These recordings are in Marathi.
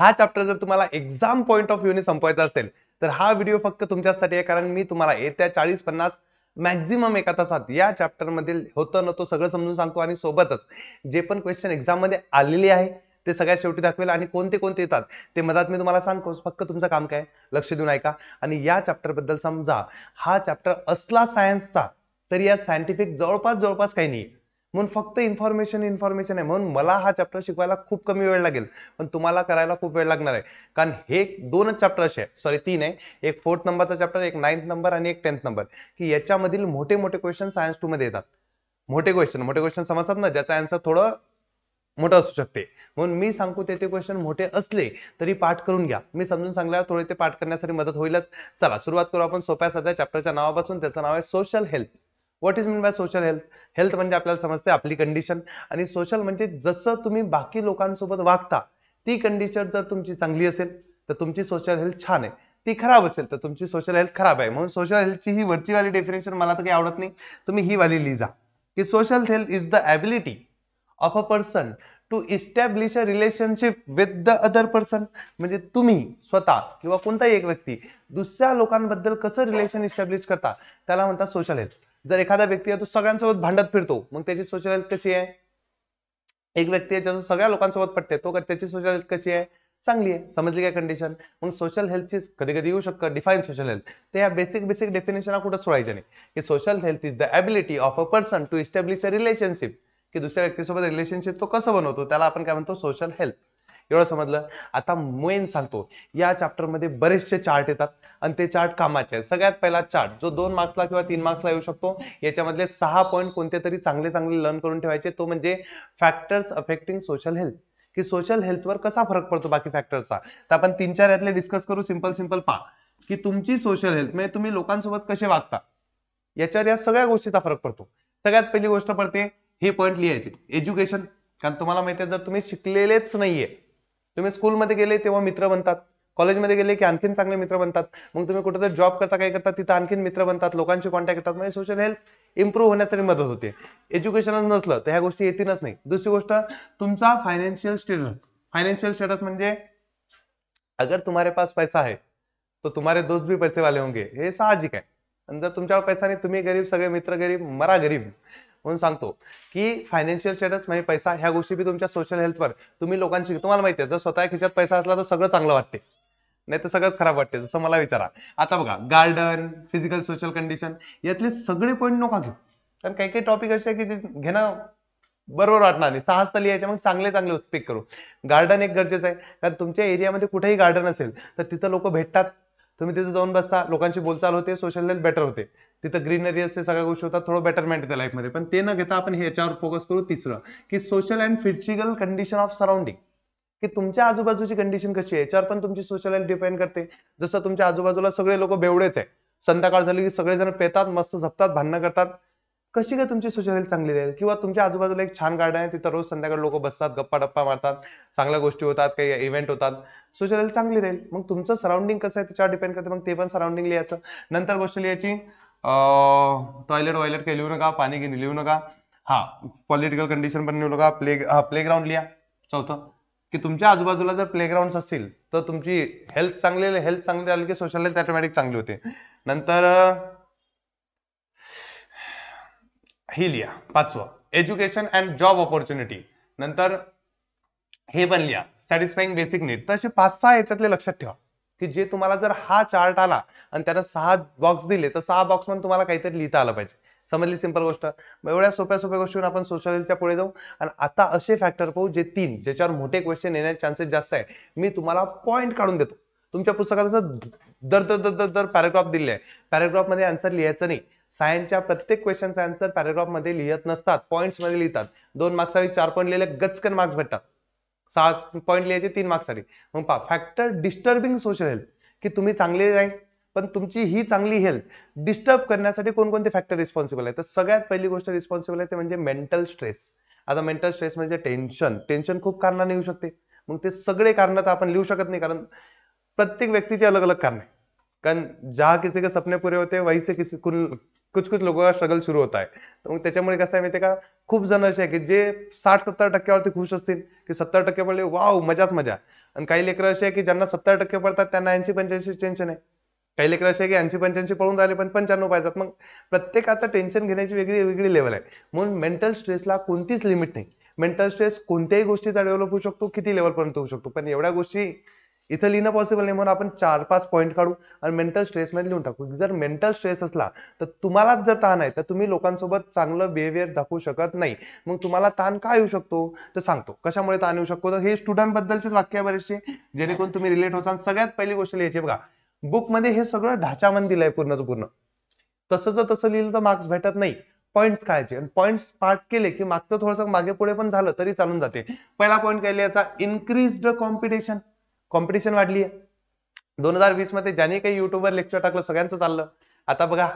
हा चॅप्टर जर तुम्हाला एक्झाम पॉइंट ऑफ व्ह्यूने संपवायचा असेल तर हा व्हिडिओ फक्त तुमच्यासाठी आहे, कारण मी तुम्हाला येत्या 40-50 मॅक्झिमम एका तासात या चॅप्टर मधील होतं न तो सगळं समजून सांगतो आणि सोबतच जे पण क्वेश्चन एक्झाम मध्ये आलेले आहे ते सगळ्यात शेवटी दाखवेल आणि कोणते कोणते येतात ते मधात मी तुम्हाला सांगतो. फक्त तुमचं काम काय, लक्ष देऊन ऐका आणि या चॅप्टर बद्दल समजा हा चॅप्टर असला सायन्सचा तर या सायंटिफिक जवळपास काही नाही, म्हणून फक्त इन्फॉर्मेशन आहे. म्हणून मला हा चॅप्टर शिकवायला खूप कमी वेळ लागेल, पण तुम्हाला करायला खूप वेळ लागणार आहे, कारण हे दोनच चॅप्टर असे आहे, सॉरी 3 आहे, एक 4th नंबरचा चॅप्टर, एक 9th नंबर आणि एक 10th नंबर, की याच्यामधील मोठे मोठे क्वेश्चन सायन्स 2 मध्ये येतात. मोठे क्वेश्चन समजतात ना, ज्याचा आन्सर थोडं मोठं असू शकते. म्हणून मी सांगतो ते क्वेश्चन मोठे असले तरी पाठ करून घ्या. मी समजून सांगल्यावर थोडे ते पाठ करण्यासाठी मदत होईलच. चला सुरुवात करू आपण सोप्या साध्या चॅप्टरच्या नावापासून. त्याचं नाव आहे social health. What is mean by social health? Health म्हणजे आपल्याला समजते आपली कंडिशन, आणि सोशल म्हणजे जसं तुम्ही बाकी लोकांसोबत वागता ती कंडिशन जर तुमची चांगली असेल तर तुमची सोशल हेल्थ छान आहे, ती खराब असेल तर तुमची सोशल हेल्थ खराब आहे. म्हणून सोशल हेल्थची ही वरची वाली डेफिनेशन मला तर काही आवडत नाही, तुम्ही ही वाली लिहा की social health is the ability of a person to establish a relationship with the other person. म्हणजे तुम्ही स्वतः किंवा कोणताही एक व्यक्ती दुसऱ्या लोकांबद्दल कसं रिलेशन इस्टॅब्लिश करता त्याला म्हणतात सोशल हेल्थ. जर एखादा व्यक्ती आहे तो सगळ्यांसोबत भांडत फिरतो, मग त्याची सोशल हेल्थ कशी आहे? एक व्यक्ती आहे ज्याचं सगळ्या लोकांसोबत पटते, तो त्याची सोशल हेल्थ कशी आहे? चांगली आहे. समजली काय कंडिशन? मग सोशल हेल्थची कधी कधी येऊ शकतं डिफाईन सोशल हेल्थ. तर या बेसिक डेफिनेशन कुठं सोडायचं नाही की social health is the ability of a person to establish a relationship, की दुसऱ्या व्यक्तीसोबत रिलेशनशिप तो कसं बनवतो त्याला आपण काय म्हणतो? Social health. एवढं समजलं. आता मेन सांगतो, या चॅप्टर मध्ये बरेचसे चार्ट येतात आणि ते चार्ट कामाचे आहेत. सगळ्यात पहिला चार्ट जो 2 मार्क्सला किंवा 3 मार्क्सला येऊ शकतो, याच्यामधले 6 पॉईंट कोणते तरी चांगले लर्न करून ठेवायचे, तो म्हणजे फॅक्टर्स अफेक्टिंग सोशल हेल्थ, की सोशल हेल्थवर कसा फरक पडतो बाकी फॅक्टरचा. तर आपण 3-4 यातले डिस्कस करू. सिंपल पहा की तुमची सोशल हेल्थ म्हणजे तुम्ही लोकांसोबत कसे वागता याच्यावर या सगळ्या गोष्टीचा फरक पडतो. सगळ्यात पहिली गोष्ट पडते, हे पॉईंट लिहायचे, एज्युकेशन. कारण तुम्हाला माहिती आहे जर तुम्ही शिकलेलेच नाहीये, तुम्ही स्कूलमध्ये गेले तेव्हा मित्र बनतात, कॉलेजमध्ये गेले की आणखीन चांगले मित्र बनतात, मग तुम्ही कुठेतरी जॉब करता काय करता तिथं आणखीन मित्र बनतात, लोकांशी कॉन्टॅक्ट येतात, म्हणजे सोशल हेल्थ इम्प्रूव्ह होण्यासाठी मदत होते. एज्युकेशनच नसलं तर ह्या गोष्टी येतीलच नाही. दुसरी गोष्ट, तुमचा फायनान्शियल स्टेटस. फायनान्शियल स्टेटस म्हणजे अगर तुम्हारे पास पैसा है तो तुम्हारे दोस्त भी पैसे वाले होंगे, हे साहजिक आहे. आणि जर तुमच्यावर पैसा नाही, तुम्ही गरीब, सगळे मित्र गरीब, मरा गरीब. म्हणून सांगतो की फायनान्शियल स्टेटस म्हणजे पैसा, ह्या गोष्टी बी तुमच्या सोशल हेल्थवर, तुम्ही लोकांशी, तुम्हाला माहिती आहे जर स्वतः खिशात पैसा असला तर सगळं चांगलं वाटते, नाही तर सगळंच खराब वाटते. जसं मला विचारा, आता बघा गार्डन, फिजिकल सोशल कंडिशन, यातले सगळे पॉईंट नका घेऊ, कारण काही काही टॉपिक असे की जे घेणं बरोबर वाटणार नाही. 6 लिहायचे, मग चांगले पिक करू. गार्डन एक गरजेचं आहे, कारण तुमच्या एरियामध्ये कुठेही गार्डन असेल तर तिथं लोक भेटतात, तुम्ही तिथे जाऊन बसता, लोकांशी बोलचाल होते, सोशल हेल्थ बेटर होते, तिथं ग्रीनरी असते, सगळ्या गोष्टी होतात, थोडं बेटरमेंट येते लाईफमध्ये. पण ते न घेता आपण ह्याच्यावर फोकस करू. तिसरं की social and physical condition of surrounding, की तुमच्या आजूबाजूची कंडिशन कशी आहे याच्यावर पण तुमची सोशल हेल्थ डिपेंड करते. जसं तुमच्या आजूबाजूला सगळे लोक बेवडेच आहे, संध्याकाळ झाली की सगळेजण पेतात, मस्त झपतात, भांडणं करतात, कशी काय तुमची सोशल हेल्थ चांगली राहील? किंवा तुमच्या आजूबाजूला एक छान गार्डन आहे, तिथं रोज संध्याकाळी लोक बसतात, गप्पा टप्पा मारतात, चांगल्या गोष्टी होतात, काही इव्हेंट होतात, सोशल हेल्थ चांगली राहील. मग तुमचं सराउंडिंग कसं आहे त्याच्यावर डिपेंड करते, मग ते पण सराउंडिंग लिहायचं. नंतर गोष्ट लिहायची, टॉयलेट वॉयलेट काही लिहू नका, पाणी गिनी लिहू नका. हा, पॉलिटिकल कंडिशन पण लिहू नका. प्लेग्राऊंड लिहा. चौथं की तुमच्या आजूबाजूला जर प्लेग्राऊंड असतील तर तुमची हेल्थ चांगली राहिली की सोशल हेल्थ ऑटोमॅटिक चांगली होते. नंतर ही लिहा 5वं, एज्युकेशन अँड जॉब ऑपॉर्च्युनिटी. नंतर हे पण लिहा, सॅटिस्फाईंग बेसिक नीड. तर असे 5-6 याच्यातले लक्षात ठेवा, की जे तुम्हाला जर हा चार्ट आला आणि त्यानं 6 बॉक्स दिले तर 6 बॉक्स मध्ये तुम्हाला काहीतरी लिहिता आलं पाहिजे. समजली सिंपल गोष्ट? एवढ्या सोप्या गोष्टीवर आपण सोशल हेल्थच्या पुढे जाऊ आणि आता असे फॅक्टर पाहू जे 3 ज्याच्यावर मोठे क्वेश्चन येण्याचे चान्सेस जास्त आहे. मी तुम्हाला पॉईंट काढून देतो. तुमच्या पुस्तकात असं दर पॅराग्राफ दिले आहे, पॅराग्राफ मध्ये आन्सर लिहायचं नाही. सायन्सच्या प्रत्येक क्वेश्चनचा आन्सर पॅराग्राफ मध्ये लिहित नसतात, पॉईंट्स मध्ये लिहितात. 2 मार्क्ससाठी 4 पॉईंट लिहिले गचकन मार्क्स भेटतात, 6 पॉईंट लिहायचे 3 मार्क्ससाठी. मग पहा, फॅक्टर डिस्टर्बिंग सोशल हेल्थ, की तुम्ही चांगले आहे पण तुमची ही चांगली हेल्थ डिस्टर्ब करण्यासाठी कोणकोणते फॅक्टर रिस्पॉन्सिबल आहे? तर सगळ्यात पहिली गोष्ट रिस्पॉन्सिबल आहे ते म्हणजे मेंटल स्ट्रेस. आता मेंटल स्ट्रेस म्हणजे टेन्शन खूप कारणाने येऊ शकते. मग ते सगळे कारण तर आपण लिहू शकत नाही, कारण प्रत्येक व्यक्तीचे अलग अलग कारण आहे. कारण जहां किसी के सपने पूरे होते वहीं से कुछ कुछ लोगों का स्ट्रगल सुरू होता है. तर मग त्याच्यामुळे कसं आहे माहितीये का, खूप जण असे आहे की जे 60-70% खुश असतील, की 70% पडले वाव मजाच मजा. आणि काही लेकरं असे आहे की ज्यांना 70% पडतात त्यांना 80-85 टेन्शन आहे. काही लेकरं असे आहे की 80-85 पळून राहिले पण 95 पाहिजेत. मग प्रत्येकाचं टेन्शन घेण्याची वेगळी वेगळी लेवल आहे. म्हणून मेंटल स्ट्रेसला कोणतीच लिमिट नाही. मेंटल स्ट्रेस कोणत्याही गोष्टीचा डेव्हलप होऊ शकतो, किती लेवलपर्यंत होऊ शकतो. पण एवढ्या गोष्टी इथं लिहिणं पॉसिबल नाही, म्हणून आपण 4-5 पॉईंट काढू आणि मेंटल स्ट्रेस मध्ये लिहून टाकू. जर मेंटल स्ट्रेस असला तर तुम्हालाच जर ताण आहे तर तुम्ही लोकांसोबत चांगलं बिहेवियर दाखवू शकत नाही. मग तुम्हाला ताण काय येऊ शकतो तर सांगतो कशामुळे ताण येऊ शकतो. तर हे स्टुडंट बद्दलचेच वाक्य आहे बरेचसे, जेणेकरून तुम्ही रिलेट होता. सगळ्यात पहिली गोष्ट लिहायची बघा, बुक मध्ये हे सगळं ढाच्यामध्ये दिलंय पूर्णच पूर्ण. तसं तसं लिहिलं तर मार्क्स भेटत नाही. पॉईंट्स काढायचे आणि पॉईंट्स पार्ट केले की मागचं थोडंसं मागे पुढे पण झालं तरी चालून जाते. पहिला पॉईंट काय लिहायचा, इन्क्रीज्ड कॉम्पिटिशन. कॉम्पिटिशन वाढली आहे. 2020 मध्ये ज्याने काही युट्यूबवर लेक्चर टाकलं सगळ्यांचं चाललं. आता बघा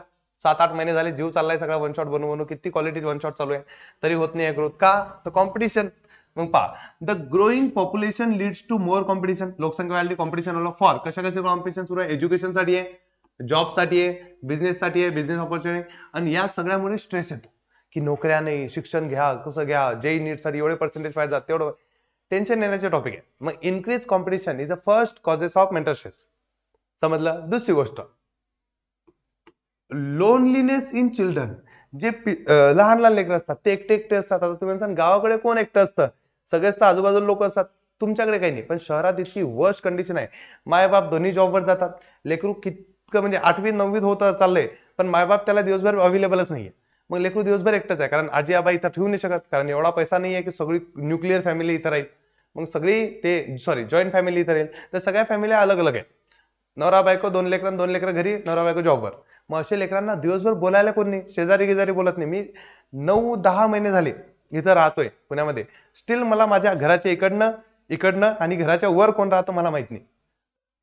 7-8 महिने झाले जीव चाललाय सगळा वन शॉट बनवून, किती क्वालिटी वन शॉट चालू आहे तरी होत नाही ग्रोथ. का तर कॉम्पिटिशन. मग पहा, the growing population leads to more competition. लोकसंख्या वाढली, कॉम्पिटिशन वाढलं. फॉर कशा कॉम्पिटिशन सुरू आहे, एज्युकेशनसाठी आहे, जॉबसाठी आहे, बिझनेससाठी आहे, बिझनेस ऑपॉर्च्युनिटी. आणि या सगळ्यामुळे स्ट्रेस येतो की नोकऱ्या नाही, शिक्षण घ्या, कसं घ्या, जेई नीटसाठी एवढे पर्सेंटेज पाहिजे तेवढं टेन्शन येण्याचे टॉपिक आहे. मग increase competition is a first causes of mental stress. समजलं. दुसरी गोष्ट, लोनलीनेस इन चिल्ड्रन. जे लहान लहान लेकर असतात ते एकटे एकटे असतात. आता तुम्ही म्हणता गावाकडे कोण एकटं असतं, सगळेच तर आजूबाजूला लोक असतात. तुमच्याकडे काही नाही, पण शहरात इतकी वर्स्ट कंडिशन आहे. मायबाप दोन्ही जॉबवर जातात, लेकरू कितकं म्हणजे 8वी-9वीत होत चाललंय, पण मायबाप त्याला दिवसभर अवेलेबलच नाहीये. मग लेकरू दिवसभर एकटंच आहे, कारण आजी आबा इथं ठेवू नाही शकत, कारण एवढा पैसा नाहीये की सगळी न्यूक्लिअर फॅमिली इथं राहील. मग सगळी ते जॉईंट फॅमिली इथं राहील, तर सगळ्या फॅमिली अलग अलग आहेत. नवरा बायको, 2 लेकरं घरी, नवरा बायको जॉबवर. मग असे लेकरांना दिवसभर बोलायला कोण नाही, शेजारी गिजारी बोलत नाही. मी 9-10 महिने झाले इथं राहतोय पुण्यामध्ये, स्टील मला माझ्या घराच्या इकडनं इकडनं आणि घराच्या वर कोण राहतं मला माहित नाही,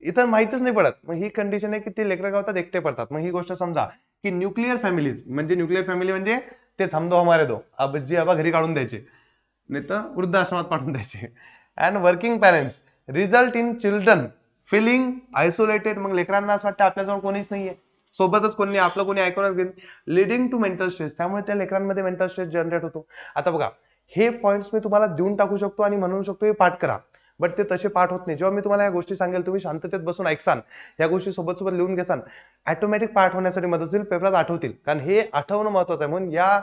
इथं माहितच नाही पडत. मग ही कंडिशन आहे की ते लेकरं गावतात एकटे पडतात. मग ही गोष्ट समजा की न्यूक्लिअर फॅमिलीज म्हणजे, न्यूक्लिअर फॅमिली म्हणजे तेच हम दो हमारे दो, आजी आबा घरी काढून द्यायचे, नाही तर वृद्धाश्रमात पाठवून द्यायचे. And working parents result in children feeling isolated. मग लेकरांना असं वाटतं आपल्याजवळ कोणीच नाहीये, सोबतच कोणी आपलं कोणी ऐकूनच घेईल, लिडिंग टू मेंटल स्ट्रेस. त्यामुळे त्या लेकरांमध्ये मेंटल स्ट्रेस जनरेट होतो. आता बघा, हे पॉईंट्स मी तुम्हाला देऊन टाकू शकतो आणि म्हणू शकतो हे पाठ करा, बट ते तसे पाठ होत नाही. जेव्हा मी तुम्हाला या गोष्टी सांगेल तुम्ही शांततेत बसून ऐकसान, या गोष्टी सोबत सोबत लिहून घेसान, ऑटोमॅटिक पाठ होण्यासाठी मदत होईल, पेपरात आठवतील. कारण हे आठवणं महत्वाचं आहे. म्हणून या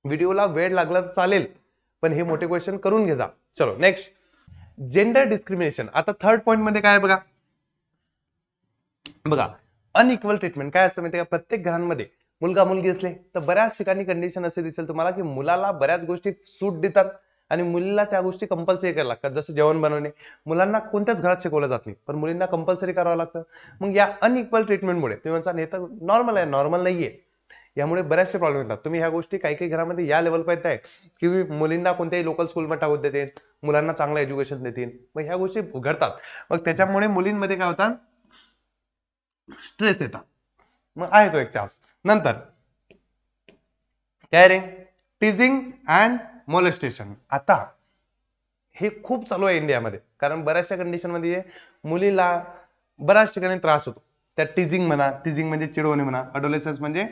व्हिडिओला वेळ लागला तर चालेल, पण हे मोठे क्वेश्चन करून घे जा. चलो नेक्स्ट, जेंडर डिस्क्रिमिनेशन. आता थर्ड पॉइंट मध्ये काय बघा, बघा अनइक्वल ट्रीटमेंट काय असतं माहिती का, प्रत्येक घरांमध्ये मुलगा मुलगी असले तर बऱ्याच ठिकाणी कंडिशन असे दिसेल तुम्हाला की मुलाला बऱ्याच गोष्टी सूट देतात आणि मुलीला त्या गोष्टी कंपल्सरी करायला लागतात. जसं जेवण बनवणे मुलांना कोणत्याच घरात शिकवलं जात नाही, पण मुलींना कंपल्सरी करावं लागतं. मग या अनइक्वल ट्रीटमेंटमुळे तुम्ही म्हणता हे तर नॉर्मल आहे, नॉर्मल नाहीये, यामुळे बऱ्याचशे प्रॉब्लेम येतात. तुम्ही ह्या गोष्टी काही काही घरामध्ये या लेवल पर्यंत आहे की मुलींना कोणत्याही लोकल स्कूलमध्ये टाकून देतील, मुलांना चांगलं एज्युकेशन देतील. मग ह्या गोष्टी घडतात. मग त्याच्यामुळे मुलींमध्ये काय होतात, स्ट्रेस येतात. मग आहे तो एक चान्स. नंतर काय रे, टीजिंग अँड मोलेस्टेशन. आता हे खूप चालू आहे इंडियामध्ये, कारण बऱ्याचशा कंडिशन मध्ये मुलीला बऱ्याच ठिकाणी त्रास होतो. त्या टीजिंग म्हणा, टीजिंग म्हणजे चिडवणे म्हणा, अडोलेसन्स म्हणजे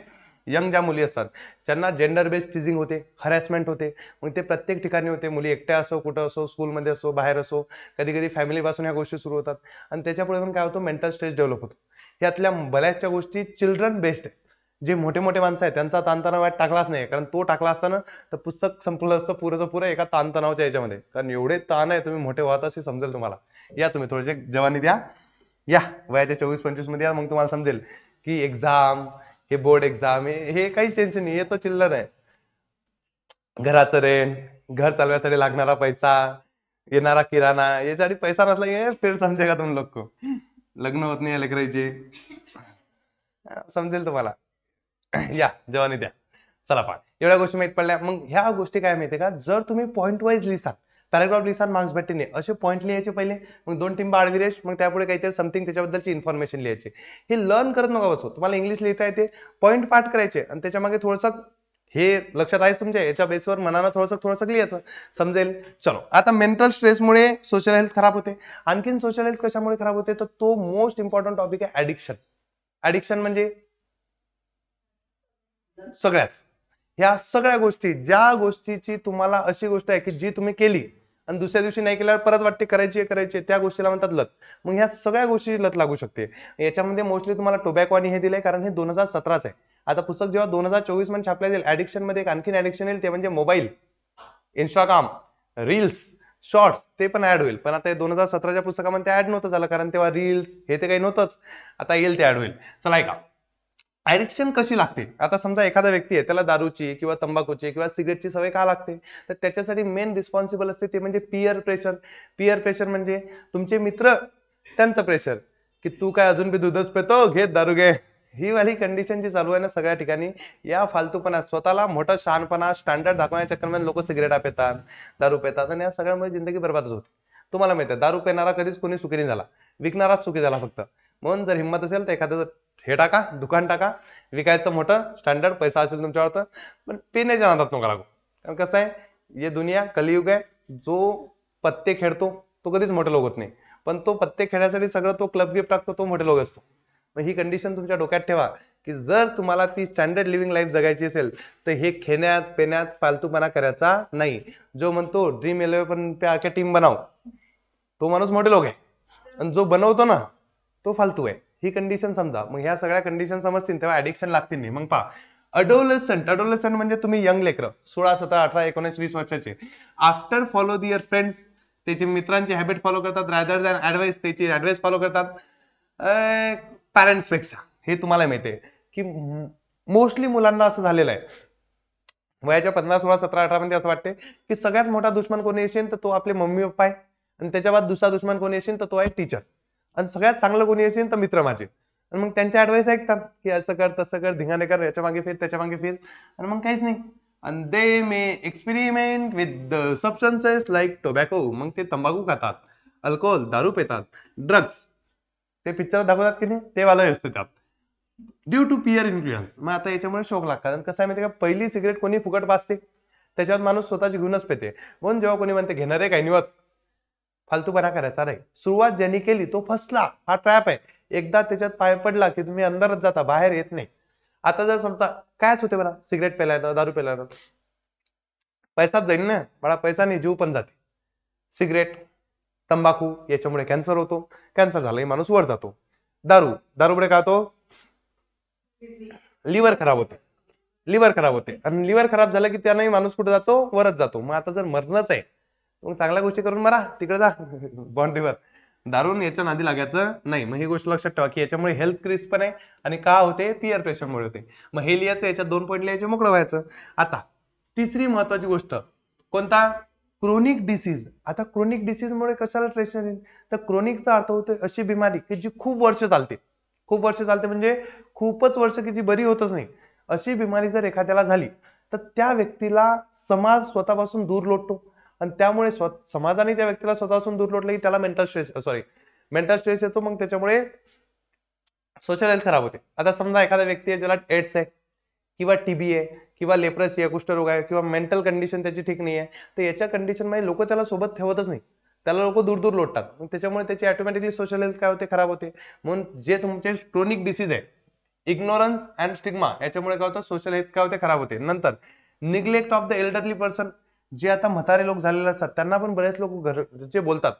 यंग ज्या मुली असतात त्यांना जेंडर बेस्ड टीजिंग होते, हरॅसमेंट होते. मग ते प्रत्येक ठिकाणी होते, मुली एकट्या असो, कुठं असो, स्कूलमध्ये असो, बाहेर असो, कधी कधी फॅमिलीपासून ह्या गोष्टी सुरू होतात. आणि त्याच्यापुढे पण काय होतं, मेंटल स्ट्रेस डेव्हलप होतो. यातल्या बऱ्याचशा गोष्टी चिल्ड्रन बेस्ड आहे. जे मोठे मोठे माणसं आहेत त्यांचा ताणतणाव वाट टाकलाच नाही, कारण तो टाकला असताना तर पुस्तक संपलं असतं पुरेचं पुरं एका ताणतणावाच्या याच्यामध्ये. कारण एवढे ताण आहे, तुम्ही मोठे व्हात असे समजेल तुम्हाला. या तुम्ही थोडेसे जवानी द्या, या वयाच्या 24-25 मध्ये या, मग तुम्हाला समजेल की एक्झाम, हे बोर्ड एक्झाम, हे काहीच टेन्शन नाही, हे तो चिल्लर आहे. घराचं रेंट, घर चालवायसाठी लागणारा पैसा, येणारा किराणा, यासाठी पैसा नसला की फिर समजेगा तुम लोग को. लग्न होत नाही लेकरायचे, समजेल तुम्हाला. या जवानी द्या. चला पहा, एवढ्या गोष्टी माहित पडल्या. मग ह्या गोष्टी काय माहितीये का, जर तुम्ही पॉईंट वाईज लिहिसाल, पॅराग्राफ लिहिसाल, मार्क्स भेटते नाही. असे पॉईंट लिहायचे पहिले, मग 2 टिंब आडविरेष, मग त्यापुढे काहीतरी समथिंग त्याच्याबद्दलची इन्फॉर्मेशन लिहायची. हे लर्न करत नका बसू. तुम्हाला इंग्लिश लिहिता येते, पॉईंट पाठ करायचे आणि त्याच्या मागे थोडंसं हे लक्षात आहेच तुमच्या, याच्या बेसवर मनानं थोडंसं लिहायचं, समजेल. चलो, आता मेंटल स्ट्रेसमुळे सोशल हेल्थ खराब होते. आणखीन सोशल हेल्थ कशामुळे खराब होते, तर तो मोस्ट इम्पॉर्टंट टॉपिक आहे ऍडिक्शन. ऍडिक्शन म्हणजे सगळ्याच. ह्या सगळ्या गोष्टी, ज्या गोष्टीची तुम्हाला अशी गोष्ट आहे की जी तुम्ही केली आणि दुसऱ्या दिवशी नाही केल्यावर परत वाटते करायची, त्या गोष्टीला म्हणतात लत. मग ह्या सगळ्या गोष्टी लत लागू शकते. याच्यामध्ये मोस्टली तुम्हाला टोबॅको आणि हे दिलंय कारण हे 2017च आहे. आता पुस्तक जेव्हा 2024 मध्ये छापल्या जाईल, ऍडिक्शन मध्ये एक आणखीन ऍडिक्शन येईल, ते म्हणजे मोबाईल, इंस्टाग्राम, रील्स, शॉर्ट्स, ते पण ऍड होईल. पण आता 2017च्या पुस्तकामध्ये ऍड नव्हतं झालं कारण तेव्हा रील्स हे ते काही नव्हतंच. आता येईल ते ऍड होईल. चला ऐका, ऍडिक्शन कशी लागते. आता समजा एखादा व्यक्ती आहे, त्याला दारूची किंवा तंबाखूची किंवा सिगरेटची सवय का लागते, तर त्याच्यासाठी मेन रिस्पॉन्सिबल असते ते म्हणजे पियर प्रेशर. पियर प्रेशर म्हणजे तुमचे मित्र, त्यांचं प्रेशर की तू काय अजून बी दूधच पितो, घे दारू घे. ही वाली कंडिशन जी चालू आहे ना सगळ्या ठिकाणी, या फालतूपणा, स्वतःला मोठा शहाणपणा, स्टँडर्ड दाखवण्याच्या चक्करमध्ये लोक सिगरेटा पितात, दारू पितात आणि या सगळ्यामुळे जिंदगी बरबादच होते. तुम्हाला माहिती आहे, दारू पिणारा कधीच कोणी सुखी नाही झाला, विकणाराच सुखी झाला फक्त. म्हणून जर हिंमत असेल तर एखादं हे टाका, दुकान टाका, विकायचं मोठं स्टँडर्ड, पैसा असेल तुमच्यावर तर, पण पिण्याच्या नादात नका लागू. कारण कसं आहे, ये दुनिया कलियुग आहे. जो पत्ते खेळतो तो कधीच मोठे लोक होत नाही, पण तो पत्ते खेळण्यासाठी सगळं तो क्लब गिफ्ट टाकतो, तो मोठे लोक असतो. मग ही कंडिशन तुमच्या डोक्यात ठेवा की जर तुम्हाला ती स्टँडर्ड लिव्हिंग लाईफ जगायची असेल तर हे खेण्यात पेण्यात फालतूपणा करायचा नाही. जो म्हणतो ड्रीम 11 पे आके टीम बनाव, तो माणूस मोठे लोक आहे, आणि जो बनवतो ना तो फालतू आहे. ही कंडिशन समजा. मग ह्या सगळ्या कंडिशन समजतील तेव्हा ऍडिक्शन लागतील नाही. मग पहा, अडोलसंट म्हणजे तुम्ही यंग लेकर, 16, 17, 18, 19, 20 वर्षाचे. आफ्टर फॉलो दिअर फ्रेंड्स, त्याचे मित्रांची हॅबिट फॉलो करतात, रादर दॅन ऍडवाइस, त्याची ऍडवाइस फॉलो करतात पॅरेंट्स पेक्षा. हे तुम्हाला माहिती आहे की मोस्टली मुलांना असं झालेलं आहे. वयाच्या 15, 16, 17, 18 मध्ये असं वाटते की सगळ्यात मोठा दुश्मन कोणी येशील तर तो आपले मम्मी पप्पा आहे, आणि त्याच्या बाद दुसरा दुश्मन कोणी येशील तर तो आहे टीचर, आणि सगळ्यात चांगलं कोणी येशील तर मित्र माझे. आणि मग त्यांच्या ऍडवाइस ऐकतात की असं कर तसं कर, धिंगाणे कर, याच्या मागे फिर त्याच्या मागे फिर, आणि मग काहीच नाही. आणि they may experiment with substances like tobacco. मग ते तंबाखू खातात, अल्कोहोल, दारू पितात, ड्रग्स, ते पिक्चर दाखवतात की नाही, ते वाला असते त्यात, ड्यू टू पियर इन्फ्लुएन्स. मग आता याच्यामुळे शोक लागतात. आणि कसं आहे माहिती का, पहिली सिगरेट कोणी फुकट पाजते, त्याच्यावर माणूस स्वतःची घेऊनच पेते. म्हणून जेव्हा कोणी म्हणते घेणार आहे काही निवत, फालतूपणा करायचा नाही. सुरुवात ज्यांनी केली तो फसला, हा ट्रॅप आहे. एकदा त्याच्यात पाय पडला की तुम्ही अंदरच जाता, बाहेर येत नाही. आता जर समजा कायच होते बघा, सिगरेट पेलायनं, दारू पेलायनं पैसाच जाईल ना मला, पैसा नाही जीव पण जाते. सिगरेट, तंबाखू याच्यामुळे कॅन्सर होतो, कॅन्सर झाला माणूस वर जातो. दारूमुळे काय होतो, लिव्हर खराब होते, लिव्हर खराब होते, आणि लिव्हर खराब झालं की त्यानंही माणूस कुठे जातो, वरच जातो. मग आता जर मरणच आहे मग चांगल्या गोष्टी करून मरा, तिकडे जा बाउंड्रीवर. दारून याच्या नादी लागायचं नाही. मग ही गोष्ट लक्षात ठेवा की याच्यामुळे हेल्थ क्रिस्प पण आहे, आणि का होते, पियर प्रेशरमुळे होते. मग हे लिहायचं, याच्यात 2 पॉईंट लिहायचे, मोकळं व्हायचं. आता तिसरी महत्वाची गोष्ट कोणता, क्रोनिक डिसीज. आता क्रोनिक डिसीजमुळे कशाला प्रेशर येईल, तर क्रोनिकचा अर्थ होतो अशी बिमारी की जी खूप वर्ष चालते. खूप वर्ष चालते म्हणजे खूपच वर्ष की जी बरी होतच नाही. अशी बिमारी जर एखाद्याला झाली तर त्या व्यक्तीला समाज स्वतःपासून दूर लोटतो, आणि त्यामुळे समाजाने त्या व्यक्तीला स्वतःपासून दूर लोटलं की त्याला मेंटल स्ट्रेस येतो. मग त्याच्यामुळे सोशल हेल्थ खराब होते. आता समजा एखादा व्यक्ती आहे ज्याला एड्स आहे किंवा टीबी आहे किंवा लेप्रसी आहे, कुष्ठरोग आहे, किंवा मेंटल कंडिशन त्याची ठीक नाही आहे, तर याच्या कंडिशन मध्ये लोक त्याला सोबत ठेवतच नाही, त्याला लोक दूर दूर लोटतात. मग त्याच्यामुळे त्याची ऑटोमॅटिकली सोशल हेल्थ काय होते, खराब होते. म्हणून जे तुमचे क्रोनिक डिसीज आहे, इग्नोरन्स अँड स्टिग्मा, याच्यामुळे काय होतं, सोशल हेल्थ काय होते, खराब होते. नंतर neglect of the elderly person, जे आता म्हातारे लोक झालेले असतात त्यांना पण बरेच लोक घरचे बोलतात,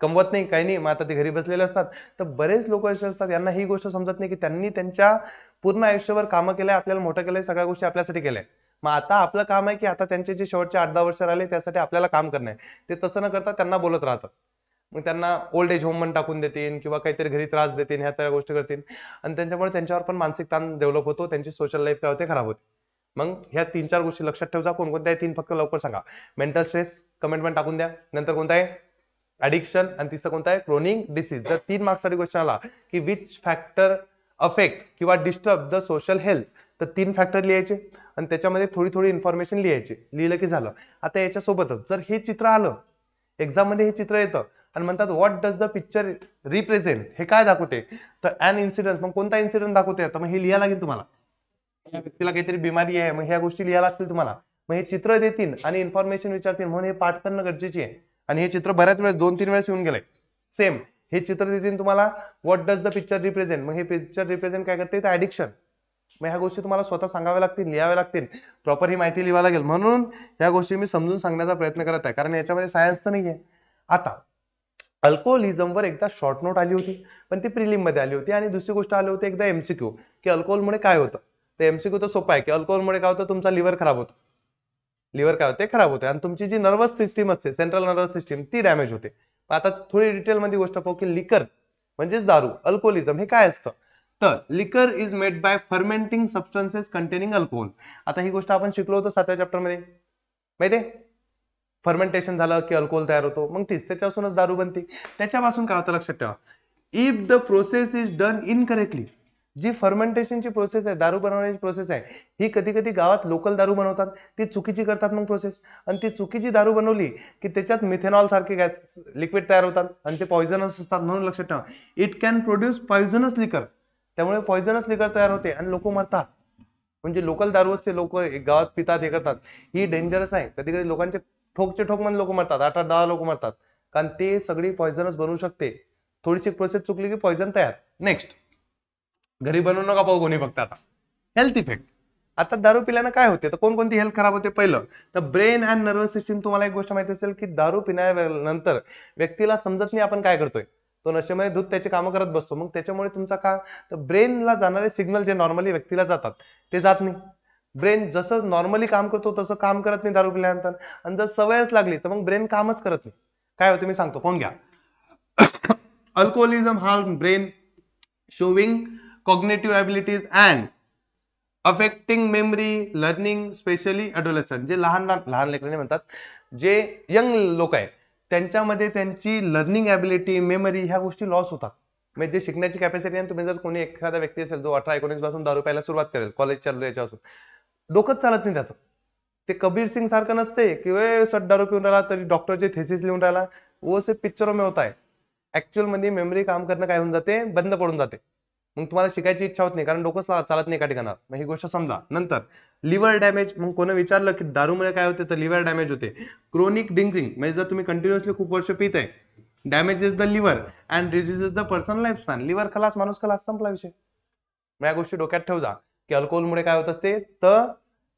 कमवत नाही काही नाही, मग आता ते घरी बसलेले असतात. तर बरेच लोक असे असतात यांना ही गोष्ट समजत नाही की त्यांनी त्यांच्या पूर्ण आयुष्यभर कामं केलंय, आपल्याला मोठं केलंय, सगळ्या गोष्टी आपल्यासाठी केल्या. मग आता आपलं काम आहे की आता त्यांचे जे शेवटचे 8-10 वर्ष राहिले त्यासाठी आपल्याला काम करणं आहे. ते तसं न करता त्यांना बोलत राहतात. मग त्यांना ओल्ड एज होम टाकून देतील किंवा काहीतरी घरी त्रास देतील, ह्या त्या गोष्टी करतील, आणि त्यांच्यामुळे त्यांच्यावर पण मानसिक ताण डेव्हलप होतो, त्यांची सोशल लाईफ काय होते, खराब होते. मग ह्या 3-4 गोष्टी लक्षात ठेवजा. कोणकोणत्या आहे 3 फक्त लवकर सांगा. मेंटल स्ट्रेस कमेंटमेंट टाकून द्या. नंतर कोणता आहे, ऍडिक्शन, आणि तिसरं कोणता आहे, क्रोनिक डिसीज. जर 3 मार्क्ससाठी क्वेश्चन आला की विच फॅक्टर अफेक्ट किंवा डिस्टर्ब द सोशल हेल्थ, तर 3 फॅक्टर लिहायचे आणि त्याच्यामध्ये थोडी थोडी इन्फॉर्मेशन लिहायची. लिहिलं की झालं. आता याच्यासोबतच जर हे चित्र आलं एक्झाम मध्ये, हे चित्र येतं आणि म्हणतात what does the picture represent, हे काय दाखवते, तर अन इन्सिडेंट. मग कोणता इन्सिडेंट दाखवते, तर मग हे लिहायला लागेल तुम्हाला. या व्यक्तीला काहीतरी बिमारी आहे, मग ह्या गोष्टी लिहायला लागतील तुम्हाला. मग हे चित्र देतील आणि इन्फॉर्मेशन विचारतील, म्हणून हे पाठ करणं गरजेची आहे. आणि हे चित्र बऱ्याच वेळेस 2-3 वेळेस येऊन गेलंय. सेम हे चित्र देतील तुम्हाला, what does the picture represent, मग हे पिक्चर रिप्रेझेंट काय करते, तर ऍडिक्शन. मग ह्या गोष्टी तुम्हाला स्वतः सांगाव्या लागतील, लिहाव्या लागतील, प्रॉपर ही माहिती लिहावी लागेल. म्हणून ह्या गोष्टी मी समजून सांगण्याचा प्रयत्न करत आहे, कारण याच्यामध्ये सायन्स तर नाहीये. आता अल्कोहोलिझमवर एकदा शॉर्ट नोट आली होती, पण ती प्रिलिम मध्ये आली होती. आणि दुसरी गोष्ट आली होती एकदा एमसीक्यू, की अल्कोहोलमुळे काय होतं. ते एमसीक्यू तर सोपं आहे, की अल्कोहोलमुळे काय होतं, तुमचा लिव्हर खराब होतो. लिव्हर काय होते, खराब होते, आणि तुमची जी नर्वस सिस्टीम असते, सेंट्रल नर्वस सिस्टीम, ती डॅमेज होते. आता थोडी डिटेलमध्ये गोष्ट पाहू, की लिकर म्हणजेच दारू, अल्कोहोलिझम हे काय असतं. तर लिकर is made by fermenting substances containing alcohol. आता ही गोष्ट आपण शिकलो होतो 7व्या चॅप्टर मध्ये, माहितीये. फर्मेंटेशन झालं की अल्कोहोल तयार होतो, मग तीच त्याच्यापासूनच दारू बनते. त्याच्यापासून काय होतं लक्षात ठेवा, if the process is done incorrectly. जी फर्मेंटेशनची प्रोसेस आहे, दारू बनवण्याची प्रोसेस आहे, ही कधी कधी गावात लोकल दारू बनवतात, ती चुकीची करतात मग प्रोसेस. आणि ती चुकीची दारू बनवली की त्याच्यात मिथेनॉल सारखे गॅस लिक्विड तयार होतात, आणि ते पॉइझनस असतात. म्हणून लक्षात ठेवा, इट कॅन प्रोड्यूस पॉइझनस लिकर. त्यामुळे पॉइझनस लिकर तयार होते आणि लोक मरतात. म्हणजे लोकल दारू असते, लोक गावात पितात, हे करतात, ही डेंजरस आहे. कधी कधी लोकांचे ठोकचे ठोक मध्ये लोक मरतात, 8-10 लोक मरतात, कारण ते सगळी पॉइझनस बनवू शकते. थोडीशी प्रोसेस चुकली की पॉइझन तयार. नेक्स्ट, घरी बनवू नका पाहू कोणी फक्त. आता हेल्थ इफेक्ट. आता दारू पिल्यानं काय होते, तर कोणकोणती हेल्थ खराब होते. पहिलं तर ब्रेन अँड नर्वस सिस्टीम. तुम्हाला एक गोष्ट माहिती असेल की दारू पिण्यानंतर व्यक्तीला समजत नाही आपण काय करतोय, तो नशेमध्ये धूत त्याची कामं करत बसतो. मग त्याच्यामुळे तुमचा का, तर ब्रेनला जाणारे सिग्नल जे नॉर्मली व्यक्तीला जातात ते जात नाही. ब्रेन जसं नॉर्मली काम करतो तसं काम करत नाही दारू पिल्यानंतर. आणि जर सवयच लागली तर मग ब्रेन कामच करत नाही. काय होतं मी सांगतो, कोण घ्या. अल्कोहोलिझम हा brain showing cognitive abilities and affecting memory learning, especially adolescent. जे लहान लेकरांनी म्हणतात, जे यंग लोक आहेत त्यांच्यामध्ये त्यांची लर्निंग ॲबिलिटी, मेमरी ह्या गोष्टी लॉस होतात. म्हणजे जे शिकण्याची कॅपॅसिटी आहे. तुम्ही जर कोणी एखादा व्यक्ती असेल जो 18-19 पासून दारू प्यायला सुरुवात करेल, कॉलेज चालू याच्यापासून, डोकंच चालत नाही त्याचं. ते कबीर सिंग सारखं नसते की सट दारू पिऊन राहिला तरी डॉक्टरचे थेसिस लिहून राहिला, वो सिर्फ पिक्चरों में होता है. ऍक्च्युअल मध्ये मेमरी काम करणं काय होऊन जाते, बंद पडून जाते. मग तुम्हाला शिकायची इच्छा होत नाही, कारण डोकंच चालत नाही एका ठिकाणावर. मग ही गोष्ट समजा. नंतर लिव्हर डॅमेज. मग कोणी विचारलं की दारूमुळे काय होते, तर लिव्हर डॅमेज होते. क्रोनिक ड्रिंकिंग म्हणजे जर तुम्ही कंटिन्युअसली खूप वर्ष पित आहे, damages the liver and reduces the person life span. Liver खलास, माणूस खलास, संपला विषय. मग या गोष्टी डोक्यात ठेव जा, की अल्कोहोलमुळे काय होत असते, तर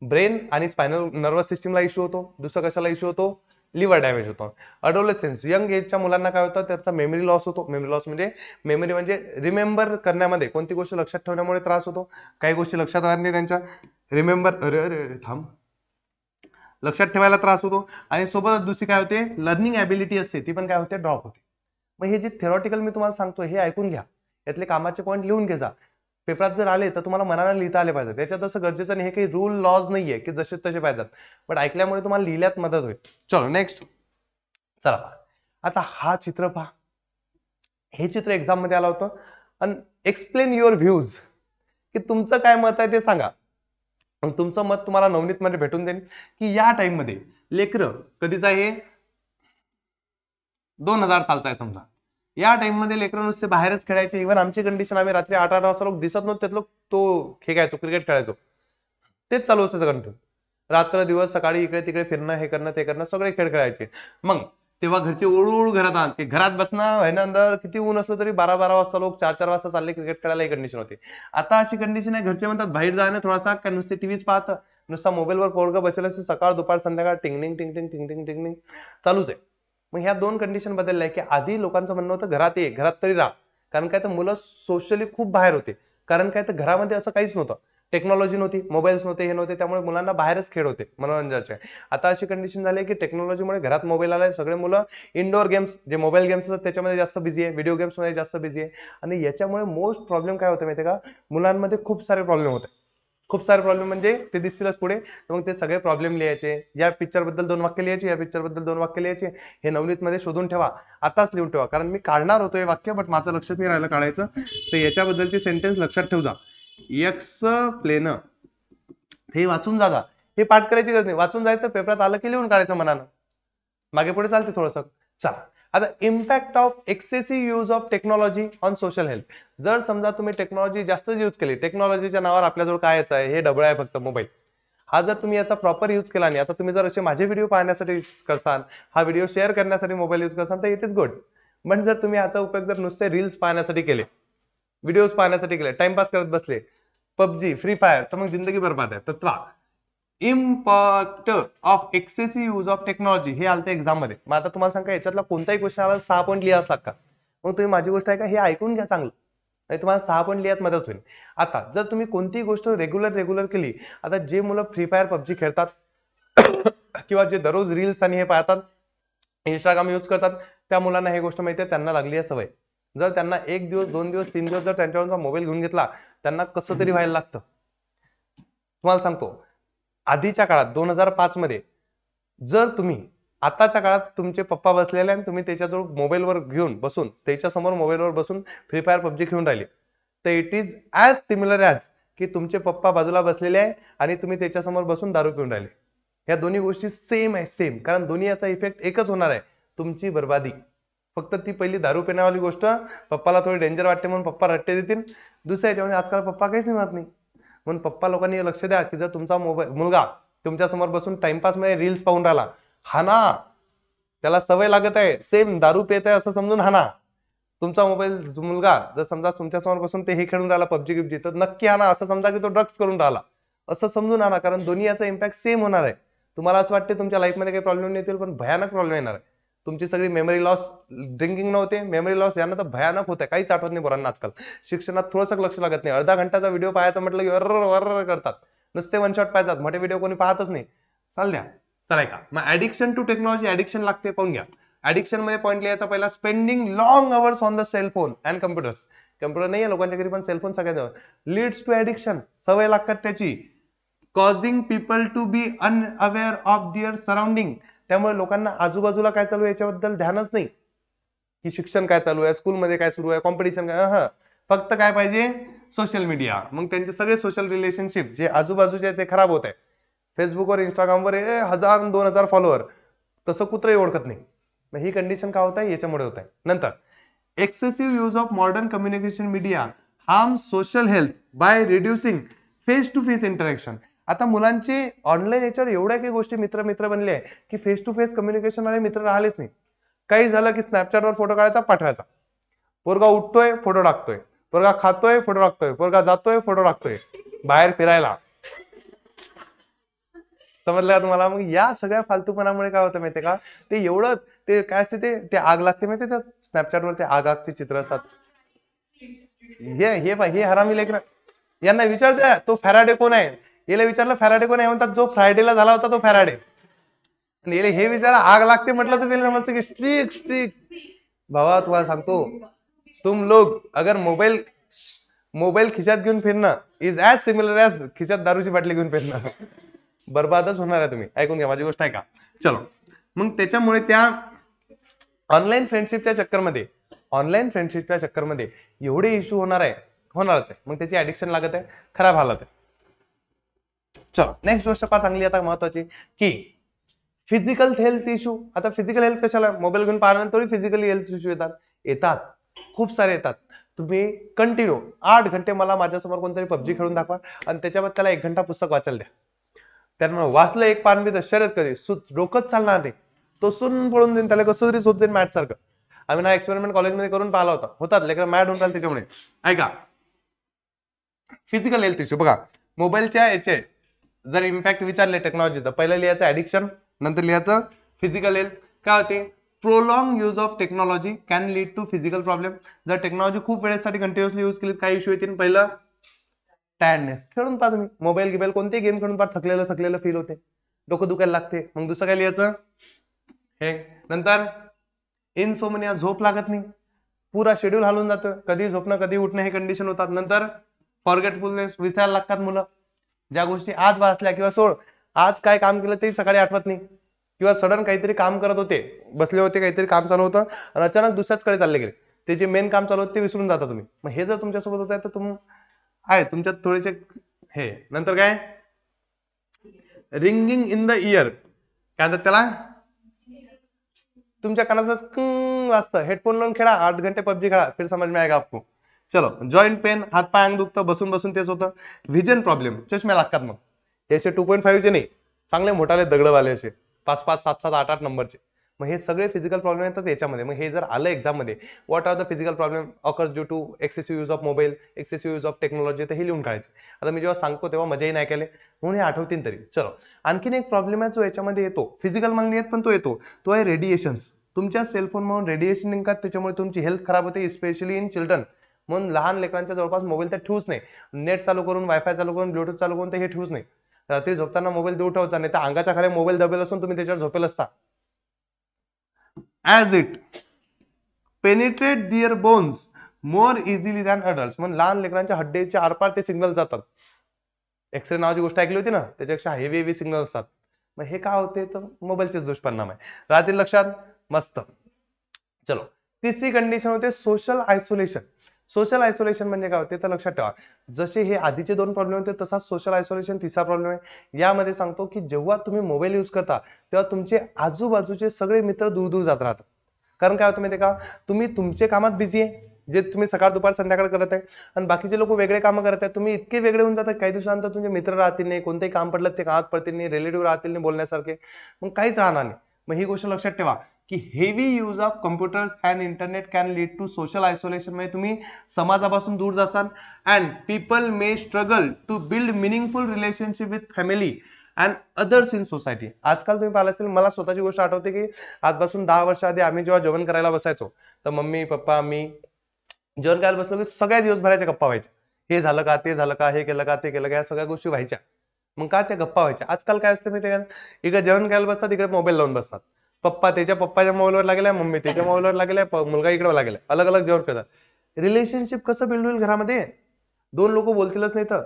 ब्रेन आणि स्पायनल नर्वस सिस्टीमला इश्यू होतो. दुसरं कशाला इश्यू होतो, लिव्हर डॅमेज होतो. अडोलेसेन्स, यंग एजच्या मुलांना काय होतं, त्याचा मेमरी लॉस होतो. मेमरी म्हणजे रिमेंबर करण्यामध्ये, कोणती गोष्ट लक्षात ठेवण्यामुळे त्रास होतो. काही गोष्टी लक्षात राहत नाही त्यांच्या, लक्षात ठेवायला त्रास होतो. आणि सोबतच दुसरी काय होते, लर्निंग ॲबिलिटी असते, ती पण काय होते, ड्रॉप होते. मग हे जे थेरॉटिकल मी तुम्हाला सांगतो हे ऐकून घ्या, यातले कामाचे पॉईंट लिहून घे जा. पेपरात जर आले तर तुम्हाला मनाला लिहिता आले पाहिजे. त्याच्यात असं गरजेचं नाही, हे काही रूल लॉज नाहीये की जसे तसे पाहिजेत, पण ऐकल्यामुळे तुम्हाला लिहिल्यात मदत होईल. चलो नेक्स्ट. चला आता हा चित्र पहा. हे चित्र एक्झाम मध्ये आलं होतं. आणि एक्सप्लेन युअर व्ह्यूज, की तुमचं काय मत आहे ते सांगा. मग तुमचं मत तुम्हाला नवनीत मध्ये भेटून देईल, की या टाइम मध्ये लेकरं कधीचा, हे 2000 सालचा आहे समजा. या टाइम मध्ये लेकरं नुसते बाहेरच खेळायचे. इव्हन आमची कंडिशन, आम्ही रात्री 8-8 वाजता लोक दिसत नव्हते, त्यात लोक तो खेळायचो, क्रिकेट खेळायचो. तेच चालू असायचं कंटिन्यू. रात्र दिवस, सकाळी इकडे तिकडे फिरणं, हे करणं ते करणं, सगळे खेळ खेळायचे. मग तेव्हा घरचे ओळूळ घरात आणते, घरात बसणं व्हायना, अंदर किती ऊन असलं तरी 12-12 वाजता लोक 4-4 वाजता चालले क्रिकेट खेळायला, ही कंडिशन होती. आता अशी कंडिशन आहे, घरचे म्हणतात बाहेर जाणं थोडासा, काय नुसते टीव्हीच पाहतं, नुसता मोबाईलवर पोरगं बसेल असेल, सकाळ दुपार संध्याकाळ टिंगटिंग टिंगटिंग टिंगटिंग टिंगटिंग चालूच आहे. मग ह्या दोन कंडिशन बदलल्या, की आधी लोकांचं म्हणणं होतं घरात ये, घरात तरी राहा. कारण काय तर मुलं सोशली खूप बाहेर होते. कारण काय तर घरामध्ये असं काहीच नव्हतं, टेक्नॉलॉजी नव्हती, मोबाईल्स नव्हते, हे नव्हते, त्यामुळे मुलांना बाहेरच खेळ होते मनोरंजनाचे. आता अशी कंडिशन झाली की टेक्नॉलॉजीमुळे घरात मोबाईल आलाय, सगळे मुलं इंडोर गेम्स, जे मोबाईल गेम्स असतात त्याच्यामध्ये जास्त बिझी आहे, व्हिडिओ गेम्स मध्ये जास्त बिझी आहे. आणि याच्यामुळे मोस्ट प्रॉब्लेम काय होते माहिती का, मुलांमध्ये खूप सारे प्रॉब्लेम होते. खूप सारे प्रॉब्लेम म्हणजे ते दिसतीलच पुढे. मग ते सगळे प्रॉब्लेम लिहायचे, या पिक्चर बद्दल 2 वाक्य लिहायचे, या पिक्चर बद्दल 2 वाक्य लिहायचे. हे नवनीत मध्ये शोधून ठेवा, आताच लिहून ठेवा, कारण मी काढणार होतो हे वाक्य, बट माझं लक्षच नाही राहिलं काढायचं. तर याच्याबद्दलचे सेंटेन्स लक्षात ठेव जा. एक्स प्लेन, हे वाचून जा. हे पाठ करायची गरज नाही, वाचून जायचं, पेपरात आलं की लिहून काढायचं मनानं, मागे पुढे चालते थोडंसं. चला आता impact of excessive use of technology on social health. जर समजा तुम्ही टेक्नॉलॉजी जास्त यूज केली, टेक्नॉलॉजीच्या नावावर आपल्याजवळ काय यायचं आहे, हे डबळ आहे फक्त मोबाईल. हा जर तुम्ही याचा प्रॉपर यूज केला नाही, आता तुम्ही जर असे माझे व्हिडिओ पाहण्यासाठी यूज करसाल, हा व्हिडिओ शेअर करण्यासाठी मोबाईल यूज करसाल, तर इट इज गुड. पण जर तुम्ही याचा उपयोग जर नुसते रील्स पाहण्यासाठी केले, व्हिडिओज पाहण्यासाठी केले, टाइमपास करत बसले, पबजी, फ्री फायर, तर मग जिंदगी बरबाद आहे. तत्वा impact of excessive use of technology हे आलते एक्झाम मध्ये. मग आता तुम्हाला सांगा याच्यातला कोणताही क्वेश्चन आला 6 पॉईंट लिहाच लागतात. मग तुम्ही माझी गोष्ट आहे का हे ऐकून घ्या चांगलं, नाही तुम्हाला 6 पॉईंट लिहायत मदत होईल. आता जर तुम्ही कोणतीही गोष्ट रेग्युलर केली, आता जे मुलं फ्री फायर पबजी खेळतात किंवा जे दररोज रील्स आणि हे पाहतात, इंस्टाग्राम यूज करतात, त्या मुलांना ही गोष्ट माहिती आहे, त्यांना लागली आहे सवय. जर त्यांना 1 दिवस 2 दिवस 3 दिवस जर त्यांच्यावरचा मोबाईल घेऊन घेतला, त्यांना कसं तरी व्हायला लागतं. तुम्हाला सांगतो, आधीच्या काळात 2005 मध्ये जर तुम्ही आताच्या काळात तुमचे पप्पा बसलेले आणि तुम्ही त्याच्याजवळ मोबाईलवर घेऊन बसून त्याच्या समोर मोबाईलवर बसून फ्री फायर पबजी खेळून राहिले, तर it is as similar as की तुमचे पप्पा बाजूला बसलेले आहे आणि तुम्ही त्याच्यासमोर बसून दारू पिऊन राहिले. ह्या दोन्ही गोष्टी सेम आहे, सेम. कारण दोन्ही याचा इफेक्ट एकच होणार आहे, तुमची बर्बादी. फक्त ती पहिली दारू पिण्यावाली गोष्ट पप्पाला थोडी डेंजर वाटते म्हणून पप्पा रट्टे देतील. दुसऱ्या याच्यामध्ये आजकाल पप्पा काहीच नाही म्हणत नाही. म्हणून पप्पा लोकांनी लक्ष द्या की जर तुमचा मुलगा तुमच्या समोर बसून टाइमपास मध्ये रील्स पाहून राहिला, हाना, त्याला सवय लागत आहे, सेम दारू पित आहे असं समजून हाना. तुमचा मोबाईल मुलगा जर समजा तुमच्या समोर बसून ते हे खेळून राहिला पबजी गिबजी, तर नक्की हाना, असं समजा की तो ड्रग्स करून राहिला असं समजून हाना. कारण दोन्ही याचा इम्पॅक्ट सेम होणार आहे. तुम्हाला असं वाटते तुमच्या लाईफमध्ये काही प्रॉब्लेम नाही येतील, पण भयानक प्रॉब्लेम येणार आहे. तुमची सगळी मेमरी लॉस, ड्रिंकिंग नव्हते मेमरी लॉस यानं तर भयानक होत आहे. काहीच आठवत नाही पोरांना आजकाल. शिक्षणात थोडंसं लक्ष लागत नाही. अर्धा घंटाचा व्हिडिओ पाहायचा म्हटलं की वर करतात, नुसते वन शॉट पाहतात, मोठे व्हिडिओ कोणी पाहतच नाही. चाल द्या, चला का. मग ऍडिक्शन टू टेक्नॉलॉजी, ऍडिक्शन लागते पाहून घ्या. ऍडिक्शन मध्ये पॉईंट लिहायचा पहिला, spending long hours on the cellphone and computers. Computer नाही आहे लोकांच्या घरी पण सेलफोन सगळ्यांना लीड्स टू ऍडिक्शन, सवय लागतात त्याची. Causing people to be unaware of their surrounding, त्यामुळे लोकांना आजूबाजूला काय चालू आहे याच्याबद्दल ध्यानच नाही, की शिक्षण काय चालू आहे, स्कूलमध्ये काय सुरू आहे, कॉम्पिटिशन काय. फक्त काय पाहिजे, सोशल मीडिया. मग त्यांचे सगळे सोशल रिलेशनशिप जे आजूबाजूचे ते खराब होत आहे. फेसबुकवर इंस्टाग्रामवर 1000 2000 फॉलोअर, तसं कुत्रही ओळखत नाही. मग ही कंडिशन काय होत आहे, याच्यामुळे होत आहे. नंतर excessive use of modern communication media harm social health by reducing face to face interaction. आता मुलांचे ऑनलाईन याच्यावर एवढ्या काही गोष्टी मित्र बनले आहे की फेस टू फेस कम्युनिकेशन वाले मित्र राहिलेच नाही. काही झालं की स्नॅपचॅटवर फोटो काढायचा, पाठवायचा. पोरगा उठतोय फोटो टाकतोय, पोरगा खातोय फोटो टाकतोय, पोरगा जातोय फोटो टाकतोय, बाहेर फिरायला. समजलं का तुम्हाला. मग या सगळ्या फालतूपणामुळे काय होतं माहितीये का, ते एवढं ते काय असते ते आग लागते माहितीये त्या स्नॅपचॅटवर, ते आगचे चित्र असतात. हे हरामी लेकर, यांना विचारते तो फॅराडे कोण आहे, याला विचारलं फॅराडे कोण आहे, म्हणतात जो फ्रायडेला झाला होता तो फॅराडे. हे विचारा आग लागते म्हटलं तर त्याला समजतं की स्ट्रिक. भावा तुम्हाला सांगतो, तुम लोग अगर मोबाईल खिशात घेऊन फिरणं इज ॲज सिमिलर ॲज खिशात दारूची बाटली घेऊन फिरणं. बर्बादच होणार आहे तुम्ही. ऐकून घ्या माझी गोष्ट आहे का. चलो, मग त्याच्यामुळे त्या ऑनलाईन फ्रेंडशिपच्या चक्करमध्ये एवढे इश्यू होणारच आहे. मग त्याची ऍडिक्शन लागत आहे, खराब हालत आहे. चलो नेक्स्ट गोष्ट पहा चांगली आता महत्वाची, की फिजिकल हेल्थ इश्यू. आता फिजिकल हेल्थ कशाला, मोबाईल घेऊन पाहिल्यानंतर फिजिकली हेल्थ इश्यू येतात, खूप सारे येतात. तुम्ही कंटिन्यू 8 घंटे मला माझ्यासमोर कोणतरी पबजी खेळून दाखवा आणि त्याच्यावर त्याला 1 घंटा पुस्तक वाचायला द्या. त्यामुळे वाचलं एक पान बी तर शर्यत कधी डोकंच चालणार नाही, तो सुन पळून देईन, त्याला कसं तरी होत जाईल मॅट सारखं. आम्ही ना एक्सपेरिमेंट कॉलेजमध्ये करून पाहिला होतात लेकर मॅट होऊन त्याच्यामुळे. ऐका, फिजिकल हेल्थ इश्यू बघा, मोबाईलच्या याचे जर इम्पॅक्ट विचारले टेक्नॉलॉजी, तर पहिलं लिहायचं ऍडिक्शन, नंतर लिहायचं फिजिकल हेल्थ. काय होते, prolong use of technology can lead to physical problem. जर टेक्नॉलॉजी खूप वेळेसाठी कंटिन्युअसली यूज केली काय इश्यू येतील. पहिलं टायर्डनेस, खेळून पहा तुम्ही मोबाईल गिबाईल कोणते गेम खेळून पहा, थकलेलं फील होते, डोकं दुखायला लागते. मग दुसरं काय लिहायचं हे. नंतर इनसोमनिया, झोप लागत नाही, पुरा शेड्यूल हालून जातो, कधी झोपणं कधी उठणं हे कंडिशन होतात. नंतर फॉरगेटफुलनेस, विसरायला लागतात मुलं. ज्या गोष्टी आज वाचल्या किंवा आज काय काम केलं ते सकाळी आठवत नाही, किंवा सडन काहीतरी काम करत होते, बसले होते, काहीतरी काम चालू होतं आणि अचानक दुसऱ्याचकडे चालले गेले, ते जे मेन काम चालू होतं ते विसरून जाता तुम्ही. मग हे जर तुमच्यासोबत होत आहे तर तुमच्यात थोडेसे हे. नंतर काय, रिंगिंग इन द इयर, काय म्हणतात त्याला, तुमच्या कानाचं वाजतं. हेडफोन लावून खेळा, 8 घंटे पबजी खेळा, फिर समज में आएगा आपको. चलो, जॉइंट पेन, हात पाय अंग दुखतं, बसून तेच होतं. व्हिजन प्रॉब्लेम, चष्मे लागतात. मग याचे 2.5 चे नाही, चांगले मोठाले दगडवाले असे 5, 5, 7, 7, 8 नंबरचे, मग हे सगळे फिजिकल प्रॉब्लेम येतात याच्यामध्ये. मग हे जर आलं एक्झाममध्ये, what are the physical problem occurs due to excessive use of mobile, excessive use of technology, तर हे लिहून काढायचं. आता मी जेव्हा सांगतो तेव्हा मजाही नाही केले म्हणून हे आठवतील तरी. चलो, आणखीन एक प्रॉब्लेम आहे जो याच्यामध्ये येतो, फिजिकल मध्ये येत पण तो येतो, तो आहे रेडिएशन्स. तुमच्या सेलफोन म्हणून रेडिएशन निघतात, त्याच्यामुळे तुमची हेल्थ खराब होते, स्पेशली इन चिल्ड्रन. म्हणून लहान लेकरांच्या जवळपास मोबाईल तर ठेवूच नाही. नेट चालू करून, वायफाय चालू करून, ब्लूटूथ चालू करून तर हे ठेवूच नाही. रात्री झोपताना मोबाईल देऊ ठेवता, नाही तर अंगाच्या खाली मोबाईल दबेल असून तुम्ही त्याच्यावर झोपेल असता. As it penetrate their bones more easily than adult. म्हणून लहान लेकरांच्या हड्डीच्या आरपार ते सिग्नल जातात. एक्सरे नावाची गोष्ट ऐकली होती ना, त्याच्यापेक्षा हेवी सिग्नल असतात. मग हे काय होते, तर मोबाईलचेच दुष्परिणाम आहे. राहतील लक्षात? मस्त. चलो, तिसरी कंडिशन होते सोशल आयसोलेशन. सोशल आयसोलेशन म्हणजे काय होते तर लक्षात ठेवा, जसे हे आधीचे दोन प्रॉब्लेम होते तसाच सोशल आयसोलेशन तिसरा प्रॉब्लेम आहे. यामध्ये सांगतो की जेव्हा तुम्ही मोबाईल यूज करता तेव्हा तुमचे आजूबाजूचे सगळे मित्र दूर दूर जात राहतात. कारण काय होतं माहिती का, तुम्ही तुमचे कामात बिझी आहे, जे तुम्ही सकाळ दुपार संध्याकाळ करत आहे, आणि बाकीचे लोक वेगळे कामं करत आहेत. तुम्ही इतके वेगळे होऊन जातात, काही दिवसानंतर तुमचे मित्र राहतील नाही, कोणतेही काम पडलं ते कामात पडतील नाही, रिलेटिव्ह राहतील नाही बोलण्यासारखे, मग काहीच राहणार नाही. मग ही गोष्ट लक्षात ठेवा की heavy use of computers and internet can lead to social isolation. म्हणजे तुम्ही समाजापासून दूर जासाल. And people may struggle to build meaningful relationship with family and others in society. आजकाल तुम्ही पाहिलं असेल, मला स्वतःची गोष्ट आठवते की आजपासून 10 वर्ष आधी आम्ही जेव्हा जेवण करायला बसायचो, तर मम्मी पप्पा मी जेवण करायला बसलो की सगळ्या दिवसभराच्या गप्पा व्हायच्या. हे झालं का, ते झालं का, हे केलं का, ते केलं का, या सगळ्या गोष्टी व्हायच्या. मग का त्या गप्पा व्हायच्या. आजकाल काय असतं माहिती का, इकडे जेवण करायला बसतात, इकडे मोबाईल लावून बसतात. पप्पा त्याच्या पप्पाच्या मोबाईलवर लागलाय, मम्मी त्याच्या मोबाईलवर लागलाय, मुलगा इकडे लागलाय, अलग अलग जेवण करतात. रिलेशनशिप कसं बिल्ड होईल घरामध्ये, दोन लोक बोलतीलच नाही तर.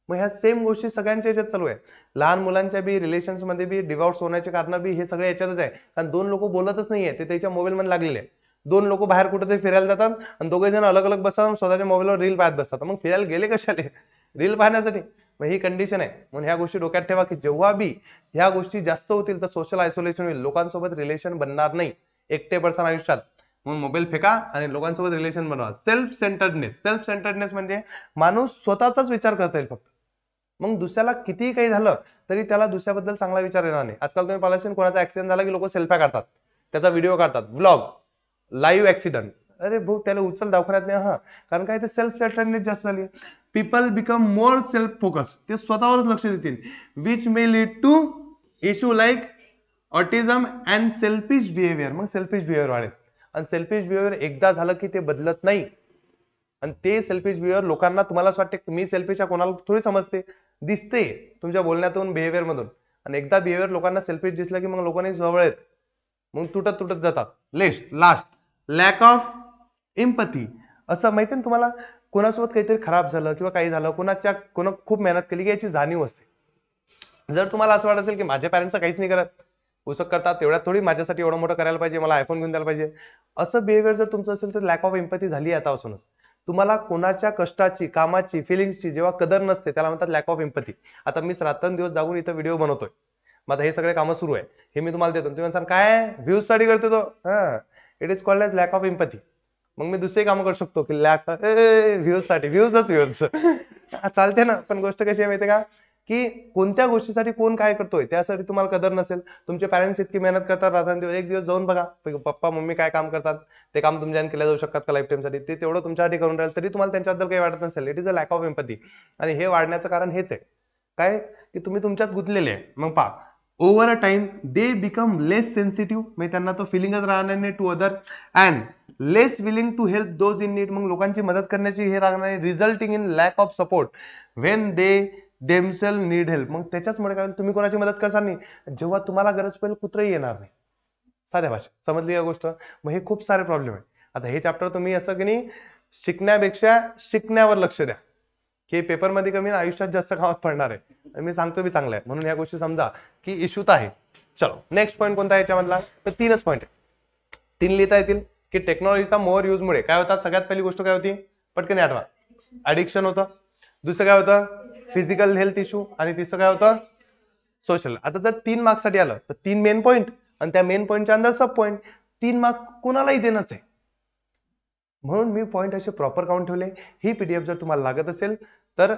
मग ह्या सेम गोष्टी सगळ्यांच्या याच्यात चालू आहे. लहान मुलांच्या बी रिलेशन्स मध्ये बी डिवॉर्स होण्याचे कारण बी हे सगळे याच्यातच आहे. कारण दोन लोक बोलतच नाहीये, ते त्याच्या मोबाईल मध्ये लागलेले आहे. दोन लोक बाहेर कुठेतरी फिरायला जातात आणि दोघे जण अलग अलग बसतात, स्वतःच्या मोबाईलवर रील पाहत बसतात. मग फिरायला गेले कशाले, रील पाहण्यासाठी. मग ही कंडिशन आहे. म्हणून ह्या गोष्टी डोक्यात ठेवा की जेव्हा बी ह्या गोष्टी जास्त होतील तर सोशल आयसोलेशन होईल, लोकांसोबत रिलेशन बनणार नाही, एकटे पडसान आयुष्यात. म्हणून मोबाईल फेका आणि लोकांसोबत रिलेशन बनवा. सेल्फ सेंटर्डनेस म्हणजे माणूस स्वतःचाच विचार करता येईल फक्त. मग दुसऱ्याला कितीही काही झालं तरी त्याला दुसऱ्याबद्दल चांगला विचार येणार नाही. आजकाल तुम्ही पाहिलं असेल, कोणाचा ऍक्सिडेंट झाला की लोक सेल्फ्या काढतात, त्याचा व्हिडिओ काढतात, ब्लॉग, लाईव्ह ऍक्सिडेंट. अरे भाऊ, त्याला उचल दवाखान्यात नाही. हा, कारण काय, ते सेल्फ सेंटर्डनेस जास्त झाली. People become more self focus, ते स्वतःवरच लक्ष देतील, which may lead to issue like autism and selfish behaviour. मग सेल्फिश बिहेवियर वाढेल, आणि सेल्फिश बिहेवियर एकदा झालं की ते बदलत नाही. आणि ते सेल्फिश बिहेवियर लोकांना, तुम्हाला असं वाटते मी सेल्फिश आहे, कोणाला थोडी समजते, दिसते तुमच्या बोलण्यातून, बिहेवियर मधून. आणि एकदा बिहेवियर लोकांना सेल्फिश दिसलं की मग लोकांनी जवळ येत, मग तुटत जातात. Last lakh of empathy. असं माहिती ना तुम्हाला, कोणासोबत काहीतरी खराब झालं किंवा काही झालं, कोणा खूप मेहनत केली की याची जाणीव असते. जर तुम्हाला असं वाटत असेल की माझ्या पॅरेंट्स काहीच नाही करत, उसक करतात, तेवढ्यात थोडी माझ्यासाठी एवढं मोठं करायला पाहिजे, मला आयफोन घेऊन द्यायला पाहिजे, असं बिहेवियर जर तुमचं असेल तर लॅक ऑफ एम्पॅथी झाली आतापासूनच. तुम्हाला कोणाच्या कष्टाची, कामाची, फिलिंग्सची जेव्हा कदर नसते त्याला म्हणतात लॅक ऑफ एम्पॅथी. आता मी रात्रंदिवस जागून इथं व्हिडिओ बनवतोय, मग हे सगळे कामं सुरू आहे, हे मी तुम्हाला देतो, तुम्ही म्हणसान काय व्ह्यूज साठी करतो तो, it is called as lack of empathy. मग मी दुसरे कामं करू शकतो की लॅक व्ह्यूज साठी, व्ह्यूज चालते ना. पण गोष्ट कशी आहे माहिती का, की कोणत्या गोष्टीसाठी कोण काय करतोय त्यासाठी तुम्हाला कदर नसेल. तुमचे पॅरेंट्स इतकी मेहनत करतात रात्रंदिवस, एक दिवस जाऊन बघा पप्पा मम्मी काय काम करतात, ते काम तुमच्याने केलं जाऊ शकतात का लाईफ टाइम साठी, ते तेवढं तुमच्यासाठी करून राहील तरी तुम्हाला त्यांच्याबद्दल काही वाटत नसेल. It is a lakh of empathy. आणि हे वाढण्याचं कारण हेच आहे काय, की तुम्ही तुमच्यात गुंतलेले आहे. मग पहा, over a time they become less sensitive, म्हणजे त्यांना तो फिलिंगच राहणार नाही to other, and less willing to help those in need. मग लोकांची मदत करण्याची हे राहणार नाही, resulting in lack of support when they themselves need help. मग त्याच्याचमुळे काय, तुम्ही कोणाची मदत करणार नाही, जेव्हा तुम्हाला गरज पडेल कुत्रही येणार नाही. साध्या भाषा समजली या गोष्ट. मग हे खूप सारे प्रॉब्लेम आहे. आता हे चॅप्टर तुम्ही असं की नाही, शिकण्यापेक्षा शिकण्यावर लक्ष द्या, की पेपरमध्ये कमी आयुष्यात जास्त कामात पडणार आहे. मी सांगतो मी चांगलं आहे म्हणून या गोष्टी समजा की इश्यू तर आहे. चलो, नेक्स्ट पॉईंट कोणता आहे याच्यामधला, तर 3च पॉईंट आहे, 3 लिहिता येतील. की टेक्नॉलॉजीचा मोर यूज मुळे काय होतात, सगळ्यात पहिली गोष्ट काय होती, पटकन आठवा, ऍडिक्शन होतं. दुसरं काय होतं, फिजिकल हेल्थ इश्यू. आणि तिसरं काय होतं, सोशल. आता जर 3 मार्क्स साठी आलं तर 3 मेन पॉईंट आणि त्या मेन पॉईंटच्या अंदर सब पॉईंट. 3 मार्क्स कोणालाही देणंच आहे, म्हणून मी पॉईंट असे प्रॉपर काउंट ठेवले. ही पीडीएफ जर तुम्हाला लागत असेल तर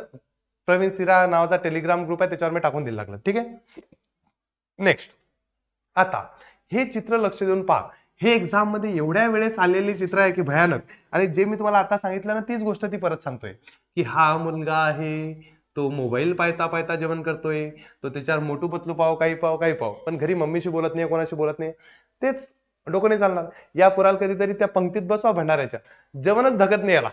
प्रवीण सिरा नावाचा टेलिग्राम ग्रुप आहे, त्याच्यावर मी टाकून दिला लागलं. ठीक आहे. नेक्स्ट, आता हे चित्र लक्ष देऊन पहा. हे एक्झाम मध्ये एवढ्या वेळेस आलेली चित्र आहे की भयानक. आणि जे मी तुम्हाला आता सांगितलं ना तीच गोष्ट ती परत सांगतोय की हा मुलगा आहे, तो मोबाईल पाहता पाहता जेवण करतोय, तो त्याच्यावर मोठू पतलू पाव काही पाव काही पाव, पण घरी मम्मीशी बोलत नाही, कोणाशी बोलत नाही. तेच डोकं नाही चालणार. या पुराल कधीतरी त्या पंक्तीत बसवा भंडाऱ्याच्या, जेवणच धगत नाही याला,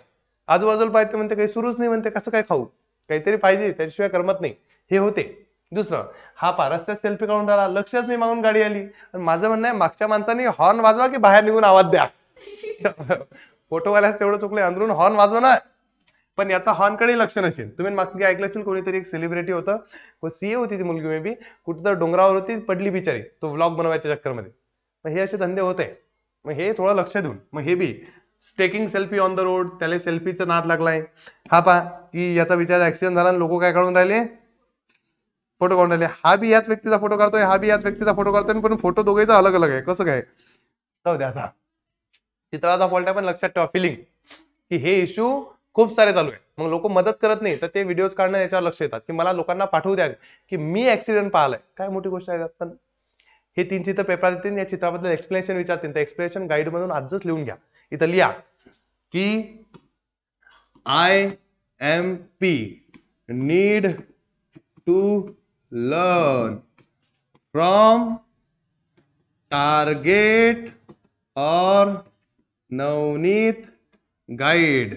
आजूबाजूला पाहिजे म्हणते काही सुरूच नाही, म्हणते कसं काय खाऊ, काहीतरी पाहिजे त्याशिवाय करमत नाही, हे होते. दुसरं, हा पा रस्त्यात सेल्फी काढून राहिला, लक्षच नाही मागून गाडी आली. माझं म्हणणं आहे मागच्या माणसाने हॉर्न वाजवा की बाहेर निघून आवाज द्या. फोटोवाल्यास तेवढं चुकले, अंदरून हॉर्न वाजवा ना, पण याचा हॉर्नकडे लक्ष नसेल. तुम्ही मागची ऐकलं असेल, कोणीतरी एक सेलिब्रिटी होतं, सीए होती ती मुलगी, मे बी कुठं तर डोंगरावर होती, पडली बिचारी तो व्लॉग बनवायच्या चक्करमध्ये. मग हे असे धंदे होते. मग हे थोडं लक्ष देऊन, मग हे be taking selfie on the road, त्याला सेल्फीचा नाद लागलाय. हा पा की याचा विचार ऍक्सिडेंट झाला, लोक काय काढून राहिले, फोटो काढून राहिले. हा बी याच व्यक्तीचा फोटो काढतोय, हा बी याच व्यक्तीचा फोटो काढतोय, पण फोटो दोघांचा अलग अलग आहे. कसं काय, जाऊ द्या. आता चित्राचा फॉल्ट आहे, पण लक्षात ठेवा फिलिंग की हे इश्यू खूप सारे चालू आहे. मग लोक मदत करत नाही, तर ते व्हिडिओज काढणं याच्यावर लक्ष येतात की मला लोकांना पाठवू द्या की मी ऍक्सिडेंट पाहिलाय. काय मोठी गोष्ट आहे. पण हे 3 चित्र पेपरात येतील, या चित्राबद्दल एक्सप्लेनेशन विचारतील, तर एक्सप्लेनेशन गाईड मधून आजच लिहून घ्या. इथं लिहा की IMP need to learn from Target और नवनीत गाईड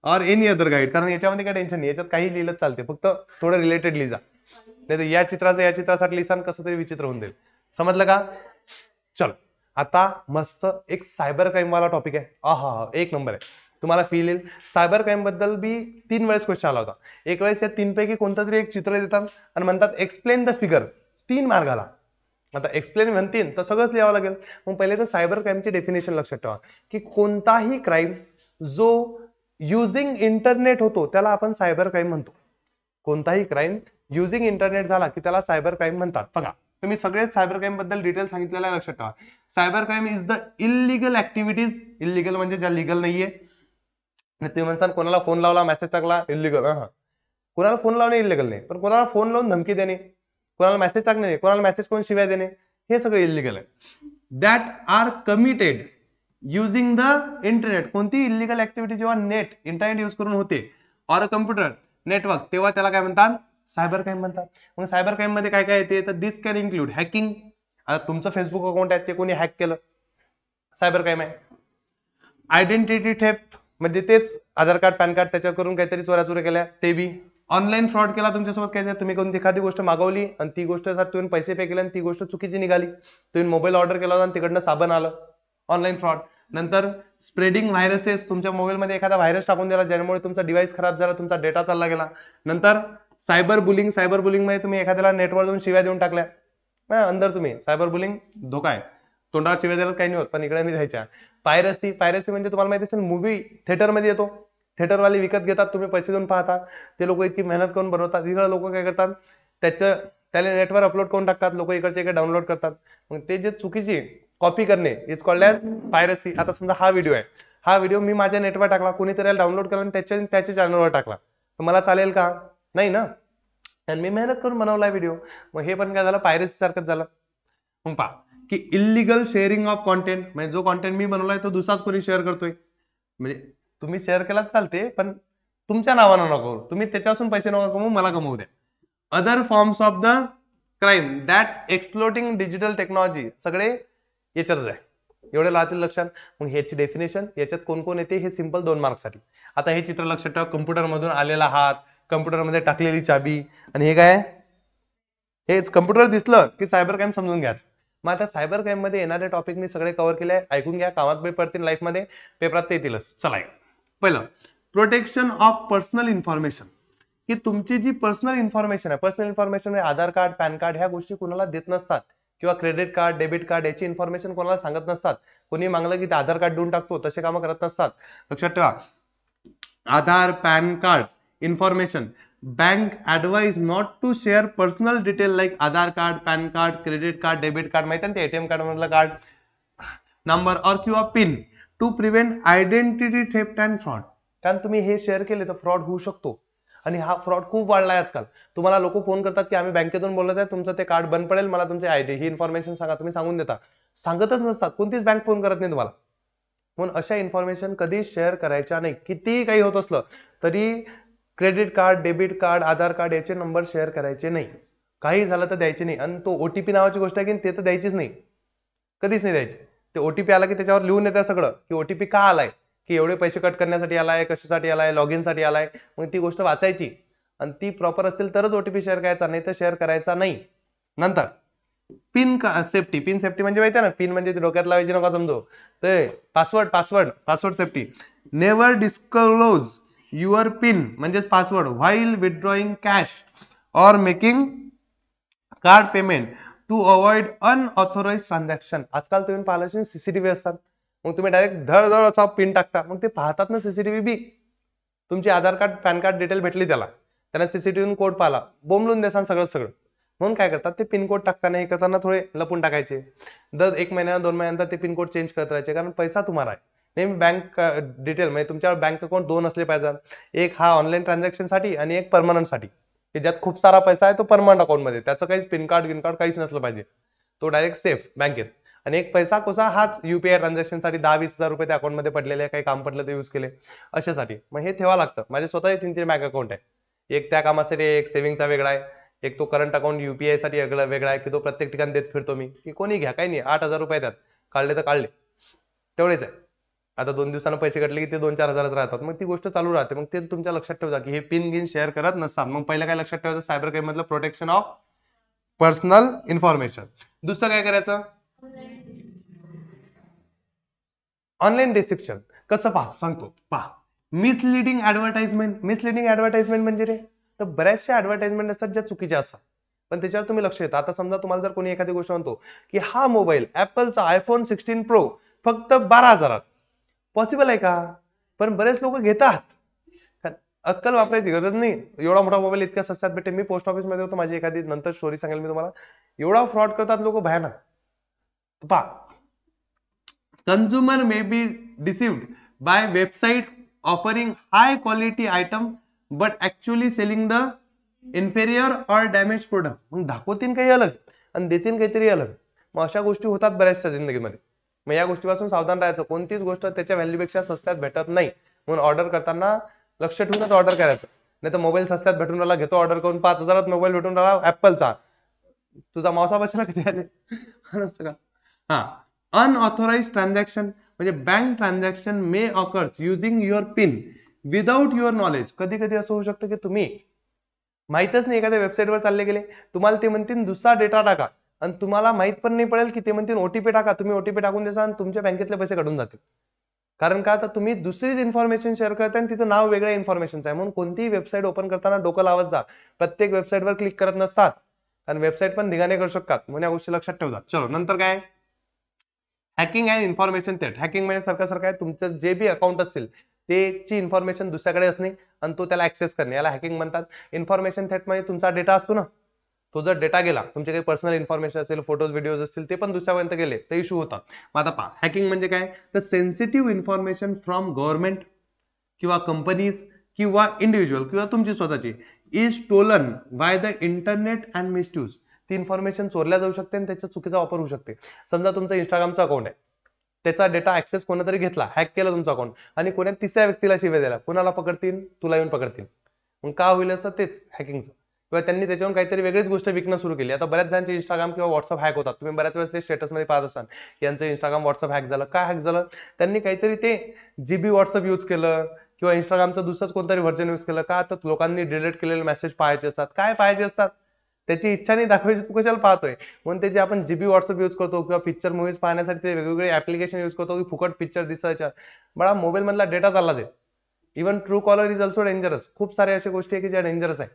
और एनी अदर गाईड. कारण याच्यामध्ये काय टेन्शन नाही, याच्यात काही लिहिलं चालते, फक्त थोडं रिलेटेड लिहा. नाही तर या चित्राचं या चित्रासाठी लिहिसान कसं तरी विचित्र होऊन जाईल. समजलं का. चल आता मस्त एक सायबर क्राईम वाला टॉपिक आहे. हा एक नंबर आहे. तुम्हाला फील येईल. सायबर क्राईम बद्दल बी 3 वेळेस क्वेश्चन आला होता. एक वेळेस या 3 पैकी कोणतं तरी एक चित्र देतात आणि म्हणतात एक्सप्लेन द फिगर, 3 मार्गाला. आता एक्सप्लेन म्हणतील तर सगळंच लिहावं लागेल. मग पहिले तर सायबर क्राईमची डेफिनेशन लक्षात ठेवा की कोणताही क्राईम जो युजिंग इंटरनेट होतो त्याला आपण सायबर क्राईम म्हणतो. कोणताही क्राईम युजिंग इंटरनेट झाला की त्याला सायबर क्राईम म्हणतात. बघा तुम्ही सगळेच सायबर क्राईम बद्दल डिटेल सांगितलेलं आहे, लक्षात ठेवा. Cyber crime is the illegal activities. Illegal म्हणजे ज्या लिगल नाहीये. तुम्ही म्हणसान कोणाला फोन लावला, मेसेज टाकला, इलिगल. कोणाला फोन लावणे इलिगल नाही, पण कोणाला फोन लावून धमकी देणे, कोणाला मेसेज टाकणे नाही, कोणाला मेसेज करून शिवाय देणे, हे सगळं इलिगल आहे. That are committed using the internet. कोणती इलिगल ऍक्टिव्हिटी जेव्हा नेट इंटरनेट यूज करून होते ऑर कम्प्युटर नेटवर्क, तेव्हा त्याला काय म्हणतात, सायबर क्राईम म्हणतात. मग सायबर क्राईम मध्ये काय काय येते, तर दिस कॅन इन्क्लूड हॅकिंग. आता तुमचं फेसबुक अकाउंट आहे ते कोणी हॅक केलं, सायबर क्राईम आहे. आयडेंटिटी थेफ्ट म्हणजे तेच आधार कार्ड पॅन कार्ड त्याच्या करून काहीतरी चोऱ्या केल्या, ते बी. ऑनलाईन फ्रॉड केला तुमच्यासोबत, काय तुम्ही कोणती एखादी गोष्ट मागवली आणि ती गोष्टसाठी तुम्ही पैसे पे केले आणि ती गोष्ट चुकीची निघाली. तुम्ही मोबाईल ऑर्डर केला होता आणि तिकडनं साबण आलं, ऑनलाईन फ्रॉड. नंतर स्प्रेडिंग व्हायरसेस, तुमच्या मोबाईलमध्ये एखादा व्हायरस टाकून दिला ज्यामुळे तुमचा डिव्हाइस खराब झाला, तुमचा डेटा चालला गेला. नंतर सायबर बुलिंग. सायबर बुलिंग मध्ये तुम्ही एखाद्याला नेटवर जाऊन शिव्या देऊन टाकल्या, अंदर तुम्ही सायबर बुलिंग धोका आहे. तोंडावर शिव्या द्यायला काही नाही होत, पण इकडे नाही द्यायच्या. पायरसी. पायरसी म्हणजे तुम्हाला माहिती असेल, मूवी थिएटरमध्ये येतो, थिएटरवाले विकत घेतात, तुम्ही पैसे देऊन पाहता, ते लोक इतकी मेहनत करून बनवतात. इकडे लोक काय करतात, त्याला नेटवर अपलोड करून टाकतात, लोक इकडचे इकडे डाउनलोड करतात. मग ते जे चुकीची कॉपी करणे इज कॉल्ड ॲज पायरसी. आता समजा हा व्हिडिओ आहे, हा व्हिडिओ मी माझ्या नेटवर टाकला, कोणीतरी डाउनलोड केला आणि त्याच्या चॅनलवर टाकला, तर मला चालेल का, नाही ना, आणि मी मेहनत करून बनवलाय व्हिडिओ. मग हे पण काय झालं, पायरसी सारखंच झालं. मग पहा की इलिगल शेअरिंग ऑफ कॉन्टेंट, म्हणजे जो कॉन्टेंट मी बनवलाय तो दुसराच कोणी शेअर करतोय, म्हणजे तुम्ही शेअर केलाच चालते, पण तुमच्या नावानं नको, तुम्ही त्याच्यापासून पैसे नको कमवू, मला कमवू द्या. Other forms of the crime that exploiting digital technology, सगळे याच्यातच आहे. एवढे राहतील लक्षात. मग ह्याची डेफिनेशन, याच्यात कोण कोण येते, हे सिंपल 2 मार्क्ससाठी. आता हे चित्र लक्षात ठेवा, कम्प्युटर मधून आलेला हात, कम्प्युटरमध्ये टाकलेली चाबी, आणि हे काय, हेच कम्प्युटर दिसलं की सायबर क्राईम समजून घ्यायचं. मग आता सायबर क्राईम मध्ये येणारे टॉपिक मी सगळे कव्हर केले, ऐकून घ्या, कामात बी पडतील, लाईफ मध्ये पेपरात ते येतीलच. चला, पहिलं प्रोटेक्शन ऑफ पर्सनल इन्फॉर्मेशन, की तुमची जी पर्सनल इन्फॉर्मेशन आहे, पर्सनल इन्फॉर्मेशन म्हणजे आधार कार्ड, पॅन कार्ड, ह्या गोष्टी कोणाला देत नसतात, किंवा क्रेडिट कार्ड, डेबिट कार्ड याची इन्फॉर्मेशन कोणाला सांगत नसतात. कोणी मागलं की ते आधार कार्ड देऊन टाकतो, तसे कामं करत नसतात. लक्षात ठेवा, Aadhaar, PAN card information, bank advise not to share personal detail like Aadhaar card, PAN card, credit card, debit card, माहिती आहे ते एटीएम कार्ड मधलं कार्ड नंबर और किंवा pin, to prevent identity theft and fraud. कारण तुम्ही हे शेअर केले तर फ्रॉड होऊ शकतो, आणि हा फ्रॉड खूप वाढलाय आजकाल. तुम्हाला लोक फोन करतात की आम्ही बँकेतून बोलत आहे, तुमचं ते कार्ड बंद पडेल, मला तुमचे आयडी ही इन्फॉर्मेशन सांगा, तुम्ही सांगून देता, सांगतच नसतात, कोणतीच बँक फोन करत नाही तुम्हाला. म्हणून अशा इन्फॉर्मेशन कधी शेअर करायच्या नाही. कितीही काही होत असलं तरी क्रेडिट कार्ड, डेबिट कार्ड, आधार कार्ड याचे नंबर शेअर करायचे नाही. काही झालं तर द्यायचे नाही. आणि तो ओटीपी नावाची गोष्ट आहे की ते तर द्यायचीच नाही, कधीच नाही द्यायचे. ते ओटीपी आला की त्याच्यावर लिहून येतं सगळं की ओटीपी का आलाय, की एवढे पैसे कट करण्यासाठी आलाय, कशासाठी आलाय, लॉग इन साठी आलाय. मग ती गोष्ट वाचायची आणि ती प्रॉपर असेल तरच ओटीपी शेअर करायचा, नाही तर शेअर करायचा नाही. नंतर पिन सेफ्टी. पिन सेफ्टी म्हणजे माहिती आहे ना, पिन म्हणजे डोक्यात लावायची नका समजू, ते password password password safety. Never disclose your pin म्हणजेच password while withdrawing cash or making card payment to avoid unauthorise transaction. आजकाल तुम्ही पाहिलं असेल सीसीटीव्ही असतात, मग तुम्ही डायरेक्ट धड असा पिन टाकता, मग ते पाहतात ना सीसीटीव्ही बी. तुमची आधार कार्ड पॅन कार्ड डिटेल भेटली त्यांना सीसीटीव्ही कोड पाहिला, बोंबलून देसान सगळं सगळं. म्हणून काय करतात, ते पिनकोड टाकताना हे करताना थोडे लपून टाकायचे. दर 1 महिन्या 2 महिन्यानंतर ते पिनकोड चेंज करत राहायचे, कारण पैसा तुम्हाला आहे. नेहमी बँक डिटेल म्हणजे तुमच्यावर बँक अकाउंट 2 असले पाहिजे. एक हा ऑनलाईन ट्रान्झॅक्शन साठी आणि एक परमनंट साठी, की ज्यात खूप सारा पैसा आहे तो परमनंट अकाउंट मध्ये, त्याचं काही पिन कार्ड गिन कार्ड काहीच नसलं पाहिजे, तो डायरेक्ट सेफ बँकेत. आणि एक पैसा कसा हाच युपीआय ट्रान्झॅक्शन साठी 10-20 हजार रुपये त्या अकाउंट मध्ये पडलेले, काही काम पडलं ते युज केले अशासाठी. मग हे ठेवा लागतं. माझे स्वतः 3-3 बँक अकाउंट आहे. एक त्या कामासाठी, एक सेव्हिंगचा वेगळा आहे, एक तो करंट अकाउंट युपीआय साठी वेगळा आहे, की तो प्रत्येक ठिकाणी देत फिरतो मी, की कोणी घ्या काही नाही. 8,000 रुपये त्यात काढले तर काढले, तेवढेच आहे. आता 2 दिवसानं पैसे कटले की ते 2-4 हजारच राहतात, मग ती गोष्ट चालू राहते. मग ते तुमच्या लक्षात ठेवा की हे पिन गिन शेअर करत नसतात. मग पहिलं काय लक्षात ठेवायचं, सायबर क्राईम मधलं प्रोटेक्शन ऑफ पर्सनल इन्फॉर्मेशन. दुसरं काय करायचं, ऑनलाईन डिसेप्शन. कसं पहा सांगतो, पहा. Misleading advertisement. मिसलिडिंग ऍडव्हर्टाइजमेंट म्हणजे रे, तर बऱ्याचशा ऍडव्हर्टाइजमेंट असतात ज्या चुकीच्या असतात, पण त्याच्यावर तुम्ही लक्ष देता. आता समजा तुम्हाला जर कोणी एखादी गोष्ट म्हणतो की हा मोबाईल ऍपलचा आयफोन 16 प्रो फक्त 12,000. पॉसिबल आहे का? पण बरेच लोक घेतात. अक्कल वापरायची गरज नाही. एवढा मोठा मोबाईल इतक्या स्वस्तात भेटेल. मी पोस्ट ऑफिस मध्ये होतो, माझी एखादी नंतर स्टोरी सांगेल मी तुम्हाला. एवढा फ्रॉड करतात लोक भयानक. पहा, consumer may be deceived by website offering high quality item but actually selling the inferior or damaged product. मग दाखवतील काही अलग आणि देतील काहीतरी अलग. मग अशा गोष्टी होतात बऱ्याचशा जिंदगीमध्ये. मग या गोष्टीपासून सावधान राहायचं. कोणतीच गोष्ट त्याच्या व्हॅल्यूपेक्षा स्वस्तात भेटत नाही, म्हणून ऑर्डर करताना लक्ष ठेवूनच ऑर्डर करायचं. नाही तर मोबाईल स्वस्तात भेटून राहिला, घेतो ऑर्डर करून 5,000 मोबाईल भेटून राहिला ऍपलचा, तुझा मावसा बसला किती आले नसतं का. हा, अनऑथोराइज ट्रान्झॅक्शन म्हणजे bank transaction may occurs using your pin without your knowledge. कधी कधी असं होऊ शकतं की तुम्ही माहितच नाही, एखाद्या वेबसाईटवर चालले गेले, तुम्हाला ते म्हणतील दुसरा डेटा टाका, आणि तुम्हाला माहित पण नाही पडेल की ते म्हणतील ओटीपी टाका. तुम्ही ओटीपी टाकून देसा आणि तुमच्या बँकेतले पैसे काढून जातील. कारण का, तर तुम्ही दुसरीच इन्फॉर्मेशन शेअर करताय आणि तिचं नाव वेगळ्या इन्फॉर्मेशनचं आहे. म्हणून कोणतीही वेबसाईट ओपन करताना डोकं लावत जा. प्रत्येक वेबसाईटवर क्लिक करत नसतात, कारण वेबसाईट पण धिगाणे करू शकतात. म्हणून या गोष्टी लक्षात ठेवतात. चलो, नंतर काय, hacking and information theft. Hacking म्हणजे सारखं आहे, तुमचं जे बी अकाउंट असेल त्याची इन्फॉर्मेशन दुसऱ्याकडे असणे आणि तो त्याला ऍक्सेस करणे, याला हॅकिंग म्हणतात. इन्फॉर्मेशन थेफ्ट म्हणजे तुमचा डेटा असतो ना, तो जर डेटा गेला, तुमचे काही पर्सनल इन्फॉर्मेशन असेल, फोटोज व्हिडिओज असतील, ते पण दुसऱ्यापर्यंत गेले तर इश्यू होतात. मग आता पहा, हॅकिंग म्हणजे काय, तर सेन्सिटिव्ह इन्फॉर्मेशन फ्रॉम गव्हर्नमेंट किंवा कंपनीज किंवा इंडिव्हिज्युअल किंवा तुमची स्वतःची is stolen by the internet and misuse. ती इन्फॉर्मेशन चोरल्या जाऊ शकते आणि त्याचा चुकीचा वापर होऊ शकते. समजा तुमचं इंस्टाग्रामचं अकाउंट आहे, त्याचा डेटा ऍक्सेस कोणतरी घेतला, हॅक केलं तुमचं अकाउंट, आणि कोणा तिसऱ्या व्यक्तीला शिव्या दिला, कोणाला पकडतील, तुला येऊन पकडतील. मग का होईल असं, तेच हॅकिंगचं. किंवा त्यांनी त्याच्यावरून काहीतरी वेगळीच गोष्ट विकणं सुरू केली. आता बऱ्याच जणांचे इंस्टाग्राम किंवा व्हॉट्सअप हॅक होतात. तुम्ही बऱ्याच वेळेस ते स्टेटसमध्ये पाहत असाल, यांचं इंस्टाग्राम व्हॉट्सअप हॅक झालं. काय हॅक झालं, त्यांनी काहीतरी ते जीबी व्हॉट्सअप यूज केलं किंवा इंस्टाग्रामचं दुसरंच कोणतरी व्हर्जन यूज केलं. का, तर लोकांनी डिलीट केलेले मेसेज पाहायचे असतात. काय पाहायचे असतात, त्याची इच्छा नाही दाखवायची, तू कशाला पाहतोय. म्हणून त्याचे आपण जीबी व्हॉट्सअप यूज करतो किंवा पिक्चर मूवीज पाहण्यासाठी ते वेगवेगळे ऍप्लिकेशन यूज करतो, की फुकट पिक्चर दिसायच्या. बळा, मोबाईल मधला डेटा चालला जाईल. Even true collar is also dangerous. खूप सारे अशा गोष्टी आहे की ज्या डेंजरस आहे,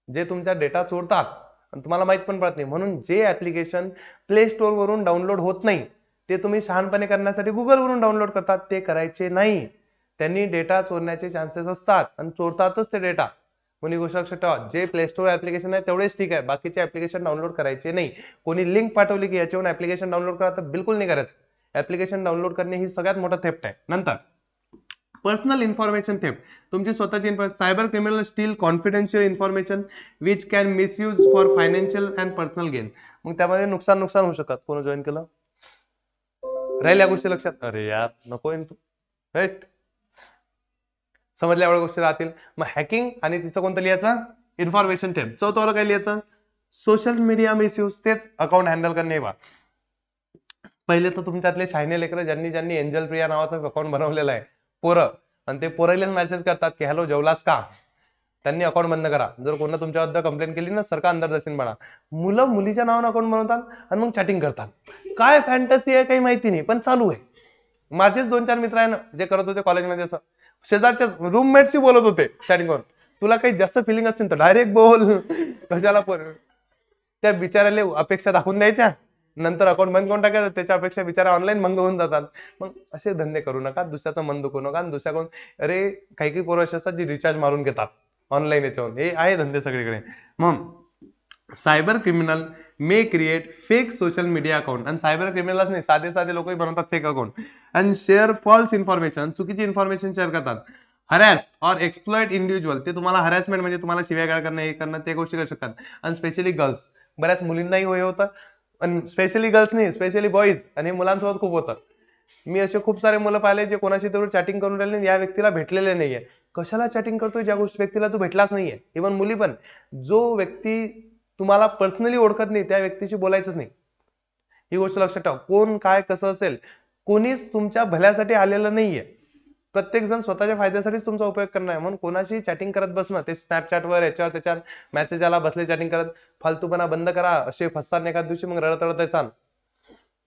जे तुमचा डेटा चोरतात आणि तुम्हाला माहित पण पडत नाही. म्हणून जे ऍप्लिकेशन प्ले स्टोर वरून डाउनलोड होत नाही, ते तुम्ही शहाणपणे करण्यासाठी गुगल वरून डाउनलोड करतात, ते करायचे नाही. त्यांनी डेटा चोरण्याचे चान्सेस असतात आणि चोरतातच ते डेटा. कोणी गोष्ट लक्षात ठेवा, जे प्ले स्टोर ऍप्लिकेशन आहे तेवढेच ठीक आहे, बाकीचे ऍप्लिकेशन डाउनलोड करायचे नाही. कोणी लिंक पाठवली की याच्यावरून ऍप्लिकेशन डाउनलोड करा, तर बिलकुल नाही करायचं. ऍप्लिकेशन डाउनलोड करणे ही सगळ्यात मोठा थेफ्ट आहे. नंतर पर्सनल इन्फॉर्मेशन थेफ्ट. तुमची स्वतःची cyber criminal steel confidential information which can misuse for financial and personal gain. मग त्यामध्ये नुकसान होऊ शकतात. कोण जॉईन केलं, राहील या गोष्टी लक्षात? अरे यार नको तू, राईट? समजल्या एवढ्या गोष्टी राहतील. मग हॅकिंग आणि तिचं कोणतं लिहायचं? Information theft. चौथं काय लिहायचं? Social media misuse. तेच अकाउंट हँडल करणे. बा पहिले तर तुमच्यातले शायने लेकर ज्यांनी ज्यांनी एंजल प्रिया नावाचं अकाउंट बनवलेलं आहे पोरं, आणि ते पोरायला मेसेज करतात की हॅलो जेवलास का, त्यांनी अकाउंट बंद करा. जर कोणा तुमच्याबद्दल कंप्लेंट केली ना, सरका अंदर जाशील म्हणा. मुलं मुलीच्या नावानं अकाउंट बनवतात आणि मग चॅटिंग करतात. काय फॅन्टसी आहे काही माहिती नाही, पण चालू आहे. माझेच 2-4 मित्र आहे ना जे करत होते कॉलेजमध्ये, असं शेजारच्या रूममेटशी बोलत होते चॅटिंग करून. तुला काही जास्त फिलिंग असतील तर डायरेक्ट बोल, कशाला त्या बिचाराला अपेक्षा दाखवून द्यायच्या, नंतर अकाउंट बंद करून टाकायचं. त्याच्यापेक्षा बिचारा ऑनलाईन मंग होऊन जातात. मग असे धंदे करू नका, दुसऱ्याचं मन दुखू नका. आणि दुसऱ्याकडून अरे काही काही पोरं असे असतात जी रिचार्ज मारून घेतात ऑनलाईन याच्यावर. हे आहे धंदे सगळीकडे. मग cyber criminal may create fake social media account. आणि सायबर क्रिमिनलच नाही, साधे साधे लोकही बनवतात फेक अकाउंट. आणि शेअर फॉल्स इन्फॉर्मेशन, चुकीची इन्फॉर्मेशन शेअर करतात. हरॅस ऑर एक्सप्लॉइट इंडिव्हिज्युअल, ते तुम्हाला हरॅसमेंट म्हणजे तुम्हाला शिव्यागाळ करणं, हे करणं, ते गोष्टी करू शकतात. आणि स्पेशली गर्ल्स, बऱ्याच मुलींनाही होतं, आणि स्पेशली गर्ल्स नाही, स्पेशली बॉईज, आणि मुलांसोबत खूप होतं. मी असे खूप सारे मुलं पाहिले जे कोणाशी तरी चॅटिंग करून राहिले, या व्यक्तीला भेटलेले नाहीये. कशाला चॅटिंग करतोय ज्या गोष्टी व्यक्तीला तू भेटलाच नाहीये. इव्हन मुली पण, जो व्यक्ती तुम्हाला पर्सनली ओळखत नाही त्या व्यक्तीशी बोलायचंच नाही. ही गोष्ट लक्षात ठेवा. कोण काय कसं असेल, कोणीच तुमच्या भल्यासाठी आलेलं नाहीये. प्रत्येक जण स्वतःच्या फायद्यासाठीच तुमचा उपयोग करणार आहे. म्हणून कोणाशी चॅटिंग करत बसणं, ते स्नॅपचॅटवर याच्यावर त्याच्यावर मेसेज आला बसले चॅटिंग करत, फालतूपणा बंद करा. असे फसतात एखाद दिवशी, मग रडत रडत यायचा.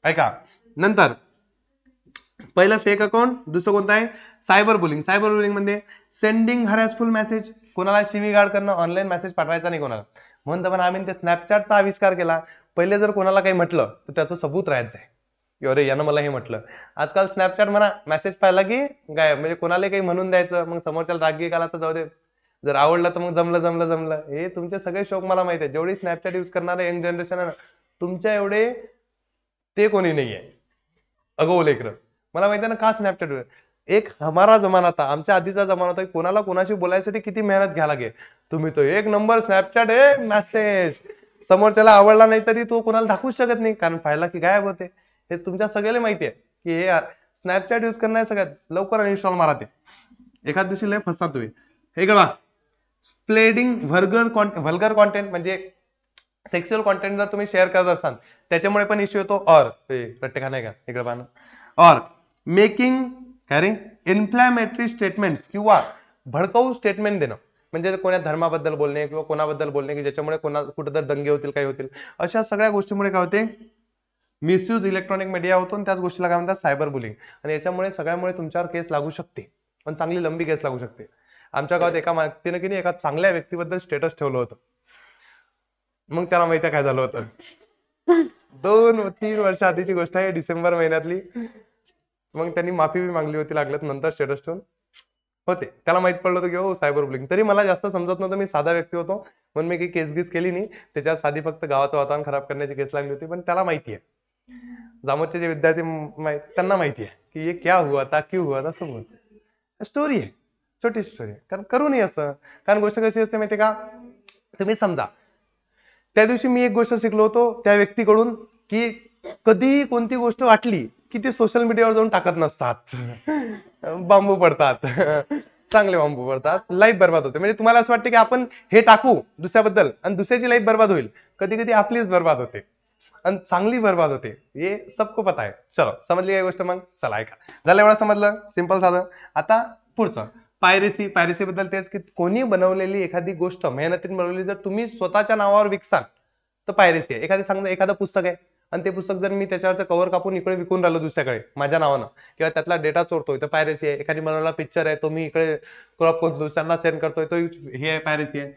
ऐका, नंतर पहिलं फेक अकाउंट, दुसरं कोणतं आहे? Cyber bullying. सायबर बुलिंग म्हणजे सेंडिंग हरॅसफुल मेसेज, कोणाला शिवीगाळ करणं, ऑनलाईन मेसेज पाठवायचा नाही कोणाला. म्हणून पण आम्ही ते स्नॅपचॅटचा आविष्कार केला. पहिले जर कोणाला काही म्हटलं तर त्याचं सबूत राहायचं आहे, अरे यानं मला हे म्हटलं. आजकाल स्नॅपचॅट म्हणा, मेसेज पाहिला की काय, म्हणजे कोणाला काही म्हणून द्यायचं, मग समोरच्याला राग आला तर जाऊ दे, जर आवडलं तर मग जमलं जमलं जमलं. हे तुमचे सगळे शौक मला माहिती आहे. जेवढी स्नॅपचॅट यूज करणारे यंग जनरेशन आहे ना, तुमच्या एवढे ते कोणी नाहीये. अगो लेकर, मला माहिती आहे ना का स्नॅपचॅट. एक हमारा जमाना था, आमच्या आधीचा जमाना होता, कोणाला कोणाशी बोलायसाठी किती मेहनत घ्यायला लागे. तुम्ही तो एक नंबर स्नॅपचॅट आहे, मेसेज समोरच्याला आवडला नाही तरी तो कोणाला दाखवूच शकत नाही, कारण पाहिला की गायब होते. हे तुमच्या सगळ्याला माहिती आहे की हे स्नॅपचॅट यूज करणं सगळ्यात लवकर अनइन्स्टॉल मारा. ते एखाद दिवशी लय फसता तुम्ही. हे कळवा, स्प्रेडिंग व्हल्गर कॉन्टेंट म्हणजे सेक्शुअल कॉन्टेंट जर तुम्ही शेअर करत असाल त्याच्यामुळे पण इश्यू येतो. और प्रत्येकाने नाही का इकडे पाहणं, और मेकिंग काय रे इन्फ्लॅमेटरी स्टेटमेंट्स किंवा भडकाऊ स्टेटमेंट देणं, म्हणजे कोणा धर्माबद्दल बोलणे किंवा कोणाबद्दल बोलणे की ज्याच्यामुळे कोणा कुठेतरी दंगे होतील, काही होतील. अशा सगळ्या गोष्टीमुळे काय होते? मिसयूज इलेक्ट्रॉनिक मीडिया होतो, आणि त्याच गोष्टीला काय म्हणतात? Cyber bullying. आणि याच्यामुळे सगळ्यामुळे तुमच्यावर केस लागू शकते, पण चांगली लंबी केस लागू शकते. आमच्या गावात एका व्यक्तीने की नाही एका चांगल्या व्यक्तीबद्दल स्टेटस ठेवलं होतं. मग त्याला माहिती काय झालं होतं? 2-3 वर्ष आधीची गोष्ट आहे, डिसेंबर महिन्यातली. मग त्यांनी माफी बी मागली होती लागलं नंतर स्टेटस ठेवून. होते त्याला माहित पडलं होतं की हो सायबर बुलिंग. तरी मला जास्त समजत नव्हतं, मी साधा व्यक्ती होतो म्हणून मी काही केस गीस केली नाही. त्याच्यात साधी फक्त गावाचं वातावरण खराब करण्याची केस लागली होती. पण त्याला माहिती आहे, जामोदचे जे विद्यार्थी त्यांना माहिती आहे की हे क्या हुआ था, क्यों हुआ था, सब स्टोरी आहे, छोटी स्टोरी आहे. कारण करू नये असं. कारण गोष्ट कशी असते माहिती का, तुम्ही समजा त्या दिवशी मी एक गोष्ट शिकलो होतो त्या व्यक्तीकडून की कधी कोणती गोष्ट वाटली की ते सोशल मीडियावर जाऊन टाकत नसतात. बांबू पडतात, चांगले बांबू पडतात, लाईफ बर्बाद होते. म्हणजे तुम्हाला असं वाटतं की आपण हे टाकू दुसऱ्याबद्दल आणि दुसऱ्याची लाईफ बर्बाद होईल. कधी कधी आपलीच बर्बाद होते आणि चांगली बर्बाद होते. हे सबको पता आहे. चलो समजली काय गोष्ट? मग चला ऐका, झालं एवढं समजलं, सिंपल साधं. आता पुढचं पायरेसी. पायरेसी बद्दल तेच की कोणी बनवलेली एखादी गोष्ट मेहनतीने बनवलेली जर तुम्ही स्वतःच्या नावावर विकसाल तर पायरेसी आहे. एखादं पुस्तक आहे आणि ते पुस्तक जर मी त्याच्यावरचं कव्हर कापून इकडे विकून राहिलो दुसऱ्याकडे माझ्या नावानं, किंवा त्यातला डेटा चोरतोय तर पायरेसी आहे. एखादी बनवलेला पिक्चर आहे तो मी इकडे क्रॉप करून दुसऱ्यांना सेंड करतोय तो हे आहे, पायरेसी आहे.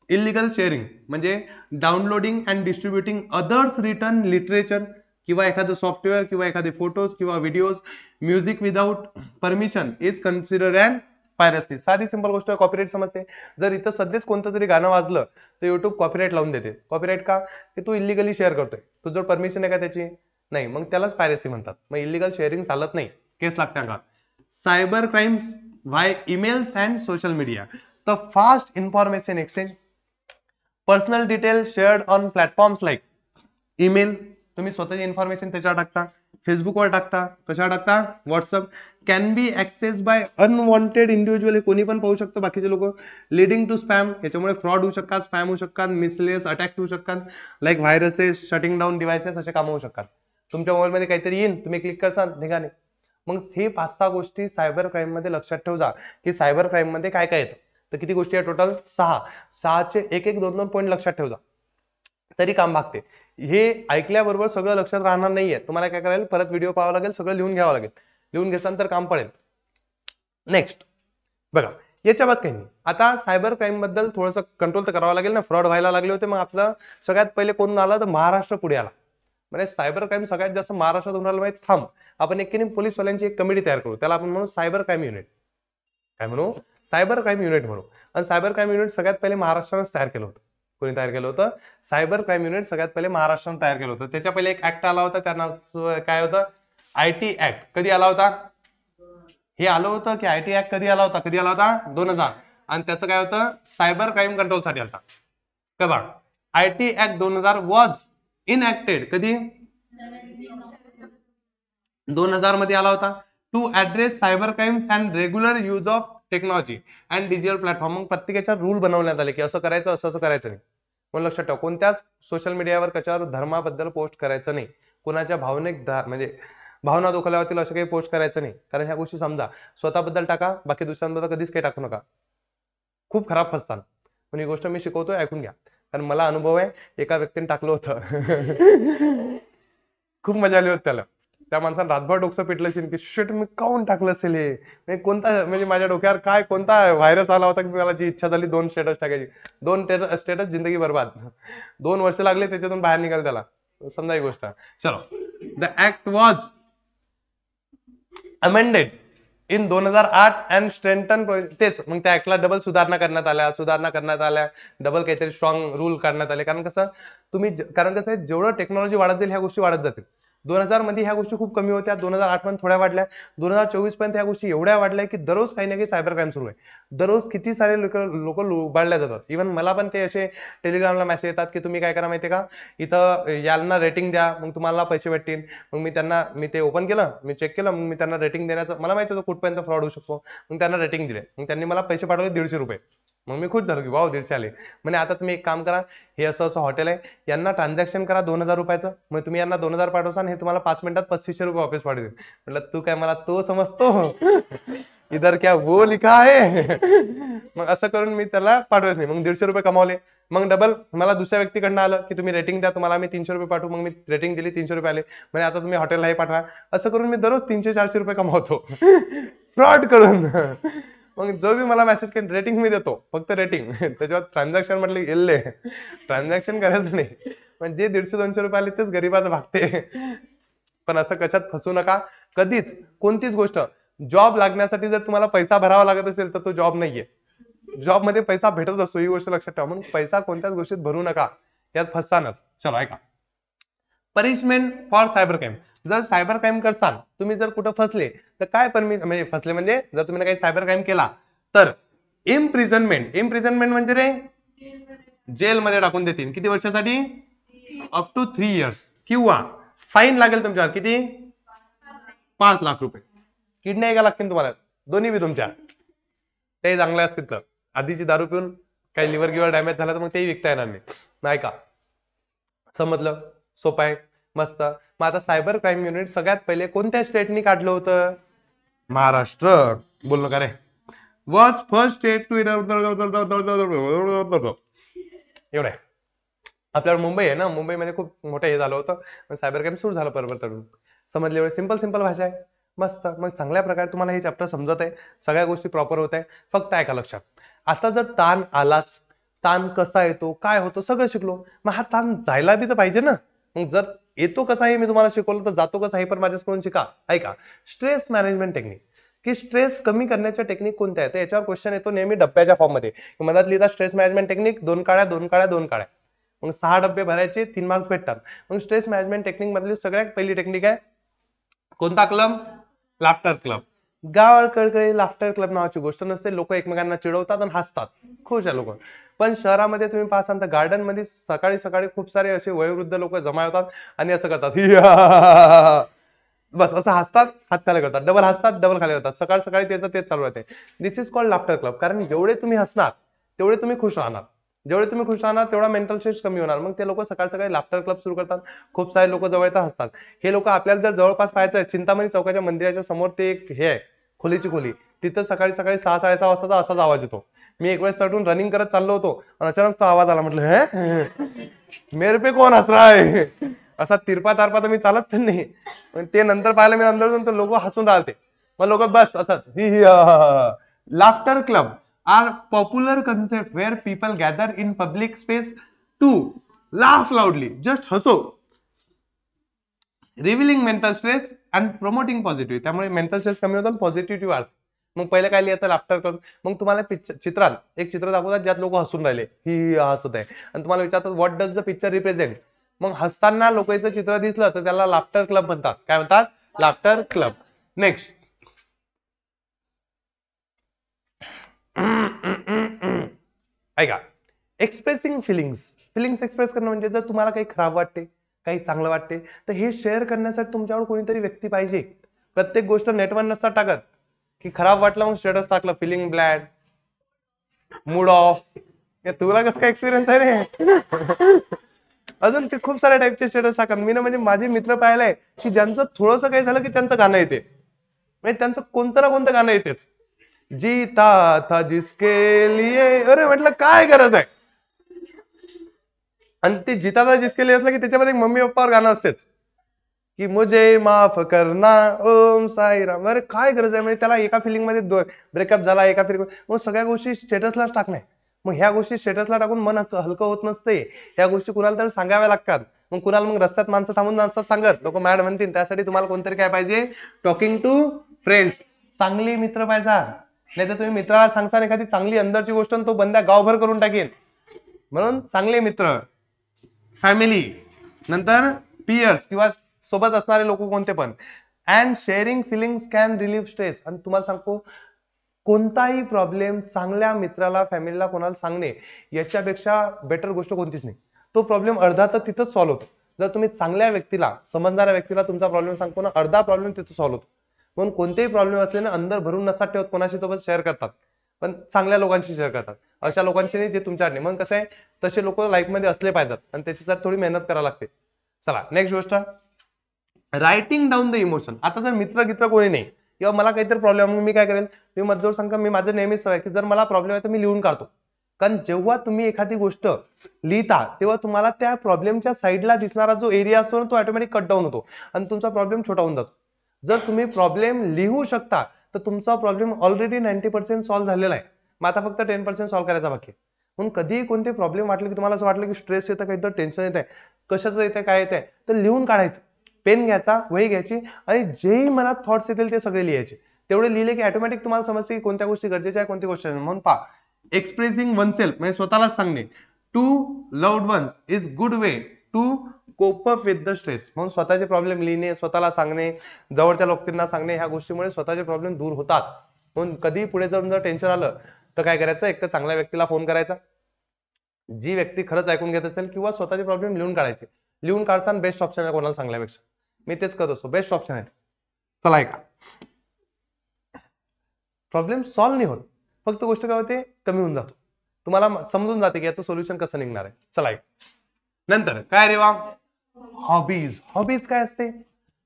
इलिगल शेअरिंग म्हणजे downloading and distributing others written literature किंवा एखादं सॉफ्टवेअर किंवा एखादे फोटोज किंवा videos, music without permission is considered and piracy. साधी सिंपल गोष्ट कॉपीराईट समजते. जर इथं सध्याच कोणतं तरी गाणं वाजलं तर युट्यूब कॉपीराईट लावून देते. कॉपीराईट का? की तू इलिगली शेअर करतोय, तुझं परमिशन आहे का त्याची? नाही, मग त्यालाच पायरेसी म्हणतात. मग इलिगल शेअरिंग चालत नाही, केस लागते का? Cyber crimes via emails and social media. The fast information exchange, personal detail shared on platforms like email, तुम्ही स्वतःची इन्फॉर्मेशन त्याच्यावर टाकता. फेसबुकवर टाकता, कशावर टाकता, WhatsApp. Can be access by unwanted individual, हे कोणी पण पाहू शकतं बाकीचे लोक. लिडिंग टू स्पॅम, याच्यामुळे फ्रॉड होऊ शकतात, स्पॅम होऊ शकतात, मिसलेस अटॅक्स होऊ शकतात, like viruses, shutting down devices, असे काम होऊ शकतात. तुमच्या मोबाईलमध्ये काहीतरी येईन, तुम्ही क्लिक करसाल, निघाले. मग हे 5-6 गोष्टी सायबर क्राईम मध्ये लक्षात ठेवा की सायबर क्राईम मध्ये काय काय येतं. तर किती गोष्टी आहे टोटल? 6चे एक 2 पॉईंट लक्षात ठेवा, तरी काम भागते. हे ऐकल्याबरोबर सगळं लक्षात राहणार नाहीये, तुम्हाला काय करायला परत व्हिडिओ पाहावा लागेल, सगळं लिहून घ्यावं लागेल. लिहून घेसान तर काम पडेल. नेक्स्ट बघा, याच्या बाद काही नाही. आता सायबर क्राईम बद्दल थोडंसं कंट्रोल तर करावं लागेल ना, फ्रॉड व्हायला लागले होते. मग आपलं सगळ्यात पहिले कोण आलं तर महाराष्ट्र पुढे आला. म्हणजे सायबर क्राईम सगळ्यात जास्त महाराष्ट्रात होऊन राहिलं माहिती. थांब, आपण एक पोलीसवाल्यांची एक कमिटी तयार करू, त्याला आपण म्हणू सायबर क्राईम युनिट. काय म्हणू? सायबर क्राईम युनिट म्हणू. आणि सायबर क्राईम युनिट सगळ्यात पहिले महाराष्ट्रानेच तयार केलं होतं. कोणी तयार केलं होतं? सायबर क्राईम युनिट सगळ्यात पहिले महाराष्ट्राने तयार केलं होतं. त्याच्या पहिले एक ऍक्ट आला होता, त्या नाव काय होतं? IT act. कधी आला होता? हे आलं होतं की IT ऍक्ट कधी आला होता? 2000. आणि त्याचं काय होतं? सायबर क्राईम कंट्रोलसाठी आलता. का बघ, IT ऍक्ट 2000 वॉज इनॅक्टेड कधी? 2000 मध्ये आला होता. To address cyber crimes and regular use of technology and digital platform. मग प्रत्येकाच्या रूल बनवण्यात आले की असं करायचं, असं करायचं नाही. मग लक्षात ठेवा, कोणत्याच सोशल मीडियावर कशावर धर्माबद्दल पोस्ट करायचं नाही, कोणाच्या भावनिक म्हणजे भावना दुखावतील असं काही पोस्ट करायचं नाही. कारण ह्या गोष्टी समजा स्वतःबद्दल टाका, बाकी दुसऱ्यांबद्दल कधीच काही टाकू नका, खूप खराब फसताल. पण ही गोष्ट मी शिकवतोय, ऐकून घ्या, कारण मला अनुभव आहे. एका व्यक्तीने टाकलं होतं खूप मजा आली होती त्याला. त्या माणसानं रातभर डोकं पिटलं असेल की शिट मी काऊन टाकलं असेल हे, कोणता म्हणजे माझ्या डोक्यावर काय कोणता व्हायरस आला होता की मला जी इच्छा झाली 2 स्टेटस टाकायची. 2 स्टेटस, जिंदगी बर्बाद. 2 वर्ष लागले त्याच्यातून बाहेर निघाल त्याला. समजा ही गोष्ट. चलो, the act was amended in 2008 and strengthen. तेच मग त्या ऍक्टला डबल सुधारणा करण्यात आल्या, डबल काहीतरी स्ट्रॉंग रूल करण्यात आले. कारण कसं आहे, जेवढं टेक्नॉलॉजी वाढत जाईल ह्या गोष्टी वाढत जातील. 2000 मध्ये ह्या गोष्टी खूप कमी होत्या, 2008 मध्ये थोड्या वाढल्या, 2024 पर्यंत ह्या गोष्टी एवढ्या वाढल्या की दररोज काही ना काही सायबर क्राईम सुरू आहे. दररोज किती सारे लोक लुबाडल्या जातात. इव्हन मला पण ते असे टेलिग्रामला मेसेज येतात की तुम्ही काय करा माहितीये का, इथं यांना रेटिंग द्या, मग तुम्हाला पैसे भेटतील. मग मी ते ओपन केलं, मी चेक केलं, मग मी त्यांना रेटिंग देण्याचं मला माहिती होतं कुठपर्यंत फ्रॉड होऊ शकतो. मग त्यांना रेटिंग दिले, मग त्यांनी मला पैसे पाठवले 150 रुपये. मग मी खुश झालो की वाव 150 आले. म्हणजे आता तुम्ही एक काम करा, हे असं हॉटेल आहे, यांना ट्रान्झॅक्शन करा 2000 रुपयाचं. मग तुम्ही यांना 2000 पाठवसान, हे तुम्हाला 5 मिनिटात 2500 रुपये वापस पाठवेल. म्हटलं तू काय मला तो समजतो इधर क्या वो लिखा आहे मग असं करून मी त्याला पाठवत नाही. मग 150 रुपये कमावले. मग डबल मला दुसऱ्या व्यक्तीकडनं आलं की तुम्ही रेटिंग द्या, तुम्हाला मी 300 रुपये पाठवू. मग मी रेटिंग दिली, 300 रुपये आले. म्हणजे आता तुम्ही हॉटेलला हे पाठवा. असं करून मी दररोज 300-400 रुपये कमावतो फ्रॉड करून. मग जो भी मला मेसेज केला रेटिंग मी देतो, फक्त रेटिंग. त्याच्यावर ट्रान्झॅक्शन म्हटलं गेले, ट्रान्झॅक्शन करायचं नाही. म्हणजे 150-200 रुपये आले तेच गरीबाचं भागते. पण असं कशात फसू नका कधीच. कोणतीच गोष्ट, जॉब लागण्यासाठी जर तुम्हाला पैसा भरावा लागत असेल तर तो जॉब नाहीये. जॉब मध्ये पैसा भेटत असतो, ही गोष्ट लक्षात ठेवा. म्हणून पैसा कोणत्याच गोष्टीत भरू नका, यात फसतानच. चलो ऐका, पनिशमेंट फॉर सायबर क्राईम. जर सायबर क्राईम करसाल, तुम्ही जर कुठं फसले तर काय म्हणजे फसले म्हणजे जर तुम्ही काही सायबर क्राईम केला तर इम्प्रिझनमेंट म्हणजे रे जेलमध्ये टाकून देतील. किती वर्षासाठी? Up to 3 years. किंवा फाईन लागेल तुमच्यावर किती? 5 लाख रुपये. किडनी का लागतील तुम्हाला, दोन्ही बी तुमच्या. ते चांगले असतील तर. आधीची दारू पिऊन काही लिव्हर गिव्हर डॅमेज झाला तर मग तेही विकता येणार नाही का. समजलं? सोपं आहे, मस्त. मग आता सायबर क्राईम युनिट सगळ्यात पहिले कोणत्या स्टेटनी काढलं होतं? महाराष्ट्र. बोललो का रे? वॉज फर्स्ट स्टेट टू एवढं आहे. आपल्याला मुंबई आहे ना, मुंबईमध्ये खूप मोठं हे झालं होतं, सायबर क्राईम सुरू झालं परत तडून. समजले? एवढे सिंपल भाषा आहे, मस्त. मग चांगल्या प्रकारे तुम्हाला हे चॅप्टर समजत आहे, सगळ्या गोष्टी प्रॉपर होत आहे. फक्त ऐका लक्षात, आता जर ताण आलाच, ताण कसा येतो, काय होतो, सगळं शिकलो. मग हा ताण जायला बी तर पाहिजे ना. मग जर येतो कसा हे मी तुम्हाला शिकवलं तर जातो कसा हे पण माझ्याकडून शिका. ऐका, स्ट्रेस मॅनेजमेंट टेक्निक, की स्ट्रेस कमी करण्याच्या टेक्निक कोणत्या आहेत याच्यावर क्वेश्चन येतो नेहमी डब्याच्या फॉर्म मध्ये. मधात लिहिता स्ट्रेस मॅनेजमेंट टेक्निक 2 काळ्या 2 काळ्या 2 काळ्या. मग 6 डब्बे भरायचे, 3 मार्क्स भेटतात. मग स्ट्रेस मॅनेजमेंट टेक्निक मधली सगळ्यात पहिली टेक्निक आहे कोणता क्लब? Laughter club. गावाळ कळकळी लाफ्टर क्लब नावाची गोष्ट नसते. लोक एकमेकांना चिडवतात आणि हसतात, खुश आहे लोक. पण शहरामध्ये तुम्ही पाहसाल तर गार्डन मध्ये सकाळी सकाळी खूप सारे असे वयोवृद्ध लोक जमा होतात आणि असं करतात बस असं हसतात, हात खाली करतात, डबल हसतात, डबल खाली करतात, सकाळ सकाळी त्याचं तेच चालू राहते. दिस इज कॉल्ड लाफ्टर क्लब. कारण जेवढे तुम्ही हसणार तेवढे तुम्ही खुश राहणार, जेवढे तुम्ही खुश राहणार तेवढा मेंटल स्ट्रेस कमी होणार. मग ते लोक सकाळ सकाळी लाफ्टर क्लब सुरू करतात. खूप सारे लोक जवळ येतात, हसतात. हे लोक आपल्याला जर जवळपास पाहायचं आहे, चिंतामणी चौकाच्या मंदिराच्या समोर ते एक हे आहे, खोलीची खोली, तिथं सकाळी सकाळी 6-6:30 वाजताचा असाच आवाज येतो. मी एक वेळेस चढून रनिंग करत चाललो होतो आणि अचानक तो आवाज आला. म्हटलं हे मेरे पे कोण हस रहा है. असा तिरपा तारपा तर मी चालत पण नाही, पण ते नंतर पाहिलं मी नंतर जाऊन तर लोक हसून राहते. मग लोक बस असंच ही ही laughter club are popular concept where people gather in public space to laugh loudly, just हसो, revealing mental stress and promoting positive. त्यामुळे मेंटल स्ट्रेस कमी होतो आणि पॉझिटिव्हिटी वाढते. मग पहिलं काय लिहायचं, लाफ्टर क्लब. मग तुम्हाला चित्रात एक चित्र दाखवतात ज्यात लोक हसून राहिले, ही हसत आहे, आणि तुम्हाला विचारतात what does the picture represent. मग हसताना लोकांचं चित्र दिसलं तर त्याला लाफ्टर क्लब म्हणतात. काय म्हणतात? Laughter club. नेक्स्ट, ऐका, एक्सप्रेसिंग फिलिंग्स. फिलिंग्स एक्सप्रेस करणं म्हणजे जर तुम्हाला काही खराब वाटते, काही चांगलं वाटते, तर हे शेअर करण्यासाठी तुमच्यावर कोणीतरी व्यक्ती पाहिजे. प्रत्येक गोष्ट नेटवर नसतात टाकत, की खराब वाटलं मग स्टेटस टाकलं, फिलिंग ब्लॅड, मूड ऑफ. तुला कसं काय एक्सपिरियन्स आहे रे? अजून ते खूप साऱ्या टाईपचे स्टेटस टाकतात. मी ना म्हणजे माझे मित्र पाहिलंय की ज्यांचं थोडंसं काही झालं की त्यांचं गाणं येते, म्हणजे त्यांचं कोणतं ना कोणतं गाणं येतेच. जीता था जिसके लिए, अरे म्हटलं काय गरज आहे. आणि ते जिता था जिसके लिए असलं की त्याच्यामध्ये मम्मी पप्पावर गाणं असतेच, की मुझे माफ करना ओम साईराम. अरे काय गरज आहे, म्हणजे त्याला एका फिलिंग मध्ये ब्रेकअप झाला, एका फिलिंग, मग सगळ्या गोष्टी स्टेटसलाच टाकणे. मग ह्या गोष्टी स्टेटसला टाकून मन हलकं होत नसते. ह्या गोष्टी कुणाला तरी सांगाव्या लागतात. मग कुणाला, मग रस्त्यात माणसं थांबून नसतात सांगत, लोक मॅड म्हणतील. त्यासाठी तुम्हाला कोणतरी काय पाहिजे, टॉकिंग टू फ्रेंड्स, चांगले मित्र पाहिजे. नाही तर तुम्ही मित्राला सांगता एखादी चांगली अंदरची गोष्ट तो बंद्या गावभर करून टाकेल. म्हणून चांगले मित्र, फॅमिली, नंतर पियर्स किंवा सोबत असणारे लोक कोणते पण, and sharing feelings can relieve stress. आणि तुम्हाला सांगतो, कोणताही प्रॉब्लेम चांगल्या मित्राला, फॅमिलीला, कोणाला सांगणे याच्यापेक्षा बेटर गोष्ट कोणतीच नाही. तो प्रॉब्लेम अर्धा तर तिथंच सॉल्व्ह होतो. जर तुम्ही चांगल्या व्यक्तीला, समजणाऱ्या व्यक्तीला तुमचा प्रॉब्लेम सांगतो ना, अर्धा प्रॉब्लेम तिथं सॉल्व्ह होतो. म्हणून कोणतेही प्रॉब्लेम असले ना, अंदर भरून नसतात ठेवत, कोणाशी सोबत शेअर करतात, पण चांगल्या लोकांशी शेअर करतात. अशा लोकांशी नाही जे तुमच्याकडे. मग कसं आहे, तसे लोक लाईफमध्ये असले पाहिजेत आणि त्याच्यासाठी थोडी मेहनत करावी लागते. चला नेक्स्ट गोष्ट, रायटिंग डाऊन द इमोशन. आता जर मित्र गित्र कोणी नाही किंवा मला काहीतरी प्रॉब्लेम, मी काय करेल, मी मजोर सांगा, मी माझं नेहमीच सवय की जर मला प्रॉब्लेम आहे तर मी लिहून काढतो. कारण जेव्हा तुम्ही एखादी गोष्ट लिहिता तेव्हा तुम्हाला त्या प्रॉब्लेमच्या साईडला दिसणारा जो एरिया असतो ना, तो ऑटोमॅटिक कट डाऊन होतो आणि तुमचा प्रॉब्लेम छोटा होऊन जातो. जर तुम्ही प्रॉब्लेम लिहू शकता तर तुमचा प्रॉब्लेम ऑलरेडी 90% सॉल्व्ह झालेला आहे. मग आता फक्त 10% सॉल्व्ह करायचा बाकी. म्हणून कधीही कोणते प्रॉब्लेम वाटले की तुम्हाला असं वाटलं की स्ट्रेस येतं, काहीतरी टेन्शन येत आहे, कशाचं येतं, काय येत आहे, तर लिहून काढायचं. पेन घ्यायचा, वही घ्यायची आणि जेही मनात थॉट्स येतील ते सगळे लिहायचे. तेवढे लिहिले की ऑटोमॅटिक तुम्हाला समजते की कोणत्या गोष्टी गरजेच्या आहे, कोणत्या गोष्टी. म्हणून पहा, एक्सप्रेसिंग वनसेल्फ म्हणजे स्वतःलाच सांगणे to loved ones is good way to cope up with the stress. म्हणून स्वतःचे प्रॉब्लेम लिहिणे, स्वतःला सांगणे, जवळच्या लोकांना सांगणे, ह्या गोष्टीमुळे स्वतःचे प्रॉब्लेम दूर होतात. म्हणून कधी पुढे जाऊन जर टेन्शन आलं तर काय करायचं, एक तर चांगल्या व्यक्तीला फोन करायचा, जी व्यक्ती खरंच ऐकून घेत असेल, किंवा स्वतःचे प्रॉब्लेम लिहून काढायचे. लिहून काढताना बेस्ट ऑप्शन आहे कोणाला सांगण्यापेक्षा. मी तेच करत असतो, बेस्ट ऑप्शन आहे. चला ऐका, प्रॉब्लेम सॉल्व्ह नाही होत, फक्त गोष्ट काय होते, कमी होऊन जातो. तुम्हाला समजून जाते की याचं सोल्युशन कसं निघणार आहे. चला ऐका, नंतर काय रे वा, हॉबीज. हॉबीज काय असते,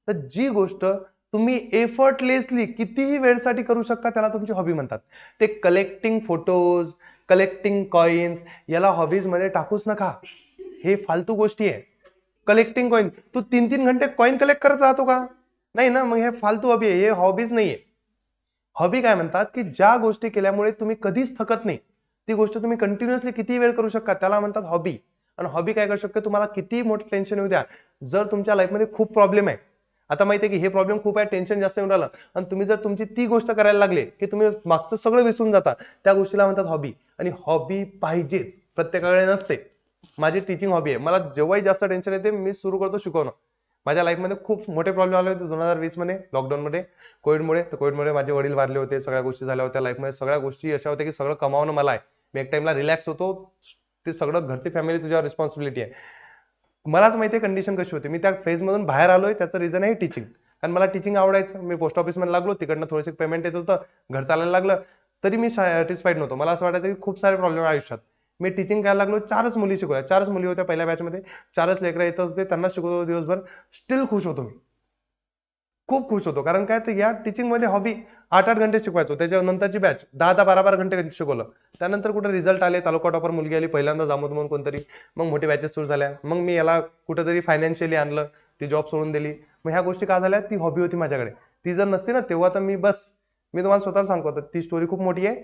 तर जी गोष्ट तुम्ही एफर्टलेसली कितीही वेळसाठी करू शकता त्याला तुमची हॉबी म्हणतात. ते कलेक्टिंग फोटोज, कलेक्टिंग कॉइन्स, याला हॉबीज मध्ये टाकूच नका. हे फालतू गोष्टी आहे. कलेक्टिंग कॉइन, तू 3-3 घंटे कॉइन कलेक्ट करत राहतो का? नाही ना, मग हे फालतू हॉबी आहे, हे हॉबीज नाहीये. हॉबी काय म्हणतात, की ज्या गोष्टी केल्यामुळे तुम्ही कधीच थकत नाही, ती गोष्ट तुम्ही कंटिन्युअसली किती वेळ करू शकता त्याला म्हणतात हॉबी. आणि हॉबी काय करू शकते, तुम्हाला किती मोठं टेन्शन येऊ द्या, जर तुमच्या लाईफमध्ये खूप प्रॉब्लेम आहे, आता माहिती आहे की हे प्रॉब्लेम खूप आहे, टेन्शन जास्त येऊन राहिलं, आणि तुम्ही जर तुमची ती गोष्ट करायला लागले की तुम्ही मागचं सगळं विसरून जाता, त्या गोष्टीला म्हणतात हॉबी. आणि हॉबी पाहिजेच, प्रत्येकाकडे नसते. माझी टीचिंग हॉबी आहे. मला जेव्हाही जास्त टेन्शन येते मी सुरू करतो शिकवणं. माझ्या लाईफमध्ये खूप मोठे प्रॉब्लेम आले होते 2020 मध्ये, लॉकडाऊन मध्ये, कोविडमुळे. तर कोविडमुळे माझे वडील वारले होते, सगळ्या गोष्टी झाल्या होत्या लाईफमध्ये. सगळ्या गोष्टी अशा होत्या की सगळं कमावणं मला आहे, मी एक टाइमला रिलॅक्स होतो, ते सगळं घरची फॅमिली तुझ्यावर रिस्पॉन्सिबिलिटी आहे. मलाच माहिती आहे कंडिशन कशी होती. मी त्या फेज मधून बाहेर आलोय, त्याचं रिझन आहे टीचिंग. कारण मला टीचिंग आवडायचं. मी पोस्ट ऑफिसमध्ये लागलो, तिकडनं थोडंसं पेमेंट येत होतं, घर चालायला लागलं, तरी मी सॅटिस्फाईड नव्हतो. मला असं वाटायचं की खूप सारे प्रॉब्लेम आहे आयुष्यात. मी टीचिंग करायला लागलो, 4च मुली शिकवल्या, 4च मुली होत्या पहिल्या बॅचमध्ये, 4च लेकरं येत होते, त्यांना शिकवतो दिवसभर. स्टील खुश होतो मी, खूप खुश होतो. कारण काय, तर या टीचिंगमध्ये हॉबी 8-8 घंटे शिकवायचो. त्याच्यानंतरची बॅच 10-10, 12-12 घंटे शिकवलं. त्यानंतर कुठे रिझल्ट आले, तालुका टॉपर मुलगी आली पहिल्यांदा जामोद म्हणून कोणतरी, मग मोठी बॅचेस सुरू झाल्या. मग मी याला कुठेतरी फायनान्शियली आणलं, ती जॉब सोडून दिली. मग ह्या गोष्टी का झाल्या, ती हॉबी होती माझ्याकडे. ती जर नसती ना, तेव्हा तर मी तुम्हाला स्वतःला सांगतो, ती स्टोरी खूप मोठी आहे.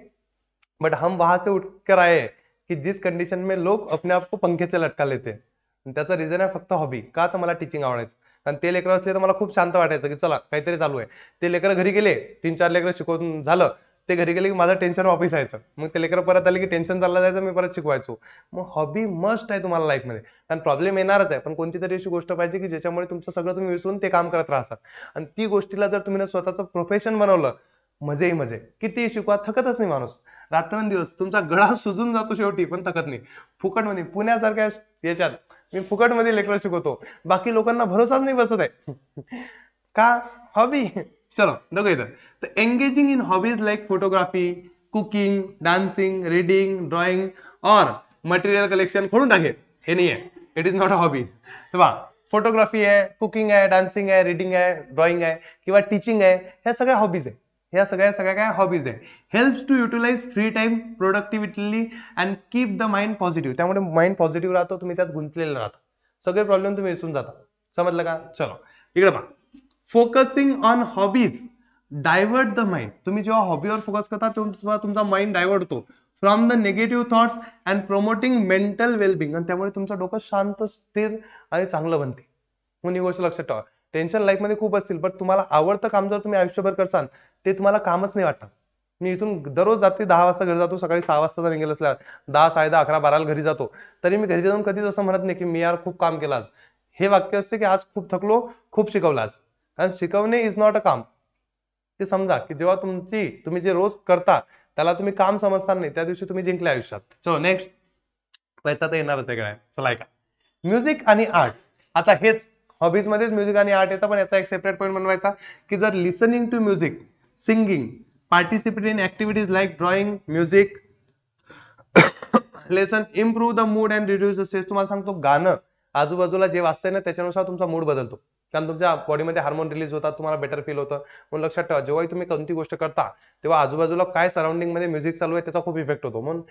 बट हम वहां से उठकर आए की जिस कंडिशन में लोग अपने आप को पंखे से लटका लेते हैं. त्याचं रिझन आहे फक्त हॉबी. का, तर मला टीचिंग आवडायचं. आणि ते लेकरं असले तर मला खूप शांत वाटायचं की चला काहीतरी चालू आहे. ते लेकरं घरी गेले, 3-4 लेकरं शिकवून झालं, ते घरी गेले की माझं टेन्शन वापस यायचं. मग ते लेकरं परत आले की टेन्शन चाललं जायचं, मी परत शिकवायचो. मग हॉबी मस्ट आहे तुम्हाला लाईफमध्ये. कारण प्रॉब्लेम येणारच आहे, पण कोणती तरी अशी गोष्ट पाहिजे की ज्याच्यामुळे तुमचं सगळं तुम्ही विसरून ते काम करत राहतात. आणि ती गोष्टीला जर तुम्ही स्वतःचं प्रोफेशन बनवलं, मजे मजे, किती शिकवा, थकतच नाही माणूस. रात्रंदिवस तुमचा गळा सुजून जातो शेवटी, पण थकत नाही. फुकटमध्ये पुण्यासारख्या याच्यात मी फुकटमध्ये लेक्चर शिकवतो. बाकी लोकांना भरोसाच नाही बसत आहे. का, हॉबी. चलो बघू इथं. तर engaging in hobbies like photography, cooking, dancing, reading, drawing और मटेरियल कलेक्शन खोडून टाकेल, हे नाही आहे. It is not a hobby. तेव्हा फोटोग्राफी आहे, कुकिंग आहे, डान्सिंग आहे, रीडिंग आहे, ड्रॉइंग आहे किंवा टीचिंग आहे, ह्या सगळ्या हॉबीज आहे. ह्या सगळ्या काय हॉबीज आहे. Helps to utilise free time productivity and keep the mind positive. त्यामुळे माइंड पॉझिटिव्ह राहतो, तुम्ही त्यात गुंतलेले राहता, सगळे प्रॉब्लेम तुम्ही विसरून जाता. समजलं का? चलो इकडे पहा. Focusing on hobbies divert the mind. तुम्ही जेव्हा हॉबीवर फोकस करता तेव्हा तुमचा माइंड डायव्हर्ट होतो from the negative thoughts and promoting mental wellbeing. आणि त्यामुळे तुमचं डोकं शांत, स्थिर आणि चांगलं बनते. म्हणून ही गोष्ट लक्षात ठेवा. टेन्शन लाईफमध्ये खूप असतील, पण तुम्हाला आवडतं काम जर तुम्ही आयुष्यभर करसाल, ते तुम्हाला कामच नाही वाटणार. मी इथून दररोज रात्री 10 वाजता घरी जातो, सकाळी 6 वाजता निघेल असल्यावर 10, 10:30, 11, 12 घरी जातो. तरी मी घरी जाऊन कधीच असं म्हणत नाही की मी यार खूप काम केलं आज. हे वाक्य असते की आज खूप थकलो, खूप शिकवलं आज. आणि शिकवणे इज नॉट अ काम. ते समजा की जेव्हा तुम्ही जे रोज करता त्याला तुम्ही काम समजणार नाही, त्या दिवशी तुम्ही जिंकले आयुष्यात. चलो नेक्स्ट. पैसा तर येणारच आहे काय. चला ऐका. म्युझिक आणि आर्ट. आता हेच हॉबीज मध्येच म्युझिक आणि आर्ट येतं, पण याचा एक सेपरेट पॉईंट बनवायचा की जर listening to music, singing, participate in activities like drawing, music lesson improve the mood and reduce the stress. तुम्हाला सांगतो, गाणं आजूबाजूला जे वाजतंय ना त्याच्यानुसार तुमचा मूड बदलतो. कारण तुमच्या बॉडीमध्ये हार्मोन रिलीज होतात, तुम्हाला बेटर फील होतं. म्हणून लक्षात ठेवा, जेव्हाही तुम्ही कोणती गोष्ट करता तेव्हा आजूबाजूला काय सराउंडिंग मध्ये म्युझिक चालू आहे त्याचा खूप इफेक्ट होतो. म्हणून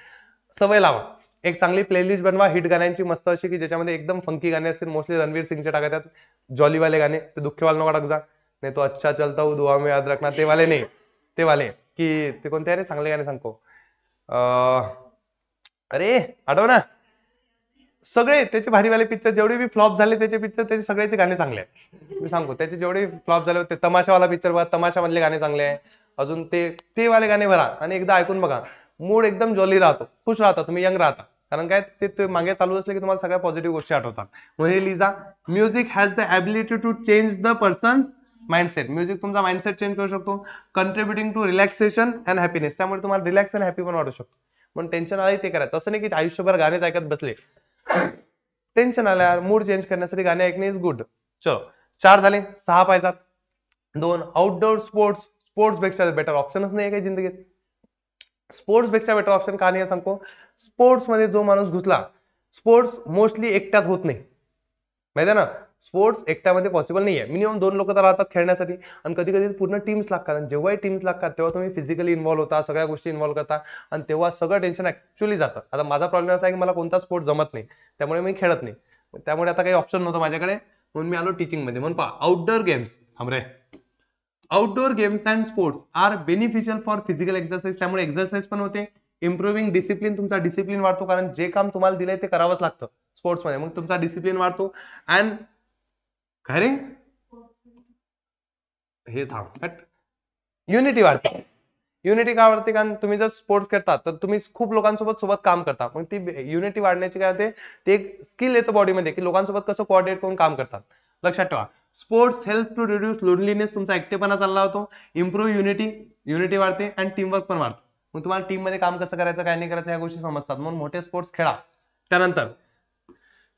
सवय लावा, एक चांगली प्लेलिस्ट बनवा हिट गाण्यांची मस्त अशी की ज्याच्यामध्ये एकदम फंकी गाणे असतील. मोस्टली रणवीर सिंगचे टाकतात, जॉलीवाले गाणे. ते दुःखेवाले नका टाक जा, नाही तो अच्छा चलता हूँ दुआ में याद रखना, ते वाले नाही. ते वाले की ते कोणते आहे रे चांगले गाणे सांगतो, अरे आठव ना. सगळे त्याचे भारीवाले पिक्चर जेवढे बी फ्लॉप झाले त्याचे पिक्चर, त्याचे सगळ्याचे गाणे चांगले आहेत. मी सांगतो, त्याचे जेवढे फ्लॉप झाले होते, तमाशावाला पिक्चर बघा, तमाशामधले गाणे चांगले आहे. अजून ते वाले गाणे भरा आणि एकदा ऐकून बघा, मूड एकदम जॉली राहतो, खुश राहता, तुम्ही यंग राहता. कारण काय, ते मागे चालू असले की तुम्हाला सगळ्या पॉझिटिव्ह गोष्टी आठवतात. म्हणजे लिजा, music has the ability to change the person's mindset. Music तुमचा माइंडसेट चेंज करू शकतो, contributing to relaxation and happiness. त्यामुळे तुम्हाला रिलॅक्स आणि हॅपी पण वाटू शकतो. पण टेन्शन आलं ते करायचं, असं नाही की आयुष्यभर गाणेच ऐकत बसले. टेन्शन आल्यावर मूड चेंज करण्यासाठी गाणे ऐकणे इज गुड. चलो 4 झाले, 6 पाहिजेत. 2 आउटडोर स्पोर्ट्स. स्पोर्ट्स पेक्षा बेटर ऑप्शनच नाही काही जिंदगीत. स्पोर्ट्स पेक्षा बेटर ऑप्शन का नाही सांगतो. स्पोर्ट्स मध्ये जो माणूस घुसला, स्पोर्ट्स मोस्टली एकट्यात होत नाही, माहिती आहे ना. स्पोर्ट्स एकट्यामध्ये पॉसिबल नाही आहे. मिनिमम 2 लोक तर राहतात खेळण्यासाठी, आणि कधी कधी पूर्ण टीम्स लागतात. आणि जेव्हाही टीम्स लागतात तेव्हा तुम्ही फिजिकली इन्व्हॉल्व्ह होता, सगळ्या गोष्टी इन्व्हॉल्व्ह करता, आणि तेव्हा सगळं टेन्शन ऍक्च्युअली जातं. आता माझा प्रॉब्लेम असा आहे की मला कोणता स्पोर्ट जमत नाही, त्यामुळे मी खेळत नाही. त्यामुळे आता काही ऑप्शन नव्हतं माझ्याकडे, म्हणून मी आलो टीचिंग मध्ये. म्हणून पहा, आउटडोर गेम्स. थांबरे. Outdoor games and sports are beneficial for physical exercise. त्यामुळे एक्सरसाइज पण होते, इम्प्रूव्हिंग डिसिप्लिन. तुमचा डिसिप्लिन वाढतो, कारण जे काम तुम्हाला दिलंय ते करावंच लागतं स्पोर्ट्समध्ये. मग तुमचा डिसिप्लिन वाढतो. अँड काय रे हे सांग, युनिटी वाढते. युनिटी का वाढते, कारण तुम्ही जर स्पोर्ट्स खेळता तर तुम्ही खूप लोकांसोबत काम करता. मग ती युनिटी वाढण्याची काय होते, ते एक स्किल येतं बॉडीमध्ये की लोकांसोबत कसं कोऑर्डिनेट करून काम करतात. लक्षात ठेवा, sports help to reduce loneliness. तुमचा एकटेपणा चालला होतो, इम्प्रूव्ह युनिटी वाढते, आणि टीमवर्क पण वाढतो. मग तुम्हाला टीम मध्ये काम कसं करायचं, काय नाही करायचं या गोष्टी समजतात. म्हणून मोठे स्पोर्ट्स खेळा. त्यानंतर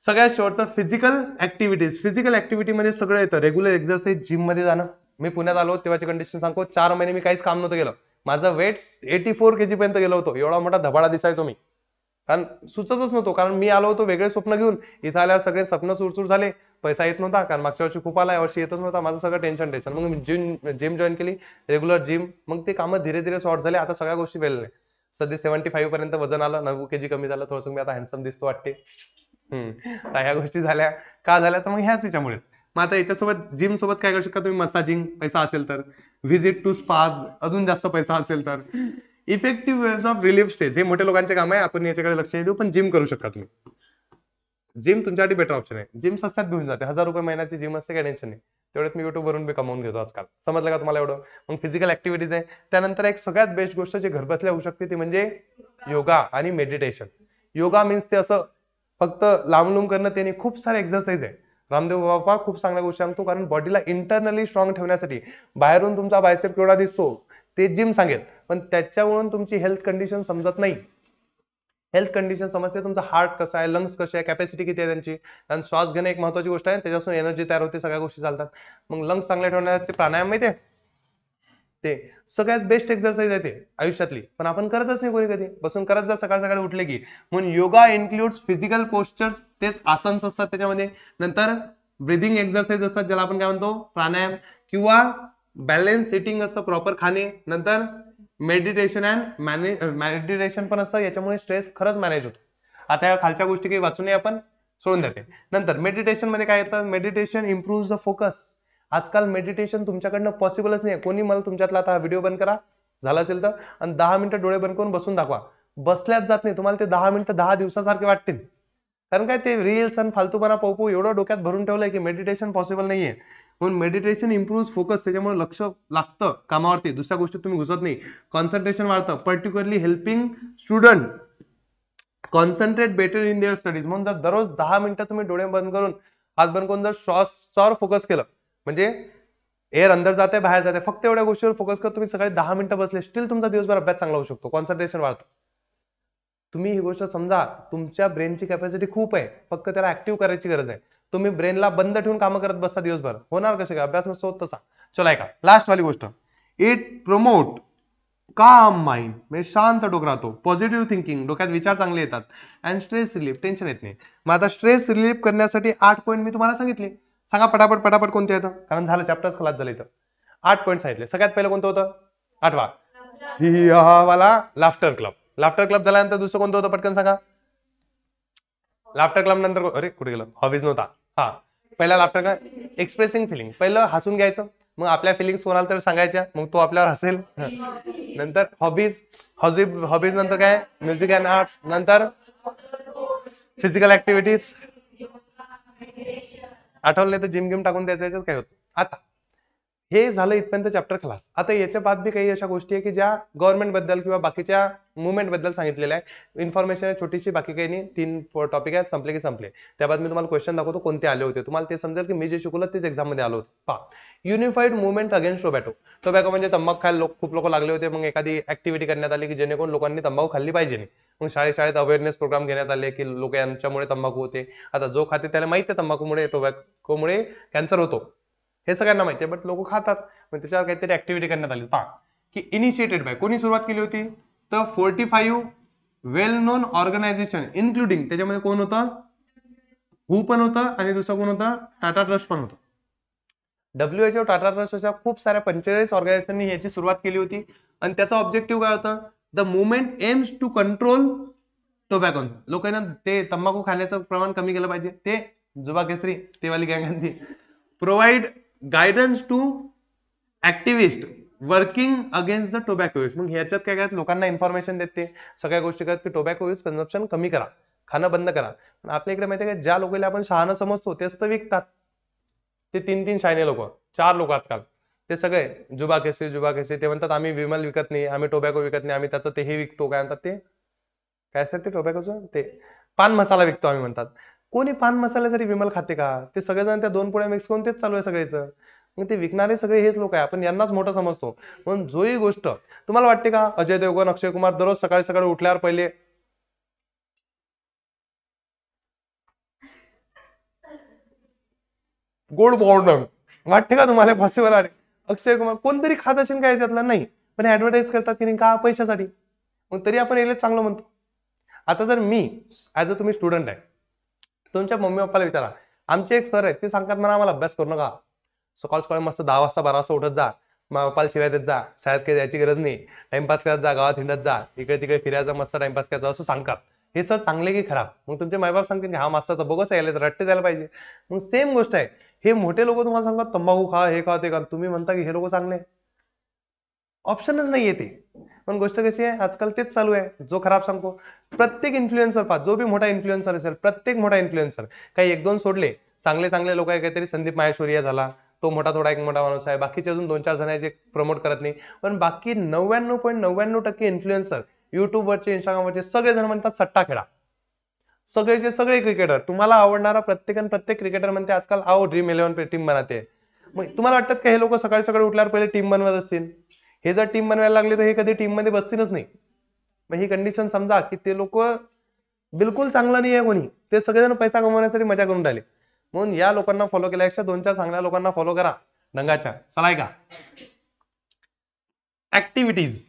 सगळ्यात शेवटचं फिजिकल ऍक्टिव्हिटीज. फिजिकल ऍक्टिव्हिटीमध्ये सगळं येतं. रेग्युलर एक्झरसाइज, जिम मध्ये जाणं. मी पुण्यात आलो तेव्हाची कंडिशन सांगतो, 4 महिने मी काहीच काम नव्हतं केलं. माझं वेट 84 kg पर्यंत गेलो होतो. एवढा मोठा धबाडा दिसायचो मी, कारण सुचतच नव्हतो. कारण मी आलो होतो वेगळे स्वप्न घेऊन, इथं आल्यावर सगळे स्वप्न चुरचूर झाले. पैसा येत नव्हता, कारण मागच्या वर्षी खूप आला, या वर्षी येतच नव्हता. माझं सगळं टेन्शन. मग मी जिम जॉईन केली, रेग्युलर जिम. मग ते कामं धीरे धीरे सॉर्ट झाले. आता सगळ्या गोष्टी वेळ नाही. सध्या 75 पर्यंत वजन आलं, 9 kg कमी झालं. थोडंसं मी आता हँडसम दिसतो वाटते. ह्या गोष्टी झाल्या का झाल्या तर मग ह्याच याच्यामुळेच. मग आता याच्यासोबत जिम सोबत काय करू शकता तुम्ही? मसाजिंग, पैसा असेल तर. व्हिजिट टू स्पाज, अजून जास्त पैसा असेल तर. Effective ways of relief stage, हे मोठ्या लोकांचे काम आहे, आपण याच्याकडे लक्ष देऊ. पण जिम करू शकता तुम्ही. जिम तुमच्यासाठी बेटर ऑप्शन आहे. जिम स्वस्तात घेऊन जाते. 1000 रुपये महिन्याची जिम असते, काय टेन्शन नाही. तेवढ्यात मी युट्यूब वरून बी कमावून घेतो आजकाल. समजलं का तुम्हाला एवढं? मग फिजिकल ऍक्टिव्हिटीज आहे. त्यानंतर एक सगळ्यात बेस्ट गोष्ट जी घरबसल्या होऊ शकते ती म्हणजे योगा आणि मेडिटेशन. योगा मीन्स ते असं फक्त लांब करणं ते नाही, खूप सारे एक्सरसाइज आहे. रामदेव बाबा खूप चांगल्या गोष्टी सांगतो, कारण बॉडीला इंटरनली स्ट्रॉंग ठेवण्यासाठी. बाहेरून तुमचा बायसेप केवढा दिसतो ते जिम सांगेल, पण त्याच्यावरून तुमची हेल्थ कंडिशन समजत नाही. हेल्थ कंडिशन समजते, तुमचा हार्ट कसा आहे, लंग्स कसे आहे, कॅपॅसिटी किती आहे त्यांची. आणि श्वास घेणं एक महत्वाची गोष्ट आहे, त्याच्यापासून एनर्जी तयार होते, सगळ्या गोष्टी चालतात. मग लंग्स चांगले ठेवण्यासाठी प्राणायाम माहिती आहे, ते सगळ्यात बेस्ट एक्सरसाइज आहे ते आयुष्यातली. पण आपण करतच नाही कोणी कधी. बसून करत जा सकाळ सकाळी उठले की. म्हणून योगा इन्क्लुड्स फिजिकल पोस्चर्स, तेच आसन्स असतात त्याच्यामध्ये. नंतर ब्रिदिंग एक्सरसाइज असतात, ज्याला आपण काय म्हणतो प्राणायाम, किंवा बॅलन्स सिटिंग असतं, प्रॉपर खाणे. नंतर मेडिटेशन अँड मेडिटेशन पण असतं, याच्यामुळे स्ट्रेस खरंच मॅनेज होतो. आता या खालच्या गोष्टी काही वाचून आपण सोडून देते. नंतर मेडिटेशन मध्ये काय येतं? Meditation improve the focus. आजकाल मेडिटेशन तुमच्याकडनं पॉसिबलच नाही. कोणी मला तुमच्यातला आता व्हिडिओ बंद करा झाला असेल तर, आणि 10 मिनिटं डोळे बंद करून बसून दाखवा, बसल्याच जात नाही. तुम्हाला ते 10 मिनिटं 10 दिवसासारखे वाटतील. कारण काय, ते रील्स आणि फालतूपणा पाहू एवढं डोक्यात भरून ठेवलंय की मेडिटेशन पॉसिबल नाहीये. म्हणून मेडिटेशन इम्प्रूव्ह फोकस, त्याच्यामुळे लक्ष लागतं कामावरती, दुसऱ्या गोष्टीत तुम्ही घुसत नाही. कॉन्सन्ट्रेशन वाढतं, particularly helping student concentrate better in their studies. म्हणून जर दररोज 10 मिनिटं तुम्ही डोळे बंद करून, हात बंद करून जर श्वासावर फोकस केलं, म्हणजे एअर अंदर जाते बाहेर जाते, फक्त एवढ्या गोष्टीवर फोकस कर, तुम्ही सकाळी 10 मिनिटं बसले, स्टील तुमचा दिवसभर अभ्यास चांगला होऊ शकतो, कॉन्सन्ट्रेशन वाढतं. तुम्ही ही गोष्ट समजा, तुमच्या ब्रेनची कॅपॅसिटी खूप आहे, फक्त त्याला ऍक्टिव्ह करायची गरज आहे. तुम्ही ब्रेनला बंद ठेवून कामं करत बसता दिवसभर, होणार कसे काय? अभ्यास नसतो होत तसा. चला ऐका, लास्ट वाली गोष्ट. इट प्रमोट काम माइंड, म्हणजे शांत डोकं राहतो, पॉझिटिव्ह थिंकिंग, डोक्यात विचार चांगले येतात, अँड स्ट्रेस रिलीफ, टेन्शन येत नाही. मग आता स्ट्रेस रिलीफ करण्यासाठी 8 पॉईंट मी तुम्हाला सांगितले. सांगा पटापट पटापट कोणते येतं, कारण झालं चॅप्टर्स खलास झालं इथं. 8 पॉईंट सांगितले. सगळ्यात पहिलं कोणतं होतं? आठवा, ही वाला लाफ्टर क्लब. लाफ्टर क्लब झाल्यानंतर दुसरं कोणतं होतं? पटकन सांगा. लाफ्टर क्लब नंतर अरे कुठे गेलं? हॉबीज नव्हता. हा, पहिला लाफ्टर काय? Expressing feeling. पहिलं हसून घ्यायचं, मग आपल्या फिलिंग्स कोणाला तर सांगायच्या, मग तो आपल्यावर हसेल. नंतर हॉबीज. हॉबीज नंतर काय? Music and arts. नंतर फिजिकल ऍक्टिव्हिटीज. आठवलं तर जिम गिम टाकून द्यायचं, काय होतं. आता हे झालं इथपर्यंत चॅप्टर क्लास. आता याच्या बाद बी काही अशा गोष्टी आहे की ज्या गव्हर्नमेंट बद्दल किंवा बाकीच्या मुवमेंट बद्दल सांगितलेल्या आहे. इन्फॉर्मेशन आहे छोटीशी, बाकी काही नाही. 3 टॉपिक आहेत, संपले की संपले. त्याबाद मी तुम्हाला क्वेश्चन दाखवतो कोणते आले होते, तुम्हाला ते समजेल की मी जे शिकवलं तेच एक्झाम मध्ये आलो होतं. पहा, unified movement against tobacco. Tobacco म्हणजे तंबाखू खायला खूप लोक लागले होते. मग एखादी ऍक्टिव्हिटी करण्यात आली की जेणेकरून लोकांनी तंबाखू खाल्ली पाहिजे नाही. मग शाळेत अवेअरनेस प्रोग्राम घेण्यात आले की लोक यांच्यामुळे तंबाखू होते. आता जो खाते त्याला माहिती आहे तंबाखूमुळे, टोबॅकोमुळे कॅन्सर होतो, हे सगळ्यांना माहिती आहे, बट लोक खातात. मग त्याच्यावर काहीतरी ऍक्टिव्हिटी करण्यात आली. पहा की इनिशिएटेड बाय, कोणी सुरुवात केली होती? तर 45 वेल नोन ऑर्गनायझेशन, इन्क्लुडिंग त्याच्यामध्ये कोण होतं? हू पण होतं, आणि दुसरं कोण होतं? टाटा ट्रस्ट पण होतं. WHO, टाटा ट्रस्ट अशा खूप साऱ्या 45 ऑर्गनायझेशननी याची सुरुवात केली होती. आणि त्याचा ऑब्जेक्टिव्ह काय होतं? The movement aims to control tobacco. लोकांना ते तंबाखू खाण्याचं प्रमाण कमी केलं पाहिजे. ते जुबा केसरी तेवाली गँग provide guidance to activist working against the tobacco use. मग ह्याच्यात काय काय लोकांना इन्फॉर्मेशन देते, सगळ्या गोष्टी करत की टोबॅको यूज कन्झम्पशन कमी करा, खाणं बंद करा. पण आपल्या इकडे माहिती आहे का, ज्या लोकांना आपण शहाणं समजतो तेच तर विकतात. ते 3 शायने लोक, 4 लोक आजकाल, ते सगळे जुबा केसरी. ते म्हणतात आम्ही विमल विकत नाही, आम्ही टोबॅको विकत नाही, आम्ही त्याचं तेही विकतो. काय म्हणतात ते, काय असतं ते टोबॅकोचं, ते पान मसाला विकतो आम्ही म्हणतात. कोणी पान मसाल्यासाठी विमल खाते का? ते सगळेजण त्या 2 पोळ्या मिक्स करून तेच चालू आहे सगळ्याचं. मग ते विकणारे सगळे हेच लोक आहे, आपण यांनाच मोठं समजतो. म्हणून जोही गोष्ट तुम्हाला वाटते का, अजय देवगण, अक्षय कुमार दररोज सकाळी सकाळी उठल्यावर पहिले गोड बॉर्डर वाटते का तुम्हाला पॉसिबल आहे? अक्षय कुमार कोणतरी खात असेल का याच्यातलं? नाही, पण ऍडव्हर्टाईज करतात की नाही का पैशासाठी, मग तरी आपण याला चांगलं म्हणतो. आता जर मी ऍज अ तुम्ही स्टुडंट आहे, तुमच्या मम्मी पप्पाला विचारा, आमचे एक सर आहेत ते सांगतात मला आम्हाला अभ्यास करू नका, सकाळ सकाळी मस्त 10 वाजता 12 वाजता उठत जा, पप्पाला शिवाय देत जा, शाळेत काही जायची गरज नाही, टाइमपास करत जा, गावात हिंडत जा, इकडे तिकडे फिरायचं, मस्त टाइमपास करायचा, असं सांगतात. हे सर चांगले की खराब? मग तुमचे मायबाप सांगतील की हा मास्तरचा बोगस यायला रट्टे द्यायला पाहिजे. मग सेम गोष्ट आहे, हे मोठे लोक तुम्हाला सांगतात तंबाखू खा, हे खा, ते खा, तुम्ही म्हणता की हे लोक चांगले, ऑप्शनच नाहीये ते. पण गोष्ट कशी आहे, आजकाल तेच चालू आहे, जो खराब सांगतो. प्रत्येक इन्फ्लुएन्सर पहा, जो बी मोठा इन्फ्लुएन्सर असेल, प्रत्येक मोठा इन्फ्लुएन्सर, काही एक दोन सोडले, चांगले चांगले लोक आहे, काहीतरी संदीप माहेश्वरिया झाला, तो मोठा थोडा एक मोठा माणूस आहे, बाकीचे अजून 2-4 जण जे प्रमोट करत नाही, पण बाकी 99.99% इन्फ्लुएन्सर युट्यूबवरचे, इंस्टाग्रामवरचे सगळेजण म्हणतात सट्टा खेळा. सगळेचे सगळे क्रिकेटर, तुम्हाला आवडणारा प्रत्येक क्रिकेटर म्हणते आजकाल आओ ड्रीम 11 टीम बनाते. मग तुम्हाला वाटतं का हे लोक सकाळी सकाळी उठल्यावर पहिले टीम बनवत असतील? हे जर टीम बनवायला लागले तर हे कधी टीम मध्ये बसतीलच नाही. मग ही कंडिशन समजा की ते लोक बिलकुल चांगलं नाही आहे कोणी, ते सगळेजण पैसा कमवण्यासाठी मजा करून राहिले. म्हणून या लोकांना फॉलो केल्यापेक्षा 2-4 चांगल्या लोकांना फॉलो करा ढंगाच्या. चला का ऍक्टिव्हिटीज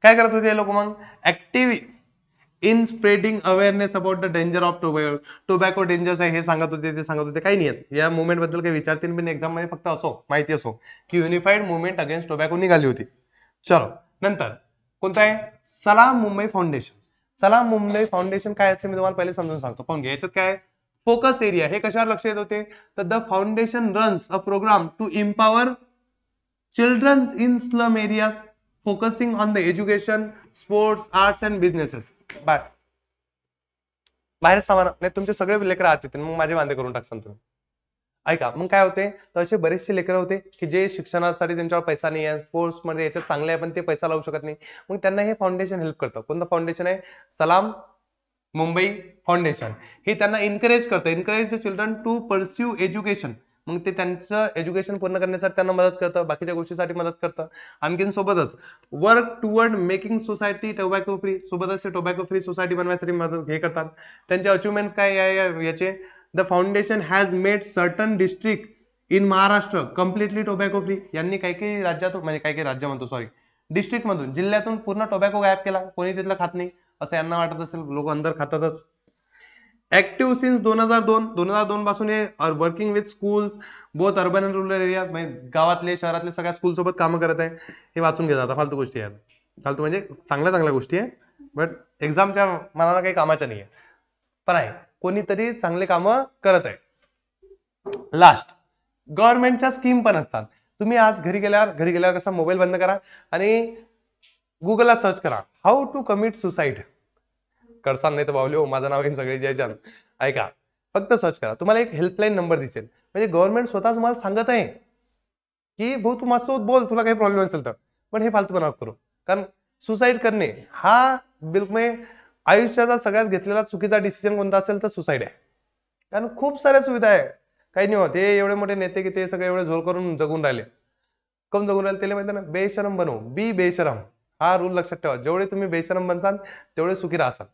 काय करत होते हे लोक? मग active in spreading awareness about the danger of tobacco dangers आहे हे सांगत होते, ते सांगत होते. काही नाही आहेत या मुवमेंट बद्दल काही विचारतील पण एक्झाम मध्ये, फक्त असो माहिती असो की युनिफाईड मुवमेंट अगेन्स्ट टोबॅको निघाली होती. चलो नंतर कोणतं आहे? सलाम मुंबई फाउंडेशन. सलाम मुंबई फाउंडेशन काय असते मी तुम्हाला पहिले समजून सांगतो. पण याच्यात काय फोकस एरिया, हे कशावर लक्ष देत होते? तर the foundation runs a programme to empower childrens in slum areas focusing on the education, sports, arts and businesses. बाहेर सामान नाही, तुमचे सगळे लेकर आत येतील, मग माझे वांदे करून टाकसान तुम्ही. ऐका मग काय होते, तर असे बरेचसे लेकर होते की जे शिक्षणासाठी त्यांच्यावर पैसा नाही आहे, स्पोर्ट्स मध्ये याच्यात चांगले आहे पण ते पैसा लावू शकत नाही. मग त्यांना हे फाउंडेशन हेल्प करतं. कोणतं फाउंडेशन आहे? सलाम मुंबई फाउंडेशन. हे त्यांना encourage the children to pursue education. मग ते त्यांचं एज्युकेशन पूर्ण करण्यासाठी त्यांना मदत करतं, बाकीच्या गोष्टीसाठी मदत करतं. आणखीन सोबतच work toward making society tobacco free, सोबतच टोबॅको फ्री सोसायटी बनवण्यासाठी मदत हे करतात. त्यांचे अचिव्हमेंट्स काय याचे? The foundation has made certain district in Maharashtra completely tobacco free. यांनी काही काही राज्यातून, म्हणजे काही काही राज्य म्हणतो सॉरी, डिस्ट्रिक्ट मधून, जिल्ह्यातून पूर्ण टोबॅको गायब केला, कोणी तिथलं खात नाही असं यांना वाटत असेल, लोक अंदर खातातच. ऍक्टिव्ह सिन्स 2002 पासून हे working with schools both urban and rural area, म्हणजे गावातले शहरातले सगळ्या स्कूल सोबत कामं करत आहे. हे वाचून घेतात, आता फालतू गोष्टी आहेत, फालतू म्हणजे चांगल्या चांगल्या गोष्टी आहे, बट एक्झामच्या मनाला काही कामाच्या नाही आहे, पण आहे कोणीतरी चांगले कामं करत आहे. लास्ट गव्हर्नमेंटच्या स्कीम पण असतात. तुम्ही आज घरी गेल्यावर कसा मोबाईल बंद करा आणि गुगलला सर्च करा हाऊ टू कमिट सुसाईड. करसान नाही तर बावले हो, माझं नाव येईन सगळे जय. ऐका फक्त सर्च करा, तुम्हाला एक हेल्पलाईन नंबर दिसेल, म्हणजे गव्हर्नमेंट स्वतः तुम्हाला सांगत आहे की भाऊ तू माझ्यासोबत बोल, तुला काही प्रॉब्लेम असेल तर. पण हे फालतूपणा करू, कारण सुसाईड करणे हा बिलकुल आयुष्याचा सगळ्यात घेतलेला चुकीचा डिसिजन कोणता असेल तर सुसाईड आहे. कारण खूप साऱ्या सुविधा आहे, काही नाही होत. हे एवढे मोठे नेते की ते सगळे एवढे झोल करून जगून राहिले. कोण जगून राहिले त्याला माहिती ना, बेशरम बनव, बी बेशरम. हा रूल लक्षात ठेवा, जेवढे तुम्ही बेशरम बनसाल तेवढे सुखी राहाल.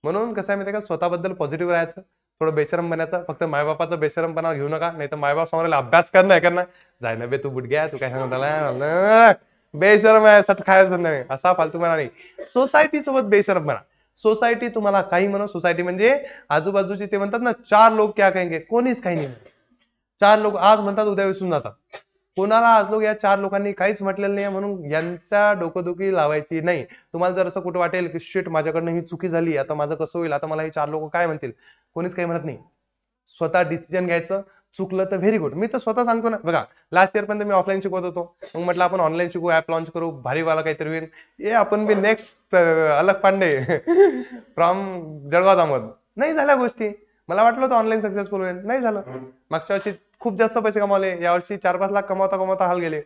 म्हणून कसं आहे माहिती का, स्वतःबद्दल पॉझिटिव्ह राहायचं, थोडं बेशरम बनायचं. फक्त मायबापाचा बेशरमपणा घेऊ नका, नाही तर मायबाप सांगायला अभ्यास करणं जाय ना बे, तू बुटग्या, तू काय सांगता बेशरम आहे, सट खायचं नाही, असा फालतूपणा नाही. सोसायटी सोबत बेशरम बना. सोसायटी तुम्हाला काही म्हणा, सोसायटी म्हणजे आजूबाजूचे ते म्हणतात ना, 4 लोक क्या कहेंगे, कोणीच काही नाही. 4 लोक आज म्हणतात उद्या विसरून जातात. कोणाला आज लोक या 4 लोकांनी काहीच म्हटलेलं नाही, म्हणून यांचा डोकदुखी लावायची नाही. तुम्हाला जर असं कुठं वाटेल की शिट माझ्याकडनं ही चुकी झाली, आता माझं कसं होईल, आता मला हे 4 लोक काय म्हणतील, कोणीच काही म्हणत नाही. स्वतः डिसिजन घ्यायचं, चुकलं तर व्हेरी गुड. मी तर स्वतः सांगतो ना, बघा लास्ट इयर पर्यंत मी ऑफलाईन शिकवत होतो, मग म्हटलं आपण ऑनलाईन शिकू, ऍप लॉन्च करू, भारीवाला काहीतरी होईल. हे आपण बी नेक्स्ट अलग पांडे फ्रॉम जळगाव दामोद, नाही झाल्या गोष्टी. मला वाटलं होतं ऑनलाईन सक्सेसफुल होईल, नाही झालं. मागच्या वर्षी खूप जास्त पैसे कमावले, यावर्षी 4-5 लाख कमावता कमावता हाल गेले.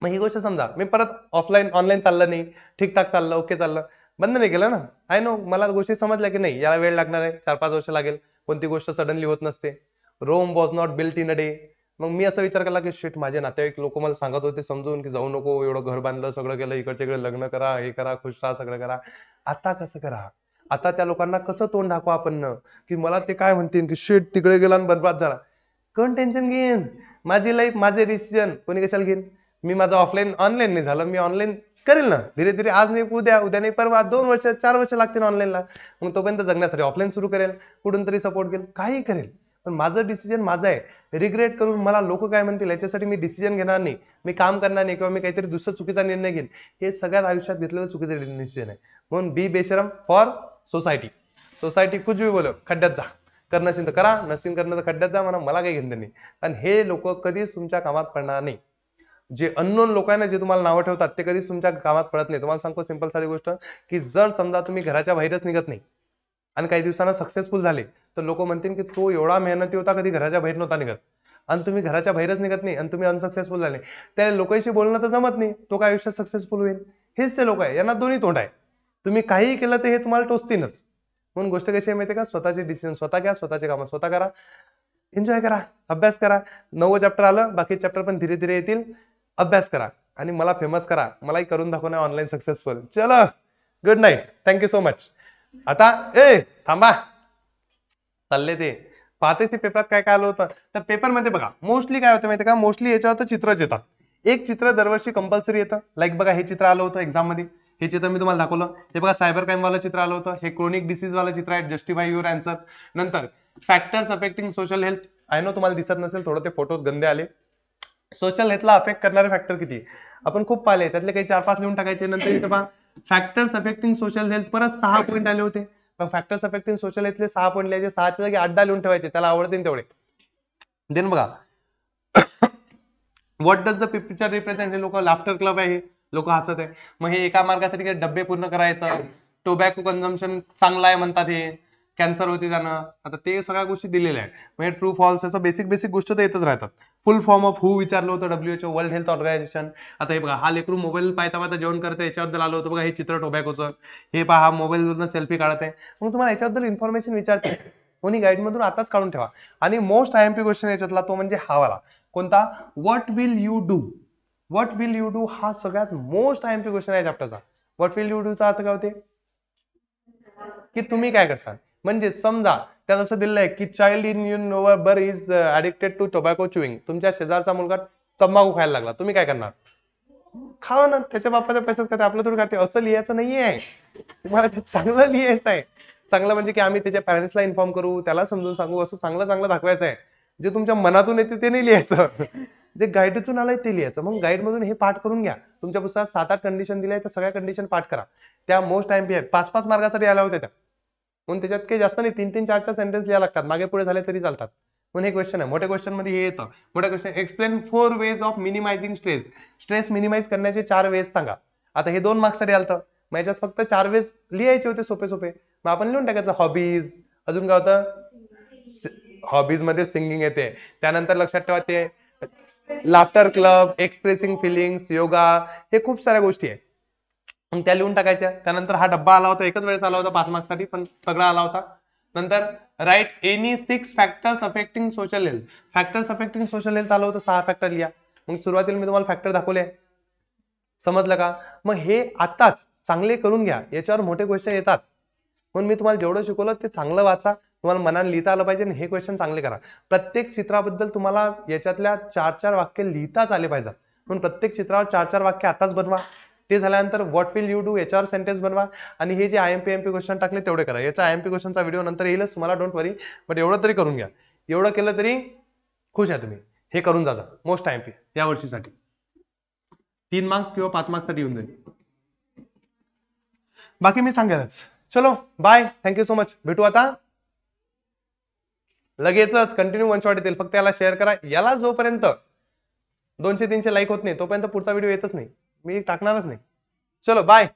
मग ही गोष्ट समजा, मी परत ऑनलाईन चाललं नाही, ठीकठाक चाललं, ओके चाललं, बंद नाही केलं ना. आय नो, मला गोष्टी समजल्या की नाही याला वेळ लागणार आहे, 4-5 वर्ष लागेल, कोणती गोष्ट सडनली होत नसते. Rome was not built in a day. मग मी असा विचार केला की शिट, माझे नातेवाईक लोक मला सांगत होते समजून की जाऊ नको, एवढं घर बांधलं, सगळं केलं, इकडचे इकडे लग्न करा, हे करा, खुश राहा, सगळं करा. आता कसं करा, आता त्या लोकांना कसं तोंड दाखवा आपण की मला ते काय म्हणतील की शिट तिकडे गेला आणि बरबाद झाला. कोण टेन्शन घेईन? माझी लाईफ, माझे डिसिजन, कोणी कशाला घेईन? मी माझं ऑफलाईन ऑनलाईन नाही झालं, मी ऑनलाईन करेल ना धीरे धीरे, आज नाही उद्या, उद्या नाही परवा, 2 वर्ष 4 वर्ष लागतील ऑनलाईनला. मग तोपर्यंत जगण्यासाठी ऑफलाईन सुरू करेल, कुठून तरी सपोर्ट घेईल, काही करेल. पण माझं डिसिजन माझं आहे. रिग्रेट करून मला लोक काय म्हणतील याच्यासाठी मी डिसिजन घेणार नाही, मी काम करणार नाही, किंवा मी काहीतरी दुसरा चुकीचा निर्णय घेईन. हे सगळ्यात आयुष्यात घेतलेलं चुकीचं डिसिजन आहे. म्हणून बी बेशरम फॉर सोसायटी. सोसायटी कुछ भी बोलो, खड्ड्यात जा. करणं असेल तर करा, नसेल करणं तर खड्ड्यात जा, म्हणा मला काही घेणं नाही. आणि हे लोक कधीच तुमच्या कामात पडणार नाही. जे अननोन लोक आहे ना, जे तुम्हाला नावं ठेवतात, ते कधीच तुमच्या कामात पडत नाही. तुम्हाला सांगतो सिंपल साधी गोष्ट, की जर समजा तुम्ही घराच्या बाहेरच निघत नाही आणि काही दिवसांना सक्सेसफुल झाले, तर लोक म्हणतील की तो एवढा मेहनती होता, कधी घराच्या बाहेर नव्हता निघत. आणि तुम्ही घराच्या बाहेरच निघत नाही आणि तुम्ही अनसक्सेसफुल झाले, त्या लोकांशी बोलणं तर जमत नाही, तो काय आयुष्यात सक्सेसफुल होईल? हेच ते लोक आहे, यांना दोन्ही तोंड आहे. तुम्ही काही केलं तर हे तुम्हाला टोचतीनच. म्हणून गोष्ट कशी आहे माहिती का, स्वतःचे डिसिजन स्वतः घ्या, स्वतःचे कामं स्वतः करा, एन्जॉय करा, अभ्यास करा. 9वं चॅप्टर आलं, बाकी चॅप्टर पण धीरे धीरे येतील. अभ्यास करा आणि मला फेमस करा, मलाही करून दाखवणं ऑनलाईन सक्सेसफुल. चलो, good night, thank you so much. आता थांबा, चालले ते पाहतेच पेपरात काय काय आलं होतं. तर पेपरमध्ये बघा मोस्टली काय होतं माहिती का, मोस्टली याच्यावर चित्रच येतात. एक चित्र दरवर्षी कंपल्सरी येतं. लाईक बघा हे चित्र आलं होतं एक्झाम मध्ये, हे चित्र मी तुम्हाला दाखवलं. हे बघा सायबर क्राईम वाला चित्र आलं होतं, हे क्रोनिक डिसीज वाला चित्र आहे, जस्टिफाय युअर आन्सर. नंतर factors affecting social health, I know तुम्हाला दिसत नसेल, थोडं ते फोटोज गंदे आले. सोशल हेल्थला अफेक्ट करणारे फॅक्टर किती आपण खूप पाहिले, त्यातले काही 4-5 लिहून टाकायचे. नंतर इथे पहा फॅक्टर्स अफेक्टिंग सोशल हेल्थ, परत 6 पॉईंट आले होते. पण फॅक्टर्स अफेक्टिंग सोशल हेल्थले 6 पॉईंट लिहायचे, 6च्या जागी 8-10 लिहून ठेवायचे, त्याला आवडतील तेवढे. देन बघा what does the picture represent, हे लोक लाफ्टर क्लब आहे, हे लोक हसत आहे. मग हे एका मार्गासाठी डब्बे पूर्ण करायचं. टोबॅको कन्झम्पशन चांगला आहे म्हणतात, हे कॅन्सर होते जाणं. आता ते सगळ्या गोष्टी दिलेल्या आहेत. म्हणजे ट्रू फॉल्स असं बेसिक गोष्ट तर येतच राहतात. फुल फॉर्म ऑफ हू विचारलं होतं, WHO वर्ल्ड हेल्थ ऑर्गनायझेशन. आता हे बघा हा लेकरू मोबाईल पाहता पाहता जेवण करते, याच्याबद्दल आलं होतं बघा, हे चित्र टोबॅकोचं. हे पहा हा मोबाईलवरून सेल्फी काढत आहे. मग तुम्हाला याच्याबद्दल इन्फॉर्मेशन विचारते, कोणी गाईड मधून आताच काढून ठेवा. आणि मोस्ट IMP क्वेश्चन याच्यातला तो म्हणजे हा वाला, कोणता, what will you do. What will you do हा सगळ्यात मोस्ट IMP क्वेश्चन आहे चॅप्टरचा. व्हॉट विल यू डू चा अर्थ काय होते, की तुम्ही काय करसाल. म्हणजे समजा त्यात असं दिलेलं आहे की child in your neighbour is addicted to tobacco chewing, तुमच्या शेजारचा मुलगा तंबाखू खायला लागला, तुम्ही काय करणार, खावा ना, त्याच्या बापाच्या पैसेच खाते, आपलं थोडं खाते. असं लिहायचं नाहीये, तुम्हाला ते चांगलं लिहायचं आहे. चांगलं म्हणजे की आम्ही त्याच्या पॅरेंट्सला इन्फॉर्म करू, त्याला समजून सांगू, असं चांगलं चांगलं दाखवायचं आहे. जे तुमच्या मनातून येते ते नाही लिहायचं, जे गाईडतून आलंय ते लिहायचं. मग गाईड मधून हे पाठ करून घ्या. तुमच्या पुस्तकात 7-8 कंडिशन दिल्या, तर सगळ्या कंडिशन पाठ करा. त्या मोस्ट IMP आहेत, 5-5 मार्कासाठी आल्या होत्या त्या. म्हणून त्याच्यात काही जास्त नाही, 3-3, 4-4 सेंटेन्स लिहायला लागतात, मागे पुढे झाले तरी चालतात. म्हणून हे क्वेश्चन आहे, मोठ्या क्वेश्चन मध्ये हे येतं. मोठ्या question explain 4 ways of minimising stress, stress minimise करण्याचे 4 वेज सांगा. आता हे 2 मार्क्ससाठी आलतं, मग याच्यात फक्त 4 वेज लिहायचे होते, सोपे सोपे. मग आपण लिहून टाकायचं हॉबीज, अजून काय होतं, हॉबीज मध्ये सिंगिंग येते. त्यानंतर लक्षात ठेवा ते laughter club, expressing feelings, yoga, हे खूप साऱ्या गोष्टी आहेत. मग त्या लिहून टाकायच्या. त्यानंतर हा डब्बा आला होता, एकच वेळेस आला होता 5 मार्क्ससाठी, पण सगळा आला होता. नंतर write any 6 factors affecting social health, factors affecting social health आलं होतं, 6 फॅक्टर लिहा. मग सुरुवातीला मी तुम्हाला फॅक्टर दाखवले, समजलं का. मग हे आताच चांगले करून घ्या, याच्यावर मोठे क्वेश्चन येतात. म्हणून मी तुम्हाला जेवढं शिकवलं ते चांगलं वाचा, तुम्हाला मनाने लिहिता आलं पाहिजे, हे क्वेश्चन चांगले करा. प्रत्येक चित्राबद्दल तुम्हाला याच्यातल्या 4-4 वाक्य लिहिताच आले पाहिजेत. म्हणून प्रत्येक चित्रावर 4-4 वाक्य आताच बनवा. ते झाल्यानंतर व्हॉट विल यू डू याच्यावर सेंटेन्स बनवा. आणि हे जे IMP क्वेश्चन टाकले तेवढे करा. याचा IMP क्वेश्चनचा व्हिडिओ नंतर येईलच, तुम्हाला डोंट वरी. बट एवढं तरी करून घ्या. एवढं केलं तरी खुश आहे तुम्ही. हे करून जा मोस्ट IMP या वर्षीसाठी. 3 मार्क्स किंवा 5 मार्क्ससाठी येऊन जाईल. बाकी मी सांगेलच. चलो बाय, थँक्यू सो मच. भेटू आता लगेचच. कंटिन्यू वन शॉट येतील, फक्त याला शेअर करा. याला जोपर्यंत 200-300 लाईक होत नाही तोपर्यंत पुढचा व्हिडिओ येतच नाही, मी टाकणारच नाही. चलो बाय.